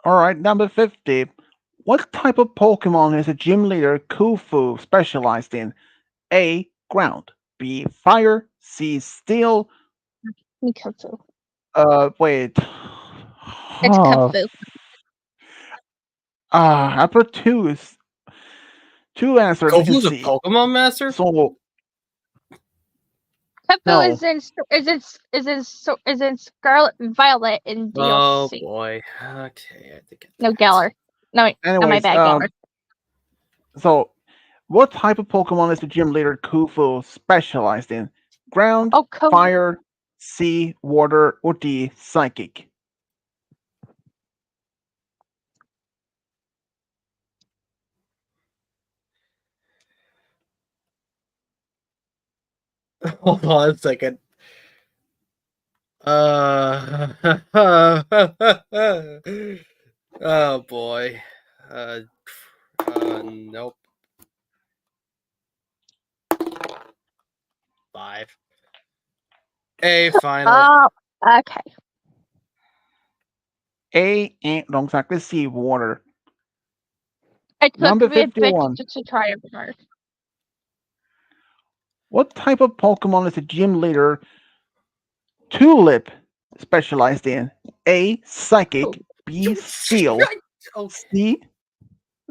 Alright, number 50. What type of Pokemon is a gym leader Kufu specialized in? A, Ground. B, Fire. C, Steel. Mikofu. Wait. It's Kufu. I put two answers in Kofu's a C. Pokemon master? So, Kufu no. is in Scarlet and Violet in Oh DLC. boy. Okay, I think No, Galar. No, wait, not my Anyways, bad, Galar. so what type of Pokemon is the gym leader Kufu specialized in? Ground, Oh, Kufu. Fire, Sea, Water, or D, Psychic? Hold on a second. Oh boy. Nope. 5. A final. Oh, okay. A, ain't wrong, exactly. C, Water. I took Number the advantage 51. to try it first. What type of Pokemon is the gym leader Tulip specialized in? A, Psychic. B, Steel. Oh, C,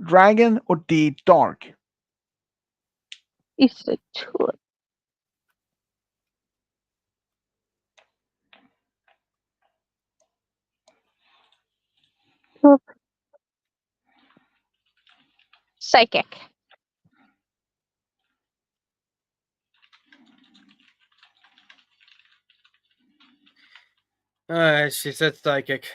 Dragon, or D, Dark? You said Tulip. Tulip. Psychic. she said psychic.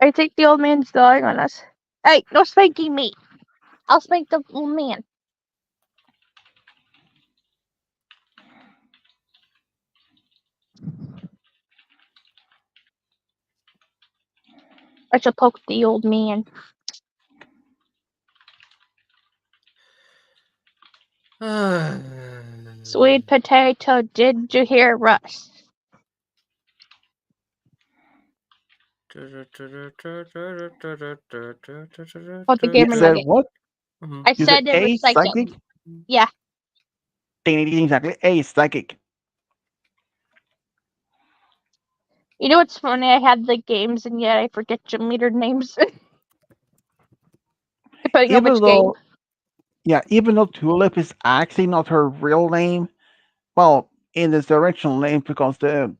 I think the old man's dying on us. Hey, no spanking me. I'll spank the old man. I should poke the old man. Sweet potato, did you hear us? Put the You gamer said nugget. what? I You said said it A, was psychic. Psychic? Yeah. Exactly. A, Psychic. You know what's funny? I had the games and yet I forget gym leader names. Depending on which game. Even though Tulip is actually not her real name, well, in its original name, because the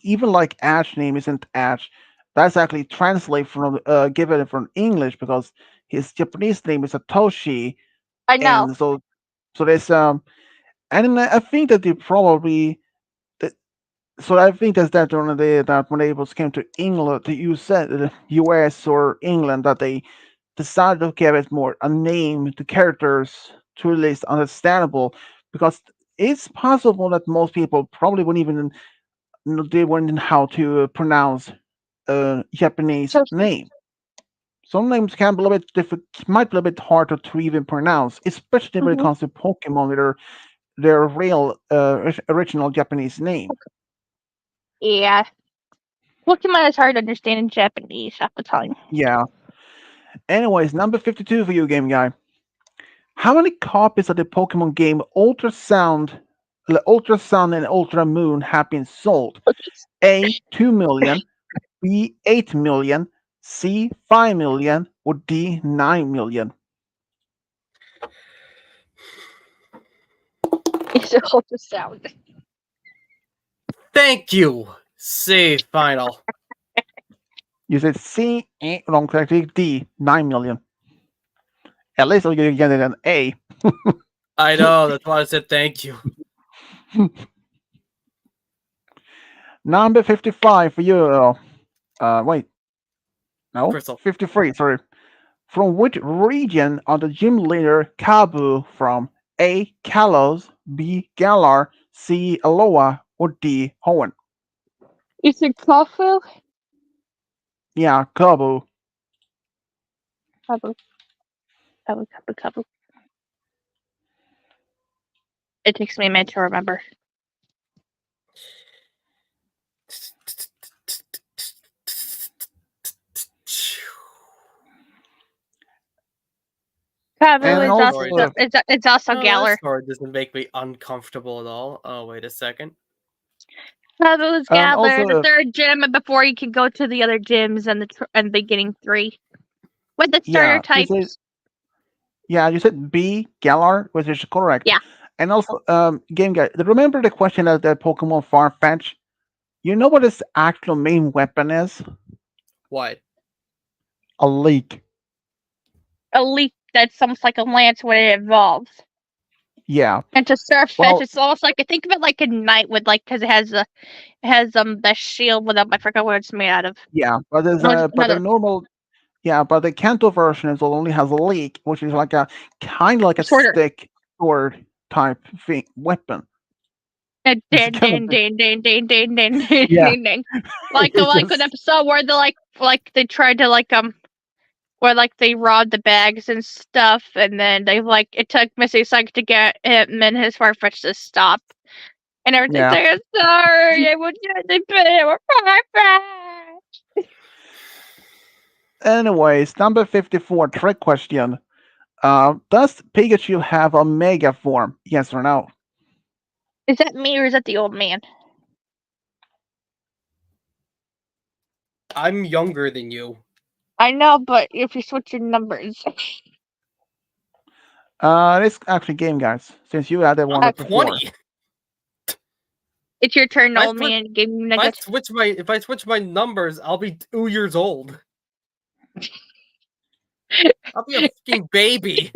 even like Ash name isn't Ash. That's actually translated from given from English because his Japanese name is Satoshi, I know. and so there's and I think that they probably that- so I think that when they was came to England to use the U.S. or England that they decided to give it more a name to characters to at least understandable because it's possible that most people probably wouldn't even they wouldn't know how to pronounce a Japanese Toasty. name. Some names can be a little bit might be a little bit harder to even pronounce, especially when it Mm-hmm. comes to Pokemon. their real original Japanese name. Yeah. Pokemon is hard to understand in Japanese half the time. Yeah. Anyways, number 52 for you, game guy. How many copies of the Pokemon game Ultrasound and Ultra Moon have been sold? A. 2 million, B. 8 million, C. 5 million, or D. 9 million? It's a ultrasound. Thank you. C final. You said C. Wrong, correctly. D. 9 million. At least you're getting an A. I know, that's why I said thank you. Number 55 for you. Wait. No, Crystal. 53, sorry. From which region are the gym leader Kabu from? A. Kalos, B. Galar, C. Aloha, or D. Hoenn? Is it Kofu? Yeah, Kabu. Kabu. Kabu, Kabu, Kabu. It takes me a minute to remember. Kabu And is also, also it's also Oh, Galar. that story doesn't make me uncomfortable at all. Oh, wait a second. Kabu is And Galar, the also, third gym before you can go to the other gyms and the beginning 3. With the starter yeah, types. you said B. Galar, which is correct. Yeah. And also, game guy, remember the question of the Pokemon Farfetch? You know what its actual main weapon is? What? A leak. A leaf that's almost like a lance when it evolves. Yeah. And to surf Well- fetch, it's almost like I think of it like a knight with because it has the shield with I forgot what it's made out of. Yeah, but there's No, it's but the another- normal, yeah, but the Kanto version is only has a leak, which is like a kind of like a Shorter. stick sword type thing weapon. And It's ding kind of- ding ding ding ding ding ding ding Yeah. ding ding. Like It's an just- episode where they tried to where they robbed the bags and stuff, and then it took Missy a second to get him and his Farfetch to stop. And everything Yeah. saying sorry, I would get the Farfetch. Anyways, number 54 trick question. Does Pikachu have a mega form? Yes or no? Is that me or is that the old man? I'm younger than you. I know, but if you switch your numbers. It's actually game guys, since you added one I'm up before. 20. It's your turn, I old switch- man. Give me If I nuggets. switch my numbers, I'll be 2 years old. I'll be a fucking baby.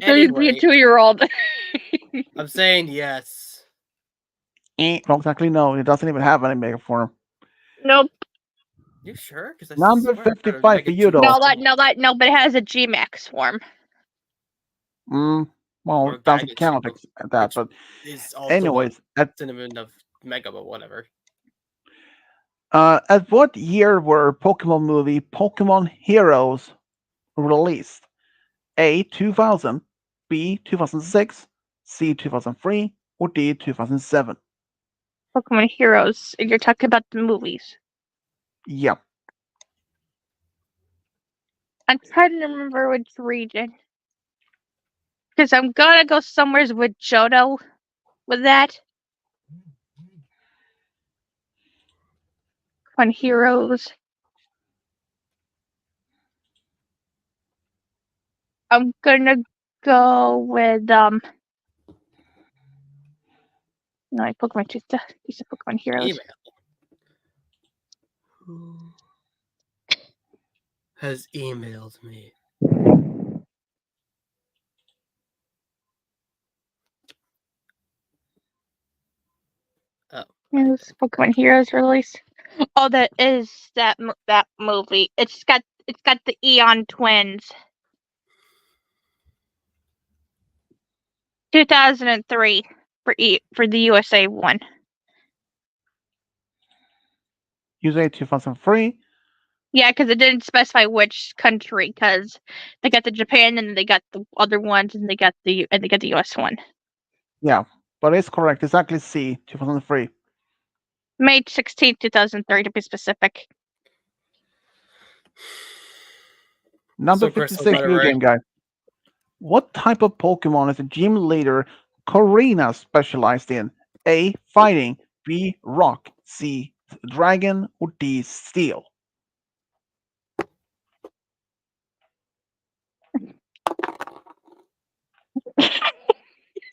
So you'd be a Anyway. 2-year-old. I'm saying yes. Don't exactly know. It doesn't even have any mega form. Nope. You sure? Because Number 55 for you, though. No, but it has a G-Max form. Well, Or it doesn't Gagachi, count which- that, which but Is also anyways, a synonym of Mega, but whatever. at what year were Pokemon movie Pokemon Heroes released? A. 2000, B. 2006, C. 2003, or D. 2007? Pokemon Heroes. And you're talking about the movies. Yep. I'm trying to remember which region. Because I'm gonna go somewhere with Johto with that. On Heroes. I'm gonna go with No, Pokemon Twitter. These are Pokemon Heroes. Email. Who has emailed me? Yes, Pokemon Heroes release. Oh, that is that movie. It's got the Eon twins. 2003 for the USA one. You say 2003. Yeah, because it didn't specify which country. Because they got the Japan, and they got the other ones, and they got the US one. Yeah, but it's correct. It's actually C, 2003. May 16th, 2003, to be specific. Number So Crystal 56, got it video right. game guy. What type of Pokemon is the gym leader Corina specialized in? A. Fighting. B. Rock. C. Dragon. Or D. Steel.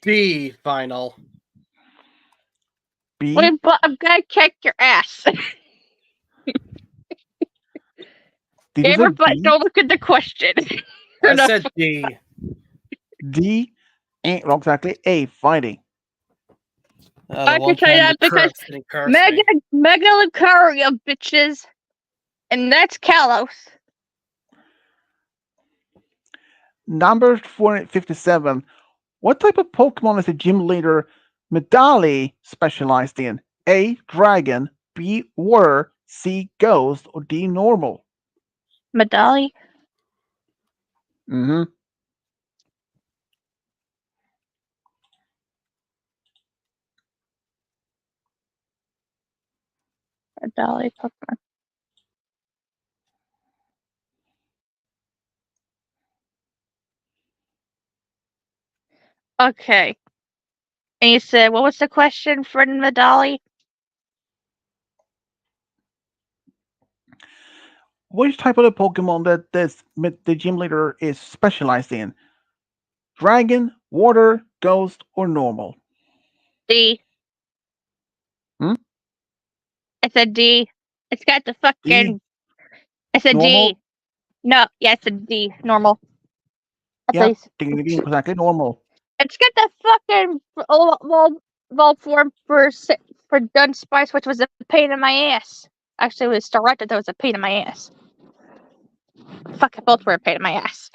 D final. B. Wait, but I'm gonna kick your ass. Did you say Everybody, B? don't look at the question. I said D. D. Ain't wrong, exactly. A. Fighting. The I can one tell you time that the because curse didn't curse me. Mega Lucario, bitches, and that's Kalos. Number 457. What type of Pokemon is the gym leader Medali specialized in? A. Dragon. B. Water. C. Ghost. Or D. Normal. Medali. Mm-hmm. Medali Pokemon. Okay. And you said, what was the question for Medali? Which type of the Pokemon that the gym leader is specialized in? Dragon, Water, Ghost, or Normal? D. Hmm? I said D. It's got the D. fucking. I said Normal? D. No, yeah, it's a D. Normal. At Yep. least. Ding ding ding. Exactly normal. It's got the fucking well form for Dunspice, which was a pain in my ass. Actually, it was Staraptor that was a pain in my ass. Fuck, both were a pain in my ass.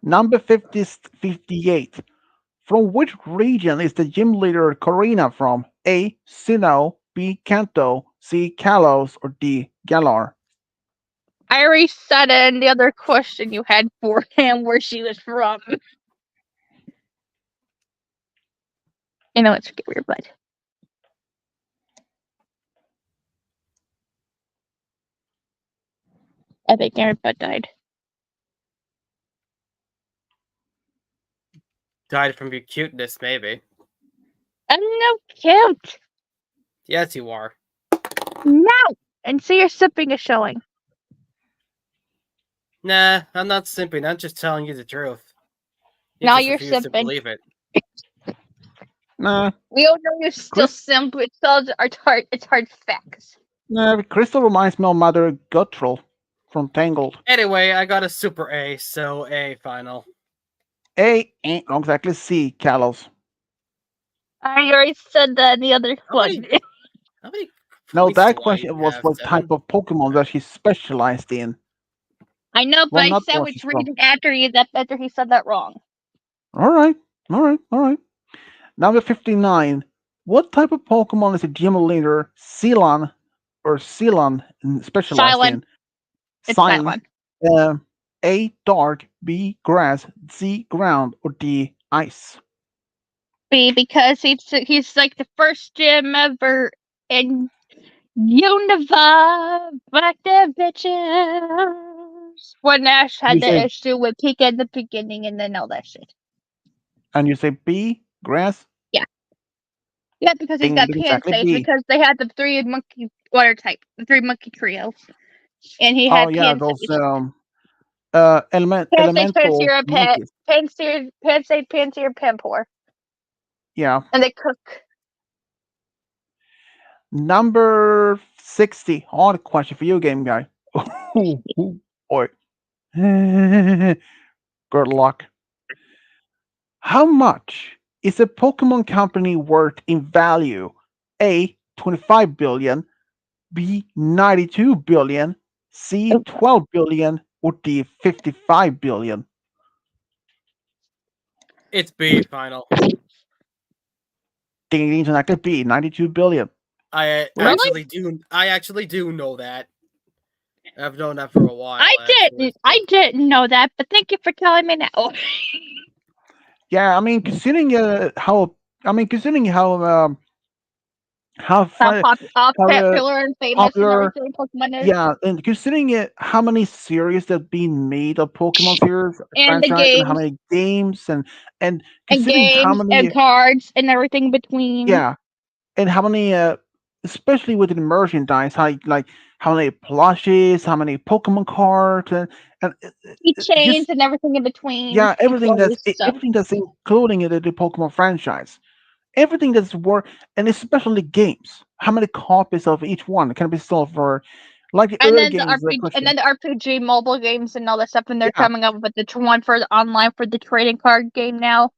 Number 58. From which region is the gym leader Corina from? A. Sinnoh. B. Kanto. C. Kalos. Or D. Galar? I already said it in the other question you had for him where she was from. You know, it's weird, but I think everybody died. Died from your cuteness, maybe. I'm no cute. Yes, you are. No. And see, your sipping is showing. Nah, I'm not simping. I'm just telling you the truth. You Now just you're refuse to simping. believe it. Nah. We all know you're still Chris- simp. It's hard. It's hard facts. Nah. Crystal reminds me of Mother Guttrell from Tangled. Anyway, I got a super A, so A final. A. Ain't wrong, exactly. C. Kalos. I already said that in the other one. How many No, points that do question I was have? what 7? type of Pokemon that she's specialized in. I know, but Well, I not said what which she's from. reason after he said that wrong. All right. Number 59. What type of Pokemon is a gym leader Ceylon specialized Silent. in? It's Silent. silent. A. Dark. B. Grass. C. Ground. Or D. Ice. B, because he's like the first gym ever in Unova. Back there, bitches. When Ash You had the say, issue with Pika in the beginning, and then all that shit. and you say B. Grass. Yeah, because he's Ding, got ding, Pan exactly Sage, B. because they had the three monkey water type, the three monkey trio, and he Oh had yeah, Pan those Sage. Pan Sage, elemental Pansira, monkeys. Pan Sage, Panpour, Yeah. and they cook. Number 60. Hard question for you, game guy. Boy. Good luck. How much is a Pokemon company worth in value? A. 25 billion. B. 92 billion. C. 12 billion. Or D. 55 billion. It's B final. Ding ding ding. B. 92 billion. I Really? actually do know that. I've known that for a while. I actually, didn't know that, but thank you for telling me now. Yeah, I mean, considering considering how How how popular and famous and popular, everything Pokemon is, yeah, and considering how many series that have been made of Pokemon series and the franchise and how games, many games and and considering how and many, cards and everything between. yeah, and how many especially with the merchandise, how many plushes, how many Pokemon cards, Keychains just and everything in between, yeah, and clothes stuff. everything that's including the Pokemon franchise, everything that's worth, and especially games. How many copies of each one can be sold for? Like the And early then the games, the RPG, and question. then the RPG mobile games and all that stuff, and they're Yeah, coming up with the one for the online for the trading card game now.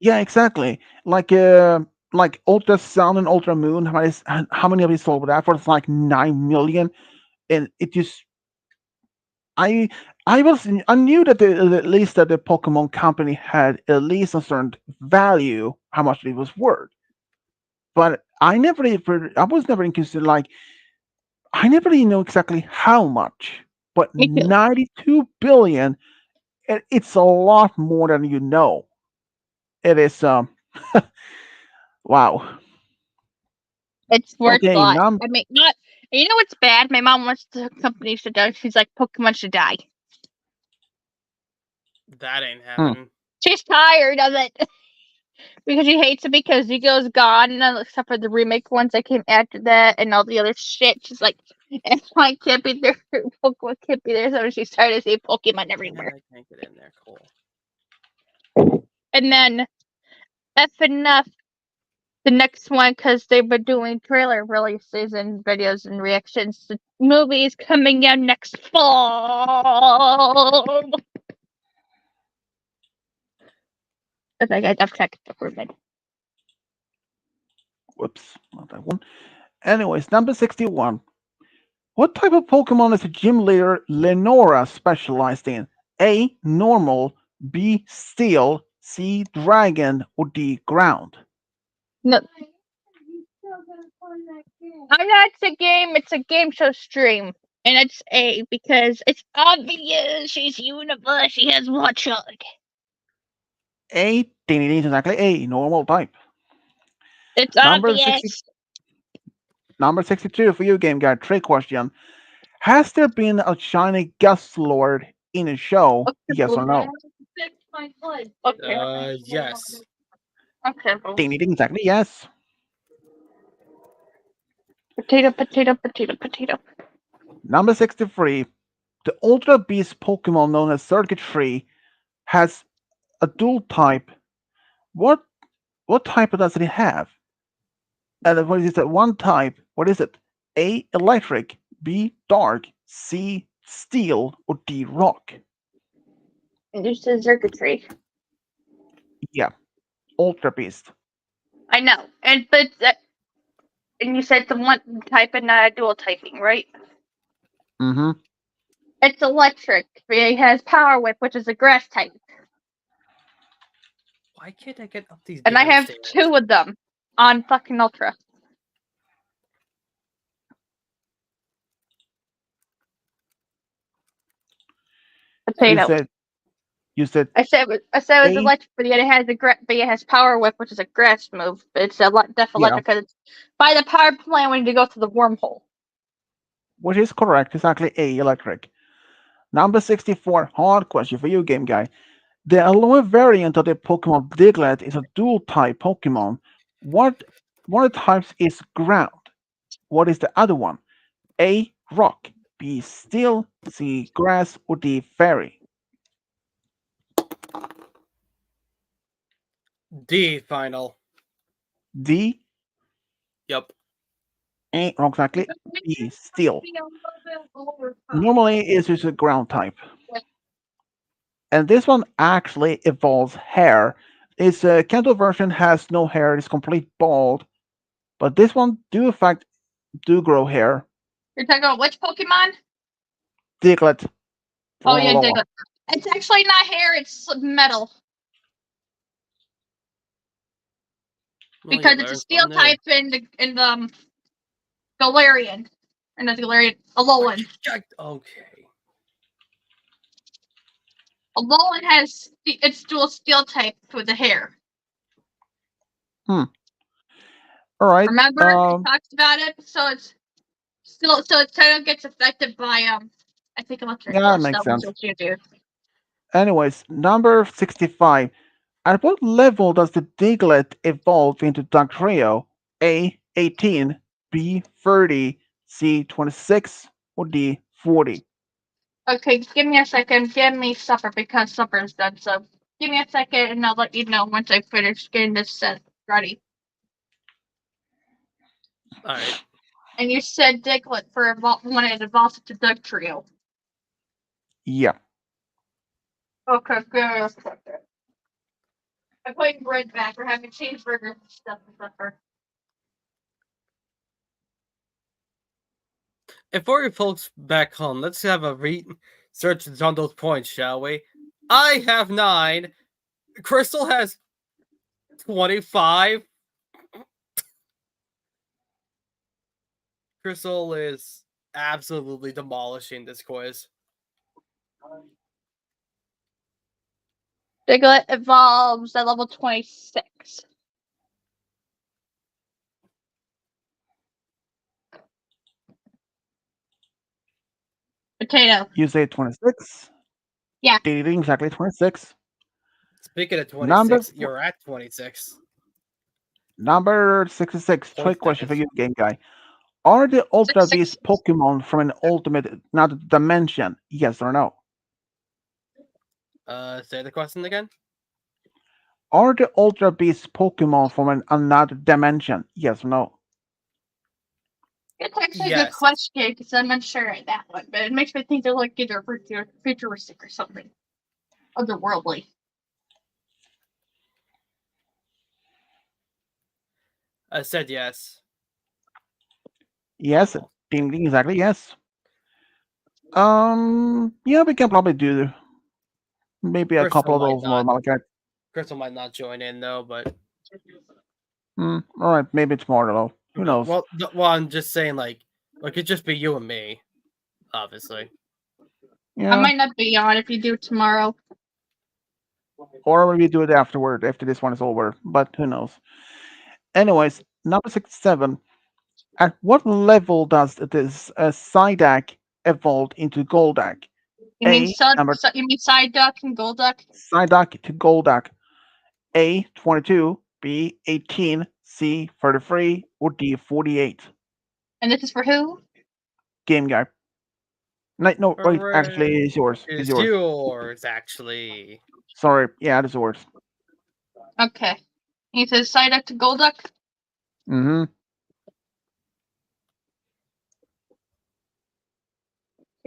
yeah, exactly. Like Ultra Sun and Ultra Moon. How many of you sold with that for? It's like 9 million, and it just I I knew that at least that the Pokemon company had at least a certain value, how much it was worth. But I was never interested. Like I never really know exactly how much. But Me too. 92 billion, it's a lot more than you know. It is wow. It's worth a Okay, lot. I mean, not. You know what's bad? My mom wants the companies to die. She's like, Pokemon should die. that ain't happening. She's tired of it because she hates it because Zico's gone, and except for the remake ones that came after that and all the other shit. She's like, if I can't be there, Pokemon can't be there, so she's tired to see Pokemon And everywhere. I can't get in there. Cool. And then F enough the next one because they've been doing trailer releases and videos and reactions to movies coming out next fall. If I got checked for a minute. Whoops, not that one. Anyways, number 61. What type of Pokemon is the gym leader Lenora specialized in? A. Normal. B. Steel. C. Dragon. Or D. Ground? No, I'm not. It's a game. It's a game show stream, and it's A because it's obvious she's universe. She has Watchog. A. Ding, ding, ding, exactly A. Normal type. It's Number 60. obvious. Number 62 for you, Game Guy. Trick question. Has there been a shiny guest lord in a show? Yes or no? Okay. Yes. Okay. Ding, ding, ding, exactly yes. Potato, potato, potato, potato. Number 63. The Ultra Beast Pokemon known as Circuitry has a dual type. What what type does it have? And what is it? One type. What is it? A. Electric. B. Dark. C. Steel. Or D. Rock. And you said circuitry. Yeah. Ultra Beast. I know, and you said the one type and not a dual typing, right? Mm-hmm. It's electric. It has Power Whip, which is a grass type, Why can't I get up these and I damn have stairs? 2 of them on fucking Ultra. You Potato. said I said it was A. electric, but yet it has Power Whip, which is a grass move. But it's a def Yeah, electric because it's by the power plant when you go through the wormhole. which is correct. Exactly A. Electric. Number 64. Hard question for you, Game Guy. The aloe variant of the Pokemon Diglett is a dual type Pokemon. What one of the types is ground? What is the other one? A. Rock. B. Steel. C. Grass. Or D. Fairy. D final. D. Yep. Ain't wrong exactly. B. Steel. Normally it's just a ground type. And this one actually evolves hair. Its Kanto version has no hair, it's complete bald. But this one do in fact do grow hair. You're talking about which Pokemon? Diglett. Oh yeah, Diglett. It's actually not hair; it's metal. Well, Because you it's a learn steel something new. type in the Galarian. Or not the Galarian, Alolan. Okay. Alolan has its dual steel type with the hair. All right. Remember, we talked about it, so it's still, so it kind of gets affected by I think electric. Yeah, that makes sense. What you do. Anyways, number 65. At what level does the Diglett evolve into Dugtrio? A. 18, B. 30, C. 26, or D. 40? Okay, give me a second. Give me supper because supper's done. So give me a second, and I'll let you know once I finish getting this set ready. All right. And you said Diglett for when it evolves to Dugtrio. Yeah. Okay, good. I'm putting bread back. We're having cheeseburgers and stuff for supper. And for you folks back home, let's have a research on those points, shall we? I have 9. Crystal has 25. Crystal is absolutely demolishing this quiz. Diglett evolves at level 26. Potato. You say 26? Yeah. Exactly 26. Speaking of 26, Number you're at 26. Number 66. Point Trick question for seconds. you, game guy. Are the Ultra 66. Beast Pokemon from an ultimate another dimension? Yes or no? Say the question again. Are the Ultra Beast Pokemon from another dimension? Yes or no? It's actually a good Yes. question because I'm unsure at that one, but it makes me think they're like either futuristic or something otherworldly. I said yes. Yes. Ding ding, exactly yes. Yeah, we can probably do maybe a couple of those more Malachite. Crystal might not join in though, but All right, maybe tomorrow though. Who knows? well, I'm just saying, like, it could just be you and me, obviously. Yeah. I might not be on if you do it tomorrow. Or maybe do it afterward after this one is over, but who knows? Anyways, number 67. At what level does this Psyduck evolve into Golduck? You mean number you mean Psyduck and Golduck? Psyduck to Golduck. A 22, B 18, C 33, or D 48? And this is for who? Game guy. No, wait, actually, it's yours. It's yours, actually. Sorry, yeah, it's yours. Okay. He says Psyduck to Golduck. Mm-hmm.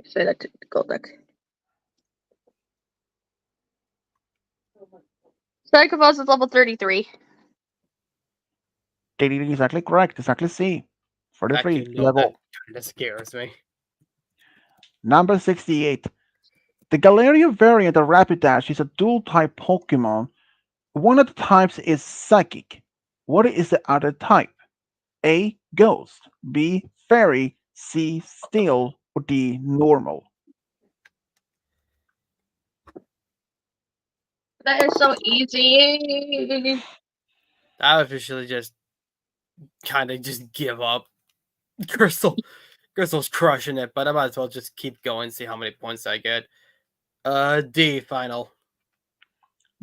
Psyduck to Golduck. Psyduck evolves at level 33. Exactly correct. Exactly C. 43 Actually, no, level. that kind of scares me. Number 68. The Galarian variant of Rapidash is a dual-type Pokemon. One of the types is Psychic. What is the other type? A. Ghost. B. Fairy. C. Steel. Or D. Normal? That is so easy. I would officially just kind of just give up. Crystal's crushing it, but I might as well just keep going, see how many points I get. D final.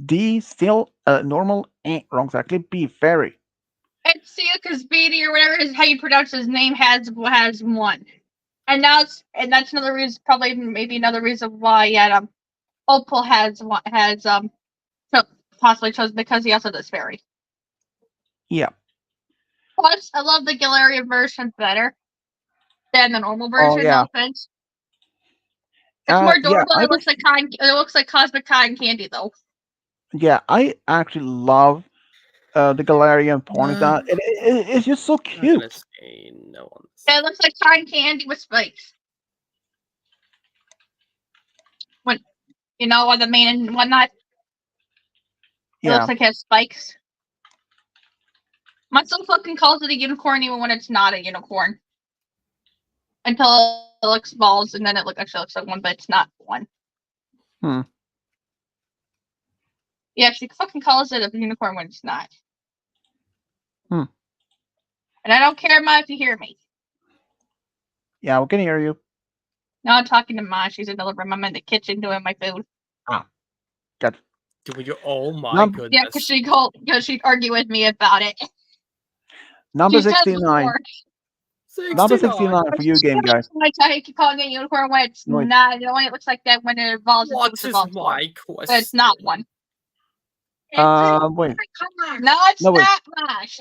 D. Steel. Normal. Wrong exactly. B. Fairy. It's C because Beatty or whatever is how you pronounce his name has one. And that's another reason, probably maybe another reason why Opal has possibly chosen because he also does fairy. Yeah. Plus, I love the Galarian version better than the normal version. yeah. No offense. It's more adorable. Yeah, It looks like cosmic cotton candy though. Yeah, I actually love the Galarian Ponyta. It's just so I'm gonna cute. say no on this. Yeah, it looks like cotton candy with spikes. When on the mane and whatnot. It looks like it has spikes. My son fucking calls it a unicorn even when it's not a unicorn. until it looks balls, and then it actually looks like one, but it's not one. Hmm. Yeah, she fucking calls it a unicorn when it's not. Hmm. And I don't care, Ma, if you hear me. Yeah, we can hear you. Now I'm talking to Ma. She's in the living room. I'm in the kitchen doing my food. Got it. Oh my Num- goodness. Yeah, because she'd argue with me about it. Number She's done 69. before. Number 69. 69 for you, game guy. I keep calling it a unicorn when it's Wait. not. It only looks like that when it evolves into What its is evolved form. my But it's question? not one. Wait. No, it's No, wait. not, Mosh.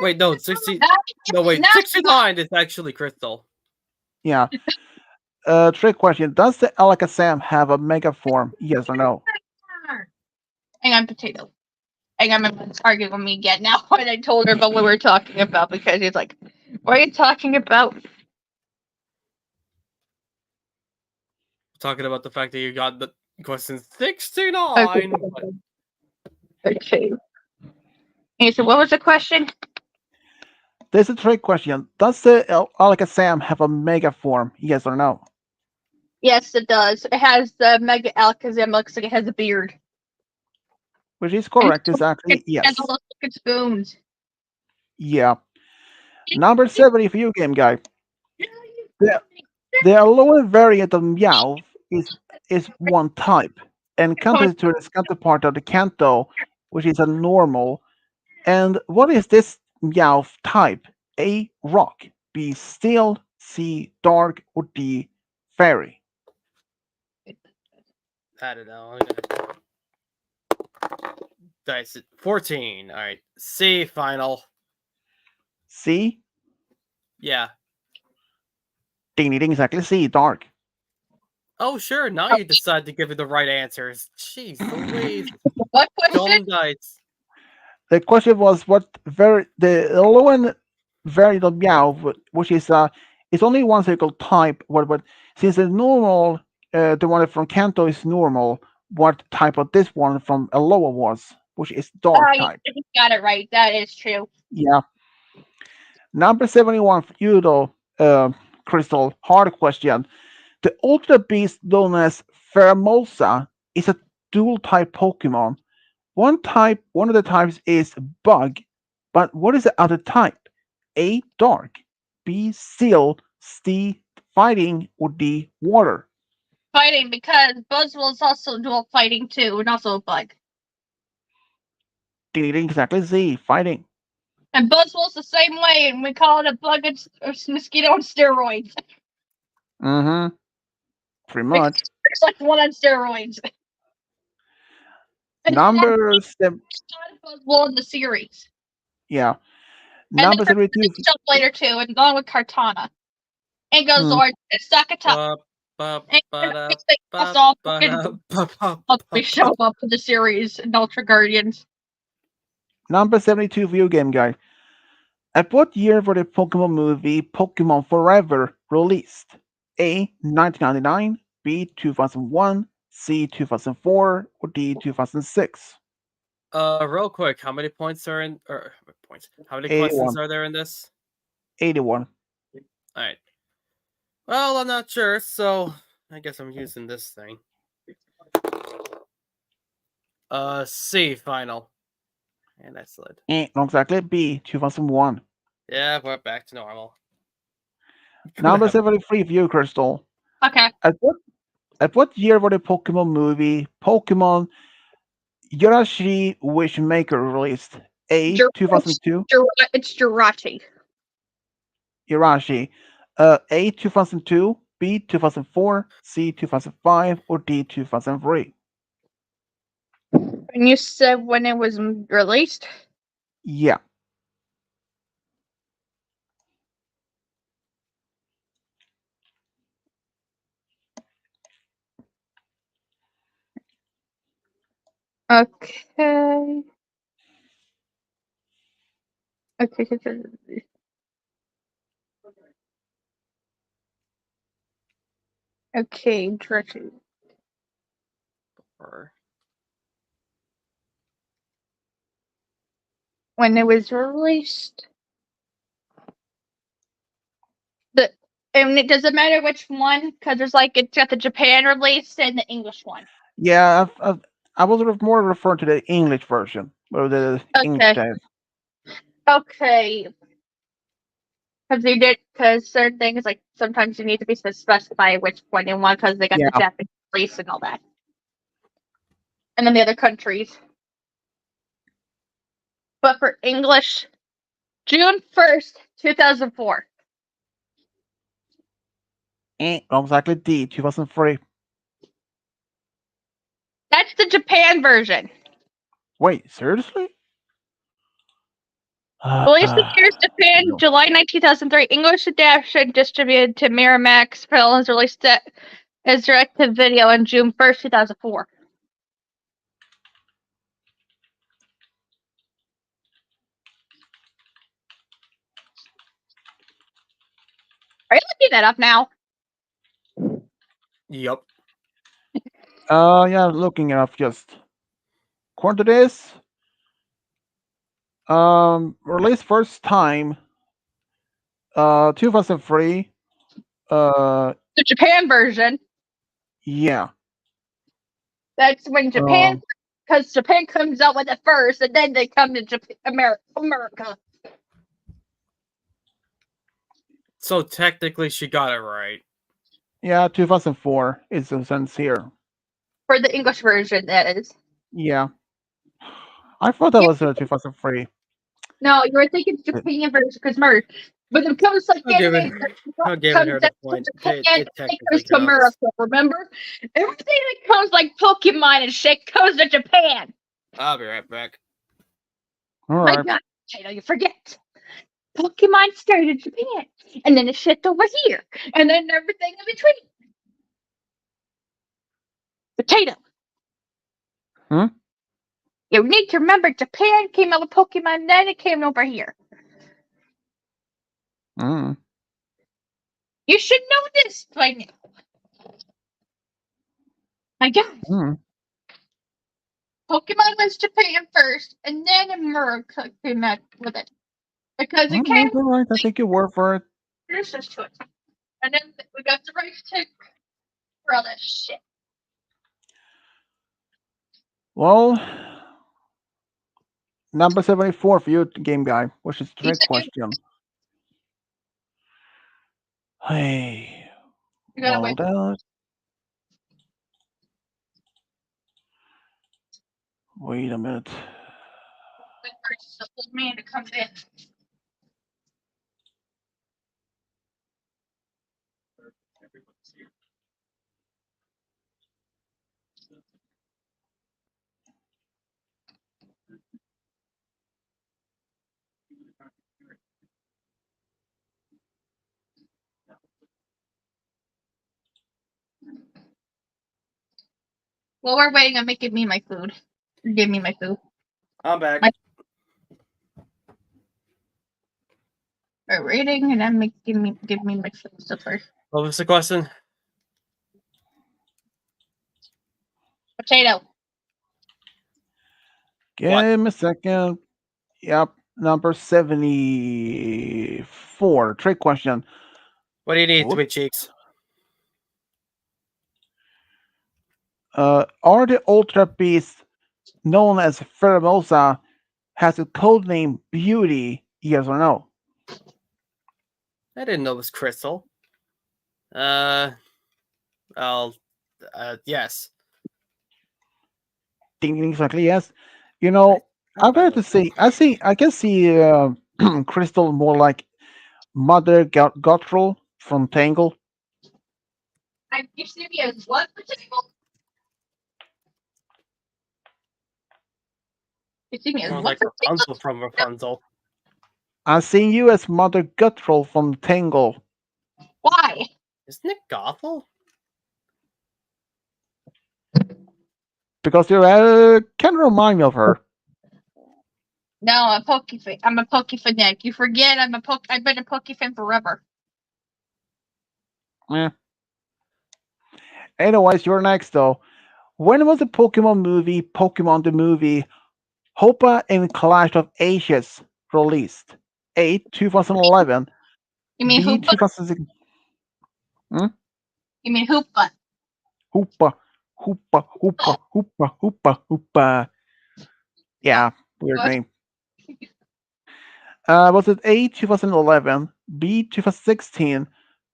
Wait, no, 60. No, No, wait, no, 69 is actually Crystal. Yeah. Trick question. Does the Alakazam have a mega form? Yes or no? Hang on, potato. Hang on, my mom's arguing with me again now. And I told her about what we were talking about because he's like, "What are you talking about?" Talking about the fact that you got the question 69. Okay. And so, what was the question? There's a trick question. Does the Alakazam have a mega form? Yes or no? Yes, it does. It has the Mega Alakazam. Looks like it has a beard. Which is correct. It's actually It yes. has all those fucking spoons. Yeah. Number 70 for you, game guy. The Alolan variant of Meowth is one type, and compared to its counterpart of the Kanto, which is a normal. And what is this Meowth type? A. Rock. B. Steel. C. Dark. Or D. Fairy. I don't know. Dice it. 14. Alright. C, final. C. Yeah. Ding ding exactly. C. Dark. Oh, sure. Now you decide to give me the right answers. Jeez Louise. What question? Dumb dice. The question was what the Alolan variant of Meowth, which is it's only one single type. What since the normal the one from Kanto is normal, what type of this one from Alola was, which is dark type. You got it right. That is true. Yeah. Number 71 for you though, Crystal. Hard question. The Ultra Beast known as Pheromosa is a dual type Pokemon. One of the types is Bug, but what is the other type? A. Dark. B. Steel. C. Fighting. Or D. Water. Fighting, because Buzzwole is also dual fighting too, and also a bug. D. Exactly. C. Fighting. And Buzzwole's the same way, and we call it a bug and mosquito on steroids. Mm-hmm. Pretty much. It's like one on steroids. Number seven. Buzzwole in the series. Yeah. And Number 72. jump later too, and along with Kartana. And Gozord, and Sakata. They show up in the series in Ultra Guardians. Number 72 for you, game guy. At what year were the Pokemon movie Pokemon Forever released? A. 1999. B. 2001. C. 2004. Or D. 2006. Real quick, how many points are in or points? How many 81. questions are there in this? 81. Alright. Well, I'm not sure, so I guess I'm using this thing. C, final. And that slid. Not exactly. B. 2001. Yeah, we're back to normal. Number 73 for you, Crystal. Okay. At what year were the Pokemon movie Pokemon Yorashi Wishmaker released? A. 2002. It's Jirachi. Yorashi. A. 2002. B. 2004. C. 2005. Or D. 2003. And you said when it was released? Yeah. Okay. Okay. Okay, Jirachi. When it was released. And it doesn't matter which one, because there's like it's got the Japan release and the English one. Yeah, I was more referring to the English version, or the English Okay. title. Okay. Because certain things like sometimes you need to be specify which one you want because they got the Yeah. Japanese release and all that, and then the other countries. But for English, June 1st, 2004. Wrong, exactly D, 2003. That's the Japan version. Wait, seriously? Released in Paris, Japan, no. July 9, 2003. English adaptation distributed to Miramax Films. Released as direct-to-video on June 1st, 2004. Are you looking that up now? Yup. Yeah, looking it up just. According to this, released first time, 2003. The Japan version. Yeah. That's when Japan, because Japan comes out with it first, and then they come to America. So technically, she got it right. Yeah, 2004 is the sense here. For the English version, that is. Yeah. I thought that was 2003. No, you were thinking Japan version because but it comes like I'll give it. anime I'll give comes her out the to point. Japan, It and it technically comes to counts. America. Remember, everything that comes like Pokemon and shit goes to Japan. I'll be right back. All My right. God, you forget. Pokemon started in Japan, and then it shipped over here, and then everything in between. Potato. Hmm? You need to remember, Japan came out with Pokemon, then it came over here. Mm. You should know this by now. My God. Mm. Pokemon was Japan first, and then America came out with it. Because it came All right. I take your word for it. producers to it. And then we got the rights to for all that shit. Well, number 74 for you, game guy, which is the You trick said question. Hey. you gotta Well, wait. wait a minute. Wait for the old man to come in. While we're waiting on making me my food. Give me my food. I'm back. We're waiting, and then give me my food stuff first. What was the question? Potato. Give me a second. Yep. Number 74. Trick question. What do you need, What? Sweet Cheeks? Are the Ultra Beasts known as Pheromosa has a code name Beauty? Yes or no? I didn't know it was Crystal. Yes. Ding ding exactly yes. You know, I'm going to say I can see Crystal more like Mother Guttrell from Tangle. You see me as what potato? You see me as More what like potato? Rapunzel from Rapunzel. I see you as Mother Guttrell from Tangle. Why? Isn't it Gothel? Because you kind of remind me of her. No, I'm a Pokefanatic. You forget I've been a Pokefan forever. Eh. Anyways, you're next though. When was the Pokemon movie Pokemon the Movie Hopa and Clash of Ages released? A. 2011. You mean B. Hoopa? 2006. Hmm? You mean Hoopa? Hoopa, hoopa, hoopa, hoopa, hoopa, hoopa. Yeah, weird What? name. Was it A, 2011, B, 2016,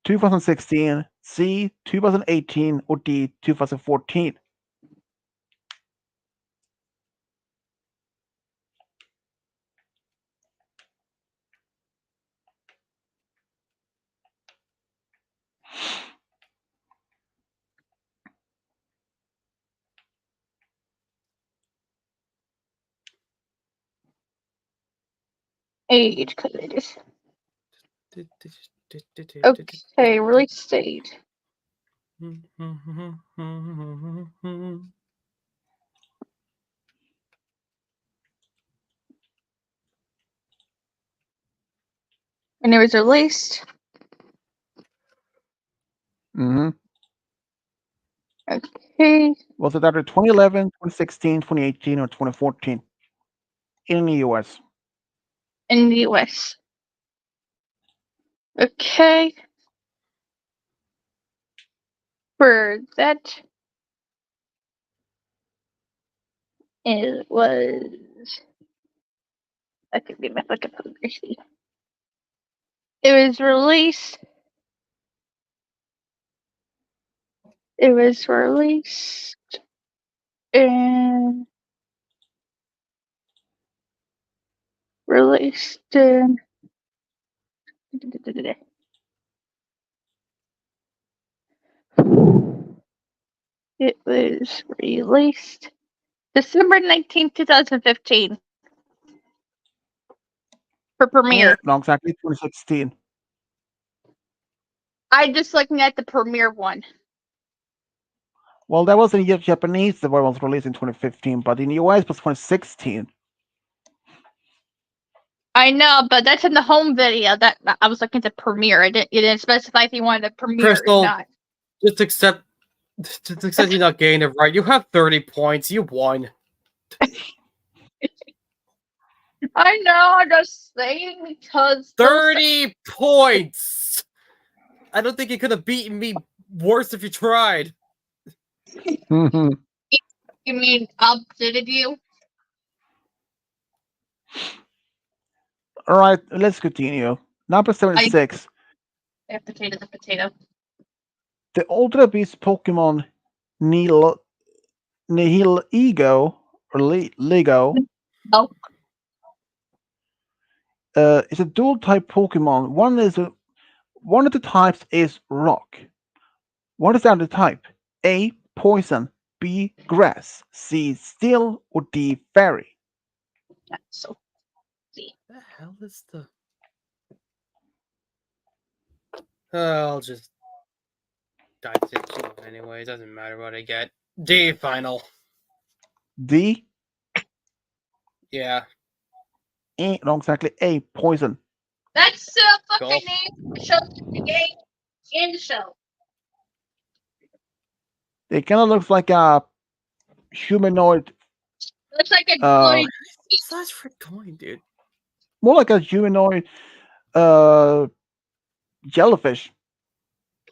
2016, C, 2018, or D, 2014? Age, because it is. Okay, release date. And it was released. Mm-hmm. Okay. Was it either 2011, 2016, 2018, or 2014 in the US? In the US. Okay. For that, it was. I could be my fucking photography. It was released. It was released in. Released in. It was released December 19th, 2015 for premiere. No, exactly 2016. I'm just looking at the premiere one. Well, that was in Japanese, the one was released in 2015, but in the US it was 2016. I know, but that's in the home video. That I was looking at the premiere. It didn't specify if you wanted a premiere Crystal, or not. just accept you're not getting it right. You have 30 points. You won. I know. I'm just saying because 30 points. I don't think you could have beaten me worse if you tried. Mhm. You mean outdid you? All right, let's continue. Number 76. The potato. The Ultra Beast Pokemon Nihilego or Lego Oh, is a dual type Pokemon. One of the types is rock. What is the other type? A, poison, B, grass, C, steel, or D, fairy? so see. The hell is the. I'll just die to anyway. It doesn't matter what I get. D final. D, Yeah. no, exactly A, poison. That's the Cool. fucking name of the show, the game, and the show. It kind of looks like a humanoid, Looks like a uh, glory. Such for coin, dude. more like a humanoid uh, jellyfish.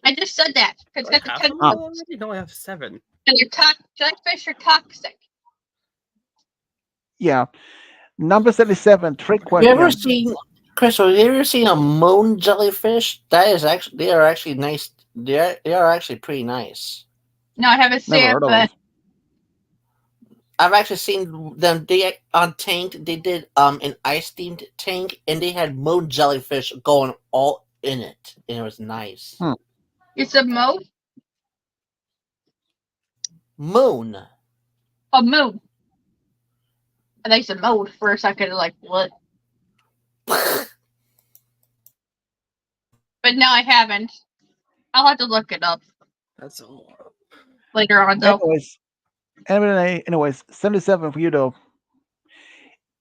I just said that. It's Do I got the have them tentacles. already? No, I have 7. And they're jellyfish are toxic. Yeah. Number 77, trick You ever question. seen, Crystal? You ever seen a moon jellyfish? That is actually, they are actually nice. They are actually pretty nice. No, I haven't seen Never it, heard of but them. I've actually seen them. They on tank. They did an ice themed tank, and they had moon jellyfish going all in it, and it was nice. it's a mode. Moon. A moon. I think it's a mode for a second. Like what? But no, I haven't. I'll have to look it up That's all. later on, though. Anyways, 77 for you though.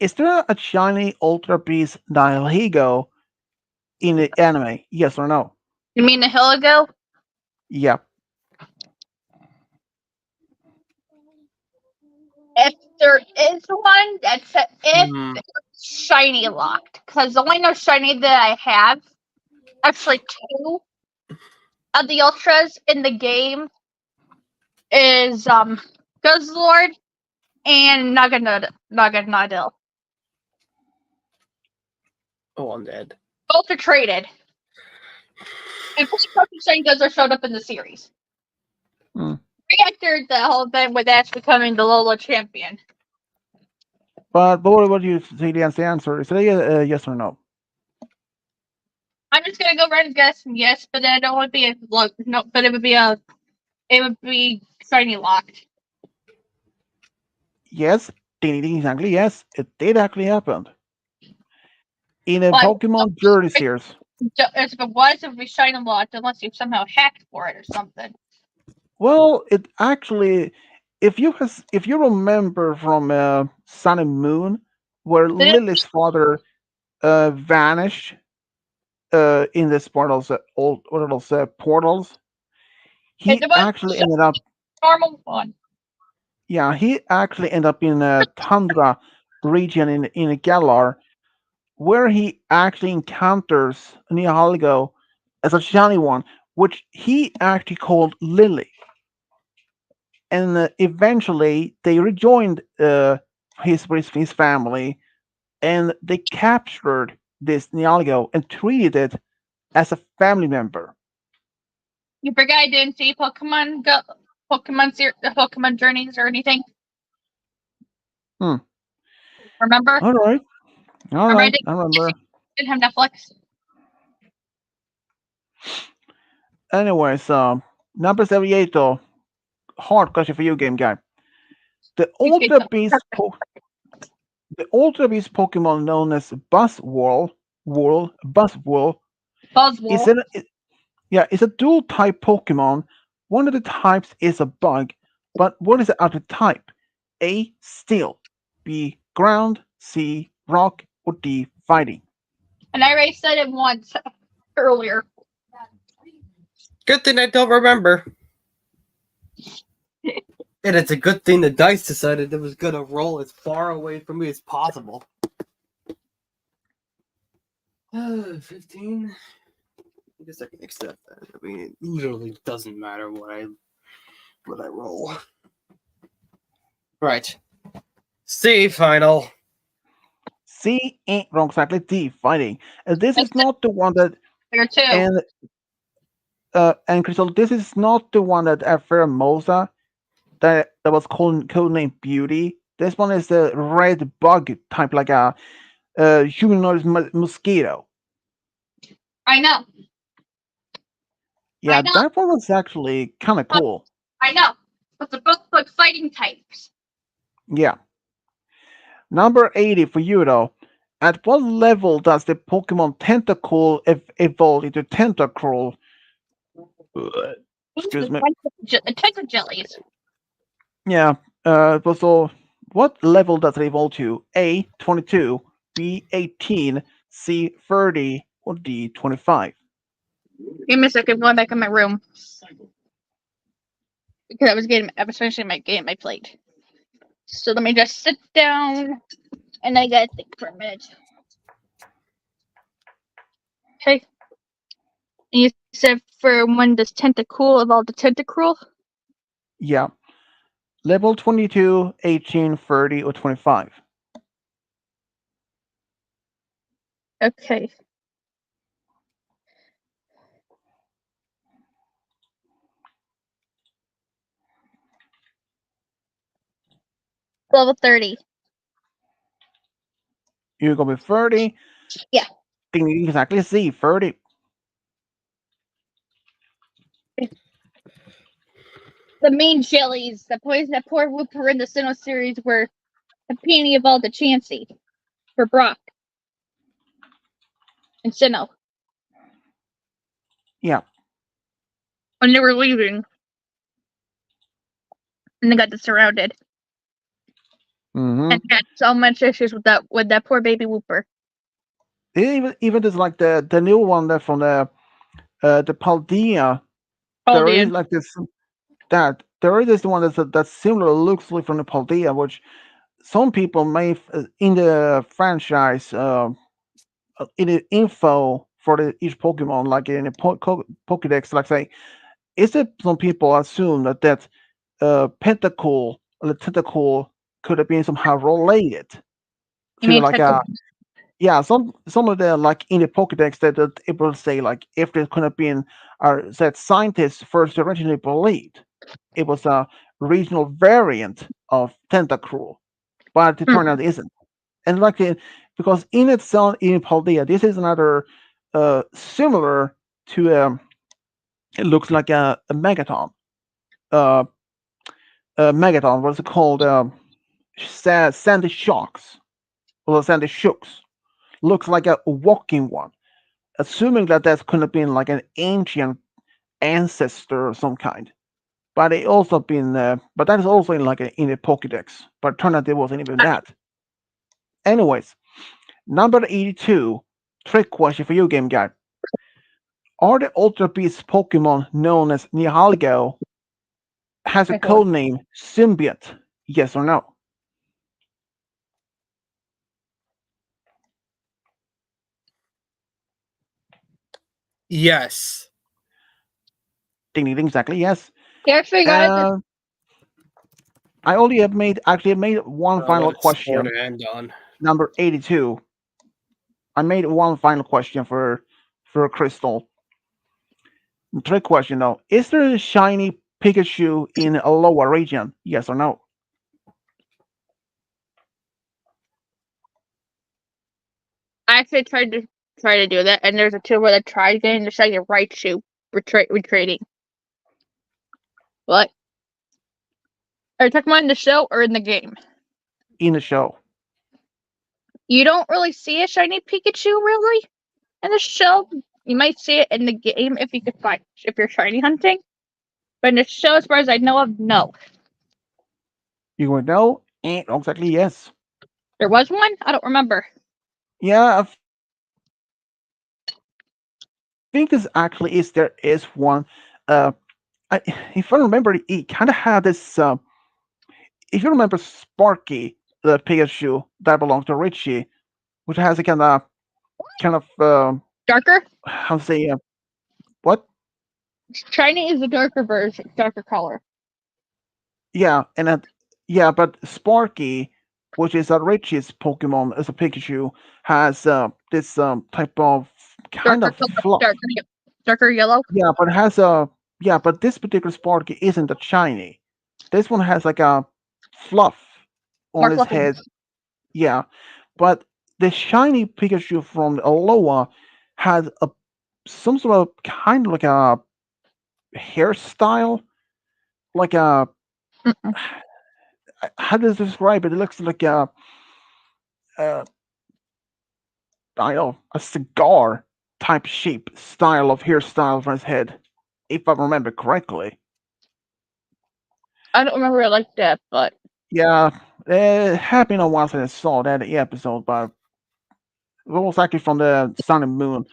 Is there a shiny Ultra Beast Nihilego in the anime? Yes or no? You mean a hill ago? Yeah. If there is one, that's if Hmm. it's shiny locked. Because the only no shiny that I have, actually two, of the ultras in the game is Guzzlord and Naganadil. Oh, I'm dead. Both are traded. And pretty much the same Guzzler showed up in the series. Hmm. Reacted the whole event with Ash becoming the Lola champion. But what do you say the answer? Is it a yes or no? I'm just gonna go right and guess yes, but then it would be a no, but it would be shiny locked. Yes, exactly. Yes, it did actually happen in a But Pokemon Journey series. if it was, it would be shiny locked unless you somehow hacked for it or something. Well, it actually, if you remember from Sun and Moon, where Then Lily's father vanished in this portals, old what are those portals, it he was actually ended up, a normal one. yeah, he actually ended up in a tundra region in Galar, where he actually encounters Nihilego as a shiny one, which he actually called Lily. And eventually they rejoined his family, and they captured this Nihilego and treated it as a family member. You forgot I didn't see Pokemon journeys or anything. Hmm. Remember? All right, all Remember I right, I remember. didn't have Netflix. Anyways, number 78 though, hard question for you, game guy. The You say Ultra so. Beast, the Ultra Beast Pokemon known as Buzzwole, is Buzzwole. it? Yeah, it's a dual type Pokemon. One of the types is a bug, but what is the other type? A. Steel. B. Ground. C. Rock. Or D. Fighting. And I already said it once earlier. Good thing I don't remember. And it's a good thing the dice decided it was gonna roll as far away from me as possible. 15. I guess I can accept that. I mean, it literally doesn't matter what I roll. Right. C final. C. Ain't wrong exactly. D. Fighting. This That's is not the one that there too. and Crystal. This is not the one that at Pheromosa that was codenamed Beauty. This one is the red bug type, like a humanoid mosquito. I know. I Yeah, know. that one was actually kind of cool. I know. But they're both like fighting types. Yeah. Number 80 for you though. At what level does the Pokemon Tentacool evolve into Tentacruel? Excuse me. Tentacle jellies. Yeah. So what level does it evolve to? A 22, B 18, C 30, or D 25? Give me a second. I'm going back in my room because I was finishing my game I played. So let me just sit down and I gotta think for a minute. Okay. And you said for when does Tentacool evolve to Tentacruel? Yeah. Level 22, 18, 30, or 25? Okay. Level 30. You go with 30. Yeah. Exactly. C 30. The main jellies, the poison that poor Wooper in the Sinnoh series were the Peony evolved to Chansey for Brock and Sinnoh Yeah. when they were leaving and they got surrounded Mm-hmm. and had so much issues with that poor baby Wooper. Even there's like the new one that from the Paldea. There is Paldean. like this that there is this one that similar looks like from the Paldea, which some people may in the franchise in the info for each Pokemon, like in a Pokédex. Like say, is it some people assume that Pentacle or the Tentacle could have been somehow related You to mean like tentacle? yeah, some of the like in the Pokédex that it will say like if there could have been that scientists first originally believed it was a regional variant of Tentacruel, but it turned out it isn't. And like because in itself in Paldea, this is another similar to it looks like a Megaton. Uh, Megaton, what's it called? Sandy Shocks or Sandy Shooks. Looks like a walking one. Assuming that that could have been like an ancient ancestor of some kind. But it also been, but that is also in like in a Pokédex. But it turned out it wasn't even that. Anyways, number 82, trick question for you, game guy. Are the Ultra Beast Pokemon known as Nihilego has a code name Symbiont? Yes or no? Yes. Ding ding ding, exactly, yes. He actually got it. Uh, I only have made actually made one final What a score question, to end on. number 82. I made one final question for Crystal. Trick question though. Is there a shiny Pikachu in a lower region? Yes or no? I actually try to do that, and there's a tuber that tried getting the shiny Raichu retreating. What? Are you talking about in the show or in the game? In the show. You don't really see a shiny Pikachu really in the show. You might see it in the game if you could find if you're shiny hunting. But in the show, as far as I know of, no. You would know? Exactly yes. There was one? I don't remember. Yeah, I think this actually is there is one. Uh, I, if I remember, it kind of had this. If you remember Sparky, the Pikachu that belongs to Richie, which has a kind of Darker? how to say what? Shiny is the darker version, darker color. Yeah, and yeah, but Sparky, which is a Richie's Pokemon as a Pikachu, has this type of kind Darker of color. fluff. Darker yellow. Yeah, but it has a yeah, but this particular Sparky isn't a shiny. This one has like a fluff More on its fluffy. head. Yeah, but the shiny Pikachu from Alola has a some sort of kind of like a hairstyle, like a Mm-mm. how does it describe it? It looks like uh I don't know, a cigar type shape style of hairstyle for his head, if I remember correctly. I don't remember it like that, but Yeah, it had been a while since I saw that episode, but it was actually from the Sun and Moon.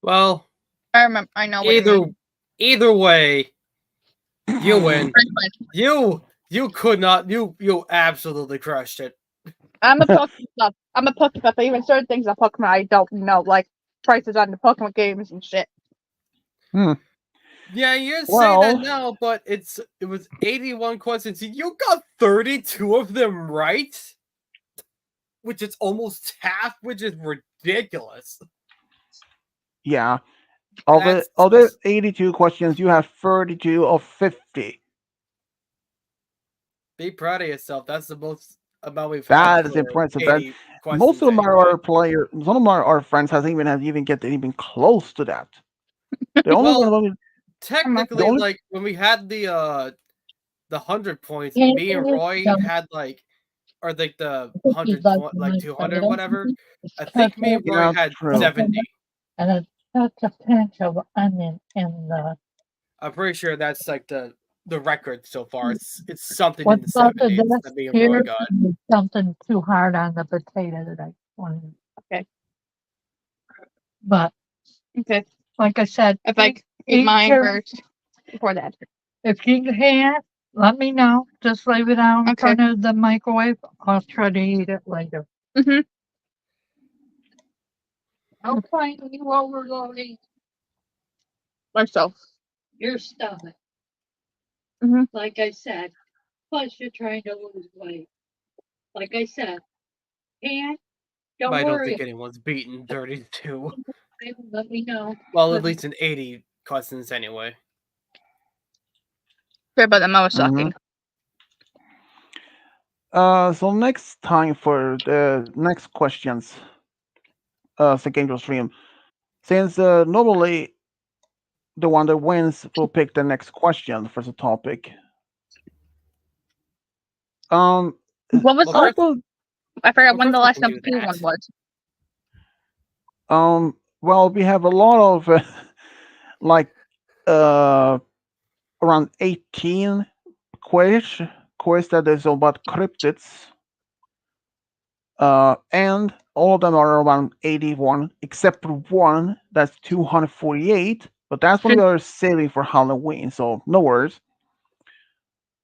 Well, I remember. I know what you mean. either way, you win. Pretty much. You could not. You absolutely crushed it. I'm a Pokemon. I'm a Pokemon. But even certain things on Pokemon I don't know, like prices on the Pokemon games and shit. Hmm. Yeah, you say Well, that now, but it was 81 questions. You got 32 of them right, which is almost half, which is ridiculous. yeah. Of the That's other 82 questions, you have 32 of 50. Be proud of yourself. That's the most amount we've had That for is impressive. 80 Most questions of anyway. our players, some of our friends hasn't even get even close to that. The only Well, one, the technically, only like when we had the 100 points, Yeah, me and Roy had like, or like the 100, like 200, whatever. I think me and Roy yeah, had true. 70. And a touch of pinch of onion in the. I'm pretty sure that's like the record so far. It's something in What the about the 70s desk that me and Roy here? got. Something too hard on the potato that I wanted. Okay. But Okay. like I said, If I eat eat mine your- first before that. if you can, let me know. Just leave it out in Okay. front of the microwave. I'll try to eat it later. Mm-hmm. I'll find you overloading Myself. your stomach. Mhm. Like I said, plus you're trying to lose weight. Like I said, and don't But I don't worry. think anyone's beaten 32. Let me know. Well, at least in 80 cousins anyway. Sorry about that. I was Mhm. sucking. So next time for the next questions, second stream. Since normally the one that wins will pick the next question for the topic. Um, What was Well, the how last? about I forgot Well, when the Crystal last can do MP one that. was. well, we have a lot of like uh around 18 quiz that is about cryptids. And all of them are around 81, except for one that's 248. But that's when we are saving for Halloween, so no worries.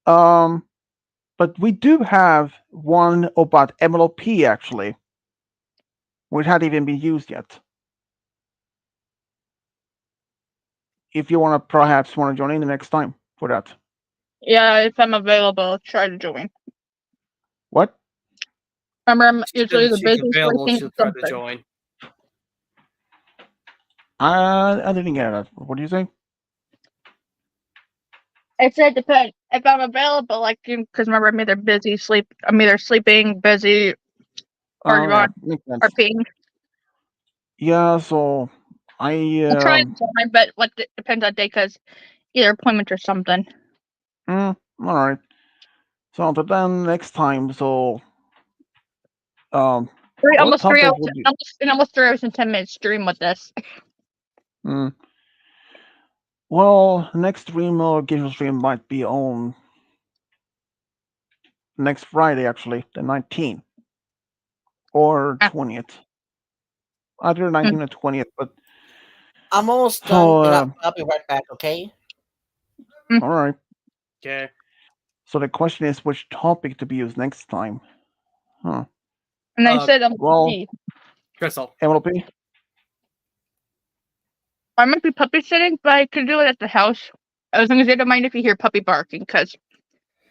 Um, but we do have one about MLP actually, which hadn't even been used yet. If you want to, perhaps want to join in the next time for that. Yeah, if I'm available, I'll try to join. What? Remember, I'm She said usually if the she's business available, working she'll try to something. join. I didn't get that. What do you say? I said depend if I'm available, like because remember I'm either busy sleep, I'm either sleeping, busy, or Oh yeah, on makes sense. or peeing. Yeah, so I I'll try and join, but depends on day because either appointment or something. all right. So until then, next time. So what Almost 3 topic hours, would you? almost 3 hours and 10 minutes stream with this. Mm, well, next stream or game stream might be on next Friday, actually, the 19th or 20th. Either 19th or 20th, but I'm almost so done, and I'll be right back. Okay. all right. Okay. So the question is which topic to be used next time? Huh. And I said Well, Crystal. MLP. I might be puppy sitting, but I could do it at the house. As long as they don't mind if you hear puppy barking, because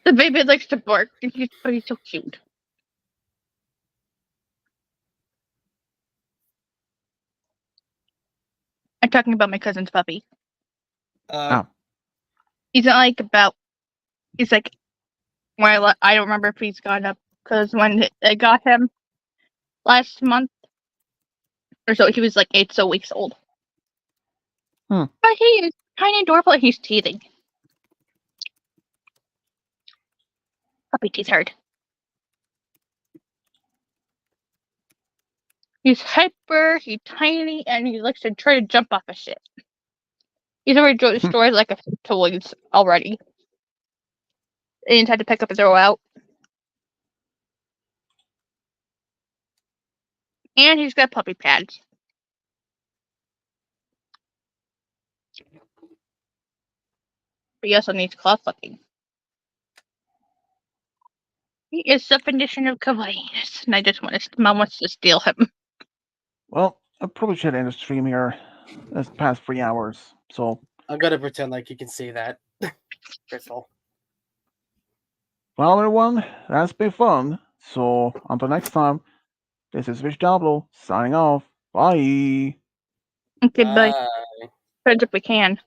the baby likes to bark. And he's so cute. I'm talking about my cousin's puppy. He's not like about. He's like. Well, I don't remember if he's gone up because when I got him last month or so, he was like 8 weeks old. But he is tiny, adorable, and he's teething. Puppy teeth hurt. He's hyper, he's tiny, and he likes to try to jump off of shit. He's already destroyed like a few toys already. And had to pick up and throw out. And he's got puppy pads. But he also needs cloth licking. He is the definition of kawaiiness, and I just want to, Mom wants to steal him. Well, I probably should end the stream here. It's past 3 hours, so I'm gonna pretend like you can see that. Crystal. well, everyone, that's been fun. So until next time, this is Fish Diablo signing off. Bye. Okay, bye. Bye. Friends if we can.